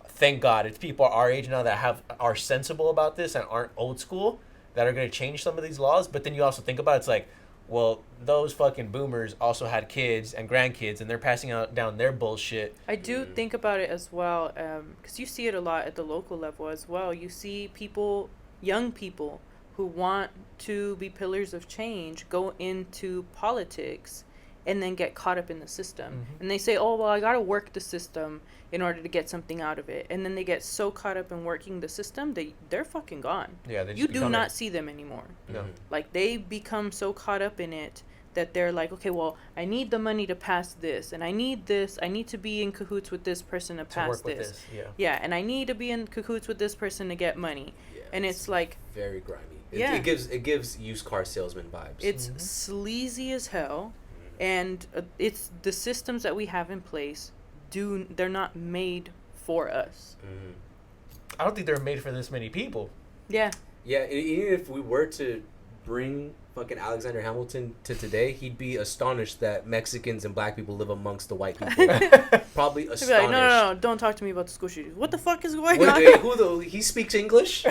thank God, it's people our age now that are sensible about this and aren't old school that are going to change some of these laws. But then you also think about it, it's, like, well, those fucking boomers also had kids and grandkids, and they're passing down their bullshit. I do think about it as well, because you see it a lot at the local level as well. You see people... young people who want to be pillars of change go into politics and then get caught up in the system. Mm-hmm. And they say, oh, well, I got to work the system in order to get something out of it. And then they get so caught up in working the system, they're fucking gone. Yeah, you do not see them anymore. No. Like, they become so caught up in it that they're like, okay, well, I need the money to pass this, and I need this. I need to be in cahoots with this person to pass this. Yeah, and I need to be in cahoots with this person to get money. Yeah, and it's like very grimy. It gives used car salesman vibes. It's sleazy as hell, and it's the systems that we have in place. They're not made for us. I don't think they're made for this many people. Yeah. Yeah, even if we were to bring fucking Alexander Hamilton to today, he'd be astonished that Mexicans and black people live amongst the white people. Probably astonished. He'd be like, no, don't talk to me about the school shootings. What the fuck is going on? Wait, he speaks English?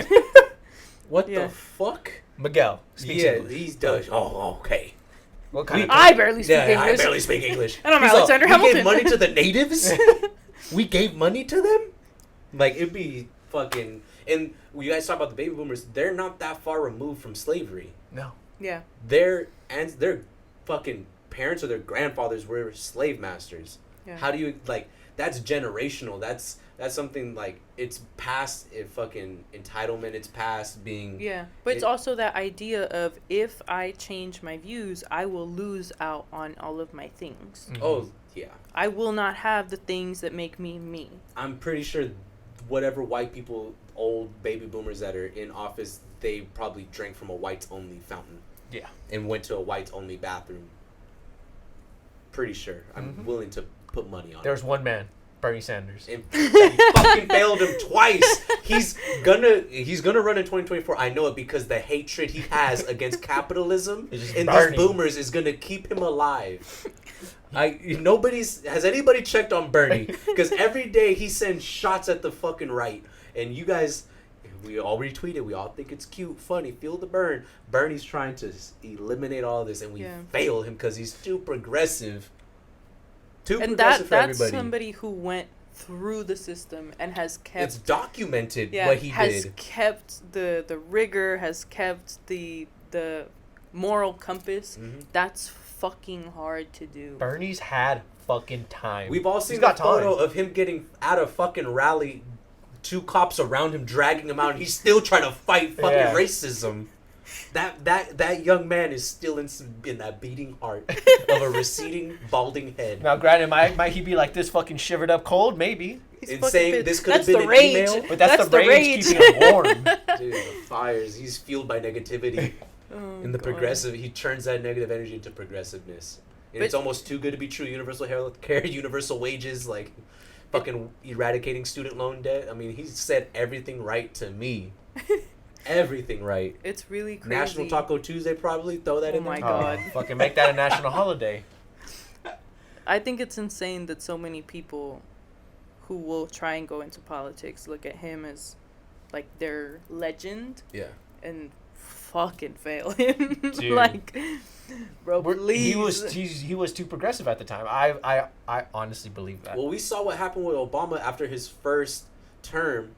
What the fuck? Miguel speaks English. He does. Oh, okay. What kind I barely speak English. I barely speak English. And I'm Alexander Hamilton. We gave money to the natives? We gave money to them? Like, it'd be fucking... And when you guys talk about the baby boomers, they're not that far removed from slavery. No. Yeah. Their fucking parents or their grandfathers were slave masters. Yeah. How do you, like, that's generational. That's something, like, it's past fucking entitlement. It's past being... Yeah. But it's also that idea of, if I change my views, I will lose out on all of my things. Mm-hmm. Oh, yeah. I will not have the things that make me me. I'm pretty sure whatever white people, old baby boomers that are in office, they probably drank from a whites-only fountain. Yeah. And went to a whites-only bathroom. Pretty sure. I'm willing to put money on it. There's one man, Bernie Sanders. And he fucking failed him twice. He's gonna run in 2024. I know it, because the hatred he has against capitalism and these boomers is gonna keep him alive. Has anybody checked on Bernie? Because every day he sends shots at the fucking right, and you guys, we all retweeted. We all think it's cute, funny, feel the burn. Bernie's trying to eliminate all this, and we fail him because he's too progressive. That's somebody who went through the system and has kept. It's documented what he has did. Kept the rigor, has kept the moral compass. Mm-hmm. That's fucking hard to do. Bernie's had fucking time. We've all seen the photo of him getting at a fucking rally, 2 cops around him dragging him out, and he's still trying to fight fucking racism. That young man is still in that beating heart of a receding, balding head. Now, granted, might he be like this fucking shivered up cold? Maybe. And saying this could have been an email. But that's the rage keeping him warm. Dude, the fires. He's fueled by negativity. In the progressive, he turns that negative energy into progressiveness. And it's almost too good to be true. Universal health care, universal wages, like fucking eradicating student loan debt. I mean, he said everything right to me. Everything right. It's really crazy. National Taco Tuesday, probably throw that in there. Oh my god. Fucking make that a national holiday. I think it's insane that so many people who will try and go into politics look at him as like their legend. Yeah. And fucking fail him. Like, bro, please. He was too progressive at the time. I honestly believe that. Well, we saw what happened with Obama after his first term.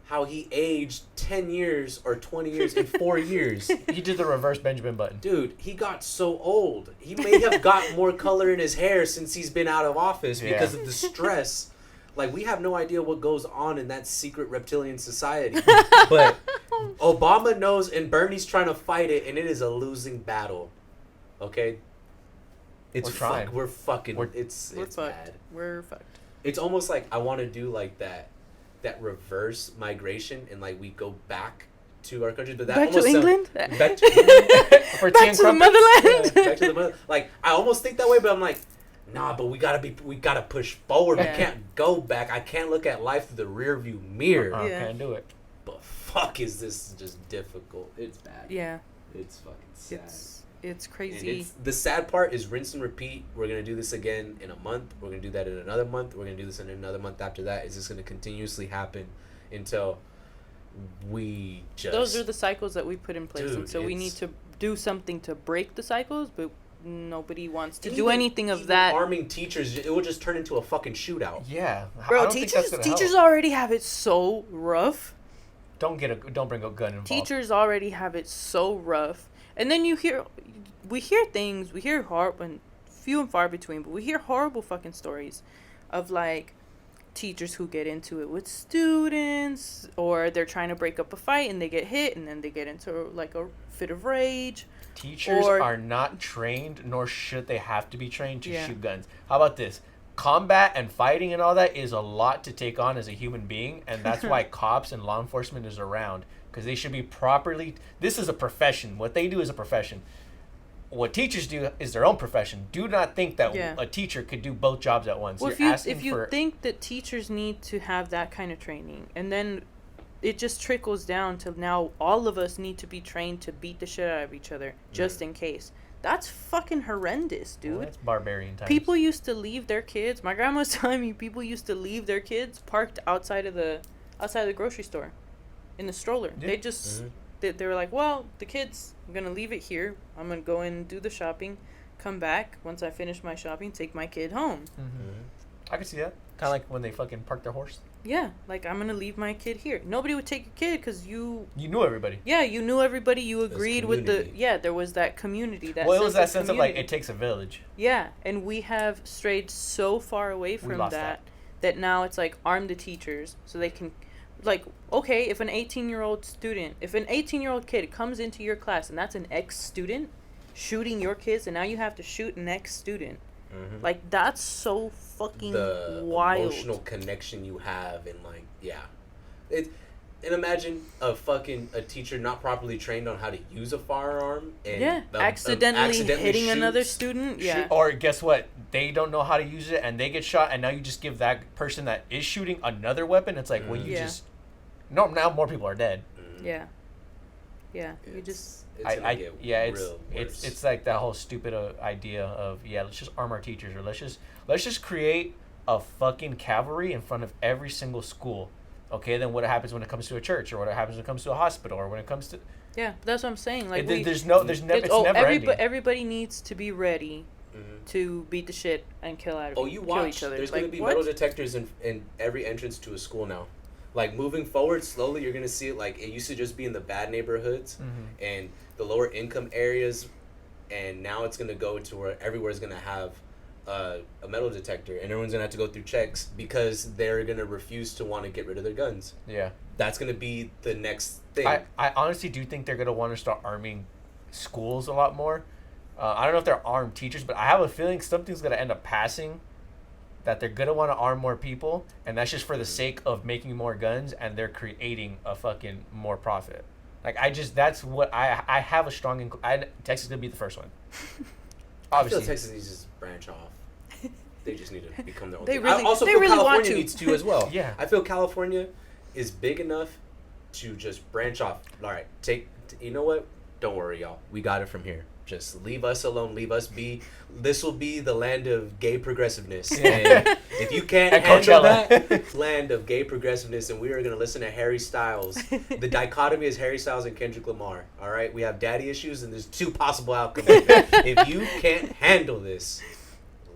How he aged 10 years or 20 years in 4 years. He did the reverse Benjamin Button. Dude, he got so old. He may have got more color in his hair since he's been out of office because of the stress. Like, we have no idea what goes on in that secret reptilian society. But Obama knows, and Bernie's trying to fight it, and it is a losing battle. Okay? We're trying. It's fucked. bad. We're fucked. It's almost like I want to do like that. that reverse migration and like we go back to our country, but that back to almost England. back to England. For Back to the motherland. Yeah, back to the mother. Like I almost think that way, but I'm like, nah. But we gotta push forward. Yeah. We can't go back. I can't look at life through the rear view mirror. Yeah. Can't do it. But fuck, is this just difficult? It's bad. Yeah. It's fucking sad. It's And crazy. the sad part is rinse and repeat. We're gonna do this again in a month. We're gonna do that in another month. We're gonna do this in another month after that. It's just gonna continuously happen until we just. Those are the cycles that we put in place, Dude, and so we need to do something to break the cycles, but nobody wants to do Even- anything of even that. Arming teachers, it will just turn into a fucking shootout. Yeah. I Bro, don't think that's gonna teachers help. already have it so rough. Don't bring a gun involved. Teachers already have it so rough, and then we hear things, we hear and few and far between, but we hear horrible fucking stories of like teachers who get into it with students, or they're trying to break up a fight and they get hit and then they get into like a fit of rage. Teachers are not trained, nor should they have to be trained to Yeah. shoot guns. How about this? Combat and fighting and all that is a lot to take on as a human being, and that's why cops and law enforcement is around, because they should be properly. This is a profession. What they do is a profession. What teachers do is their own profession. Do not think that Yeah. a teacher could do both jobs at once. Well, You're if you think that teachers need to have that kind of training, and then it just trickles down to now all of us need to be trained to beat the shit out of each other just in case. That's fucking horrendous, dude. Well, that's barbarian times. People used to leave their kids. My grandma was telling me people used to leave their kids parked outside of the grocery store, in the stroller. Yeah. They just they were like, well, the kids, I'm gonna leave it here. I'm gonna go in and do the shopping, come back once I finish my shopping, take my kid home. I can see that. Kind of like when they fucking park their horse. Yeah, like I'm gonna leave my kid here. Nobody would take your kid because You knew everybody. yeah, you knew everybody. You agreed with the community. there was that community. That Well, it was that sense of like community. it takes a village. Yeah, and we have strayed so far away from lost that now it's like arm the teachers so they can, like, okay, if an 18-year-old kid comes into your class and that's an ex-student shooting your kids, and now you have to shoot an ex-student. Like, that's so fucking The wild. emotional connection you have, and like, and imagine a teacher not properly trained on how to use a firearm and accidentally hitting shoots. another student. Yeah. Or guess what? They don't know how to use it and they get shot, and now you just give that person that is shooting another weapon. It's like, well, you just no. Now more people are dead. Yeah. Yeah. You just. It's gonna get real worse. It's like that whole stupid idea of let's just arm our teachers, or let's just create a fucking cavalry in front of every single school. Okay, then what happens when it comes to a church, or what happens when it comes to a hospital, or when it comes to Yeah, that's what I'm saying. Like it's never ending. Everybody needs to be ready to beat the shit and kill watch. each other. There's like, going to be what? metal detectors in every entrance to a school now. Like, moving forward, slowly, you're going to see it. Like, it used to just be in the bad neighborhoods and the lower income areas, and now it's going to go to where everywhere's going to have a metal detector, and everyone's going to have to go through checks because they're going to refuse to want to get rid of their guns. Yeah. That's going to be the next thing. I honestly do think they're going to want to start arming schools a lot more. I don't know if they're armed teachers, but I have a feeling something's going to end up passing that they're going to want to arm more people, and that's just for the sake of making more guns, and they're creating a fucking more profit. Like, that's what I have a strong... Texas is going to be the first one. Obviously. I feel Texas needs to just branch off. They just need to become their own They thing. really- I also they feel really want California to. needs to as well. Yeah. I feel California is big enough to just branch off. All right, you know what? Don't worry, y'all. We got it from here. Just leave us alone. Leave us be. This will be the land of gay progressiveness. And if you can't And handle Coachella. that, land of gay progressiveness, and we are going to listen to Harry Styles. The dichotomy is Harry Styles and Kendrick Lamar. All right? We have daddy issues, and there's two possible outcomes. If you can't handle this,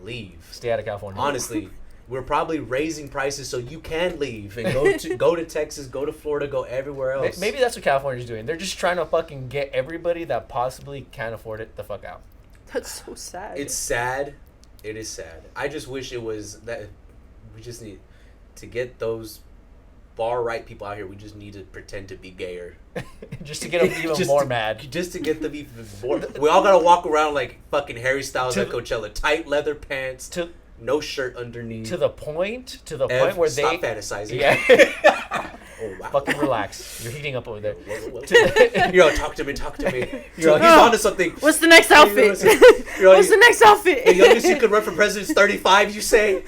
leave. Stay out of California. Honestly, we're probably raising prices so you can leave and go to Texas, go to Florida, go everywhere else. Maybe that's what California's doing. They're just trying to fucking get everybody that possibly can't afford it the fuck out. That's so sad. It's sad. It is sad. I just wish it was that we just need to get those far right people out here. We just need to pretend to be gayer. Just to get them even more mad. Just to get them even more. We all gotta walk around like fucking Harry Styles at Coachella. Tight leather pants. No shirt underneath. To the point where stop they fantasizing. Yeah. Oh, wow. Fucking relax. You're heating up over there. Yo, talk to me. You're like, he's onto something. What's the next outfit? What's the next outfit? The youngest you could run for president is 35, you say?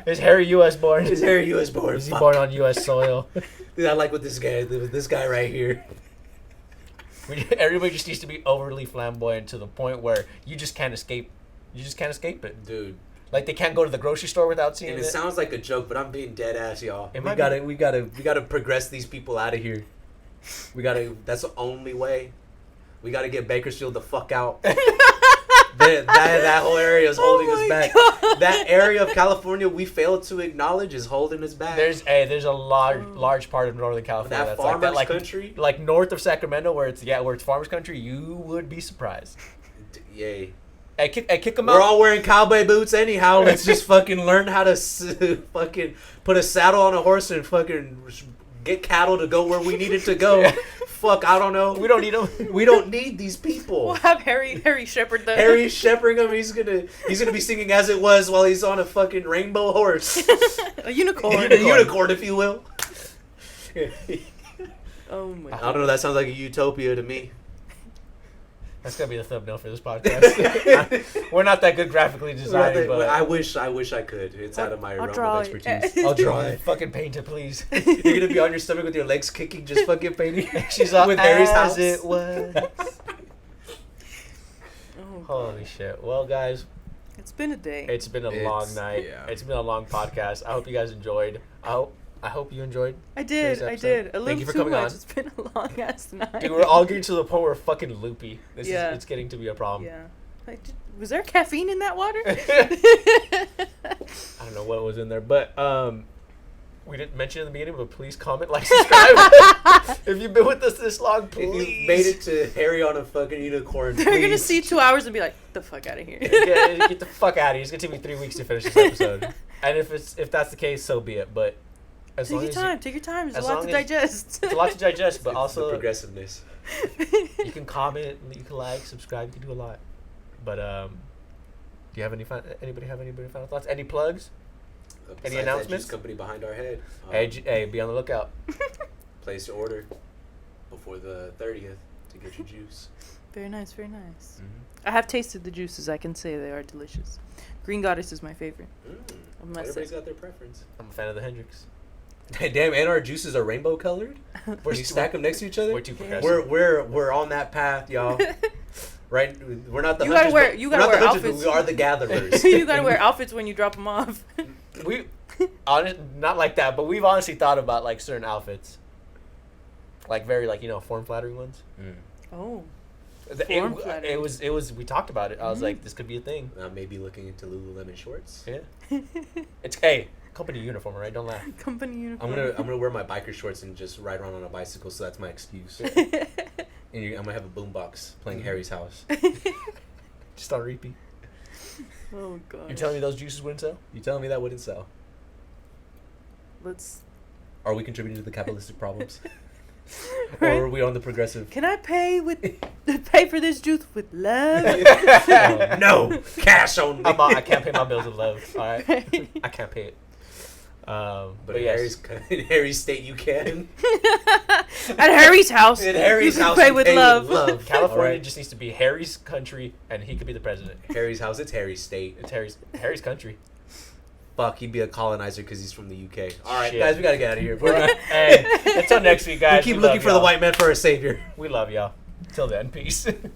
Is Harry U.S. born? Is Harry U.S. born? Is he born on U.S. soil? Dude, I like what this guy right here. Everybody just needs to be overly flamboyant to the point where you just can't escape. You just can't escape it. Dude. Like they can't go to the grocery store without seeing And it. it sounds like a joke, but I'm being dead ass, y'all. It We gotta progress these people out of here. That's the only way. We gotta get Bakersfield the fuck out. that whole area is holding us back. God. That area of California we failed to acknowledge is holding us back. There's a large part of Northern California that that's farmers like country, like north of Sacramento, where it's farmers country. You would be surprised. Yay. I kick them out. We're all wearing cowboy boots anyhow. Let's just fucking learn how to fucking put a saddle on a horse and fucking get cattle to go where we need it to go. Fuck, I don't know. We don't need them. We don't need these people. We'll have Harry shepherd them. Harry's shepherding him. He's gonna be singing As It Was while he's on a fucking rainbow horse. A unicorn. A unicorn, if you will. Oh my God. I don't know. That sounds like a utopia to me. That's gonna be the thumbnail for this podcast. We're not that good graphically designed, but I wish I could. It's out of my realm draw of it. expertise. I'll draw it. Fucking paint it, please. You're gonna be on your stomach with your legs kicking, just fucking painting. She's on with Harry's house. As It Was. Oh, Holy shit! Well, guys, it's been a day. it's been a long night. Yeah. It's been a long podcast. I hope you guys enjoyed. I hope you enjoyed. I did. today's I episode. did. A Thank little you for too coming much. on. It's been a long ass night. Dude, we're all getting to the point where we're fucking loopy. Yeah. It's getting to be a problem. Yeah. Like, was there caffeine in that water? I don't know what was in there, but we didn't mention in the beginning, but please comment, like, subscribe. If you've been with us this long, please. If you made it to Harry on a fucking unicorn, They're please. gonna see 2 hours and be like, "The fuck out of here." Get the fuck out of here. It's gonna take me 3 weeks to finish this episode. And if that's the case, so be it. But as Take long your as time. Take your time. There's a as lot long to as- digest. it's a lot to digest, but It's the also progressiveness. you can comment, you can like, subscribe, you can do a lot. But do you have anybody have any final thoughts? Any plugs? Besides that announcements? juice company behind our head. Hey, be on the lookout. Place your order before the 30th to get your juice. Very nice. Very nice. Mm-hmm. I have tasted the juices. I can say they are delicious. Green Goddess is my favorite. I must Everybody's say. got their preference. I'm a fan of the Hendrix. Hey, damn, and our juices are rainbow colored. When you stack them next to each other, We're too progressive. we're on that path, y'all. Right? We're not the You gotta hunters. wear- but- you we're gotta not the wear hunters, but outfits. we are the gatherers. You gotta wear outfits when you drop them off. We not like that, but we've honestly thought about like certain outfits, like very form flattering ones. Oh. It, Form-flattering. it was we talked about it. I was Mhm. like, this could be a thing. I may be looking into Lululemon shorts. Yeah, it's company uniform, right? Don't laugh. Company uniform. I'm gonna wear my biker shorts and just ride around on a bicycle, so that's my excuse. And I'm gonna have a boombox playing Harry's House. Just on repeat. Oh god. You're telling me those juices wouldn't sell? You telling me that wouldn't sell? Let's. Are we contributing to the capitalistic problems, Right. or are we on the progressive? Can I pay for this juice with love? No, cash only. I can't pay my bills with love. All right, I can't pay it. But in yes. Harry's state, you can. At Harry's house. In Harry's you can house, pay you with pay love. with love. California Alright. just needs to be Harry's country, and he could be the president. Harry's house, it's Harry's state. It's Harry's country. Fuck, he'd be a colonizer because he's from the UK. All right, Shit. guys, we gotta get out of here. We're not, Hey, until next week, guys. we keep we looking love for the y'all. white man for a savior. We love y'all. Till then, peace.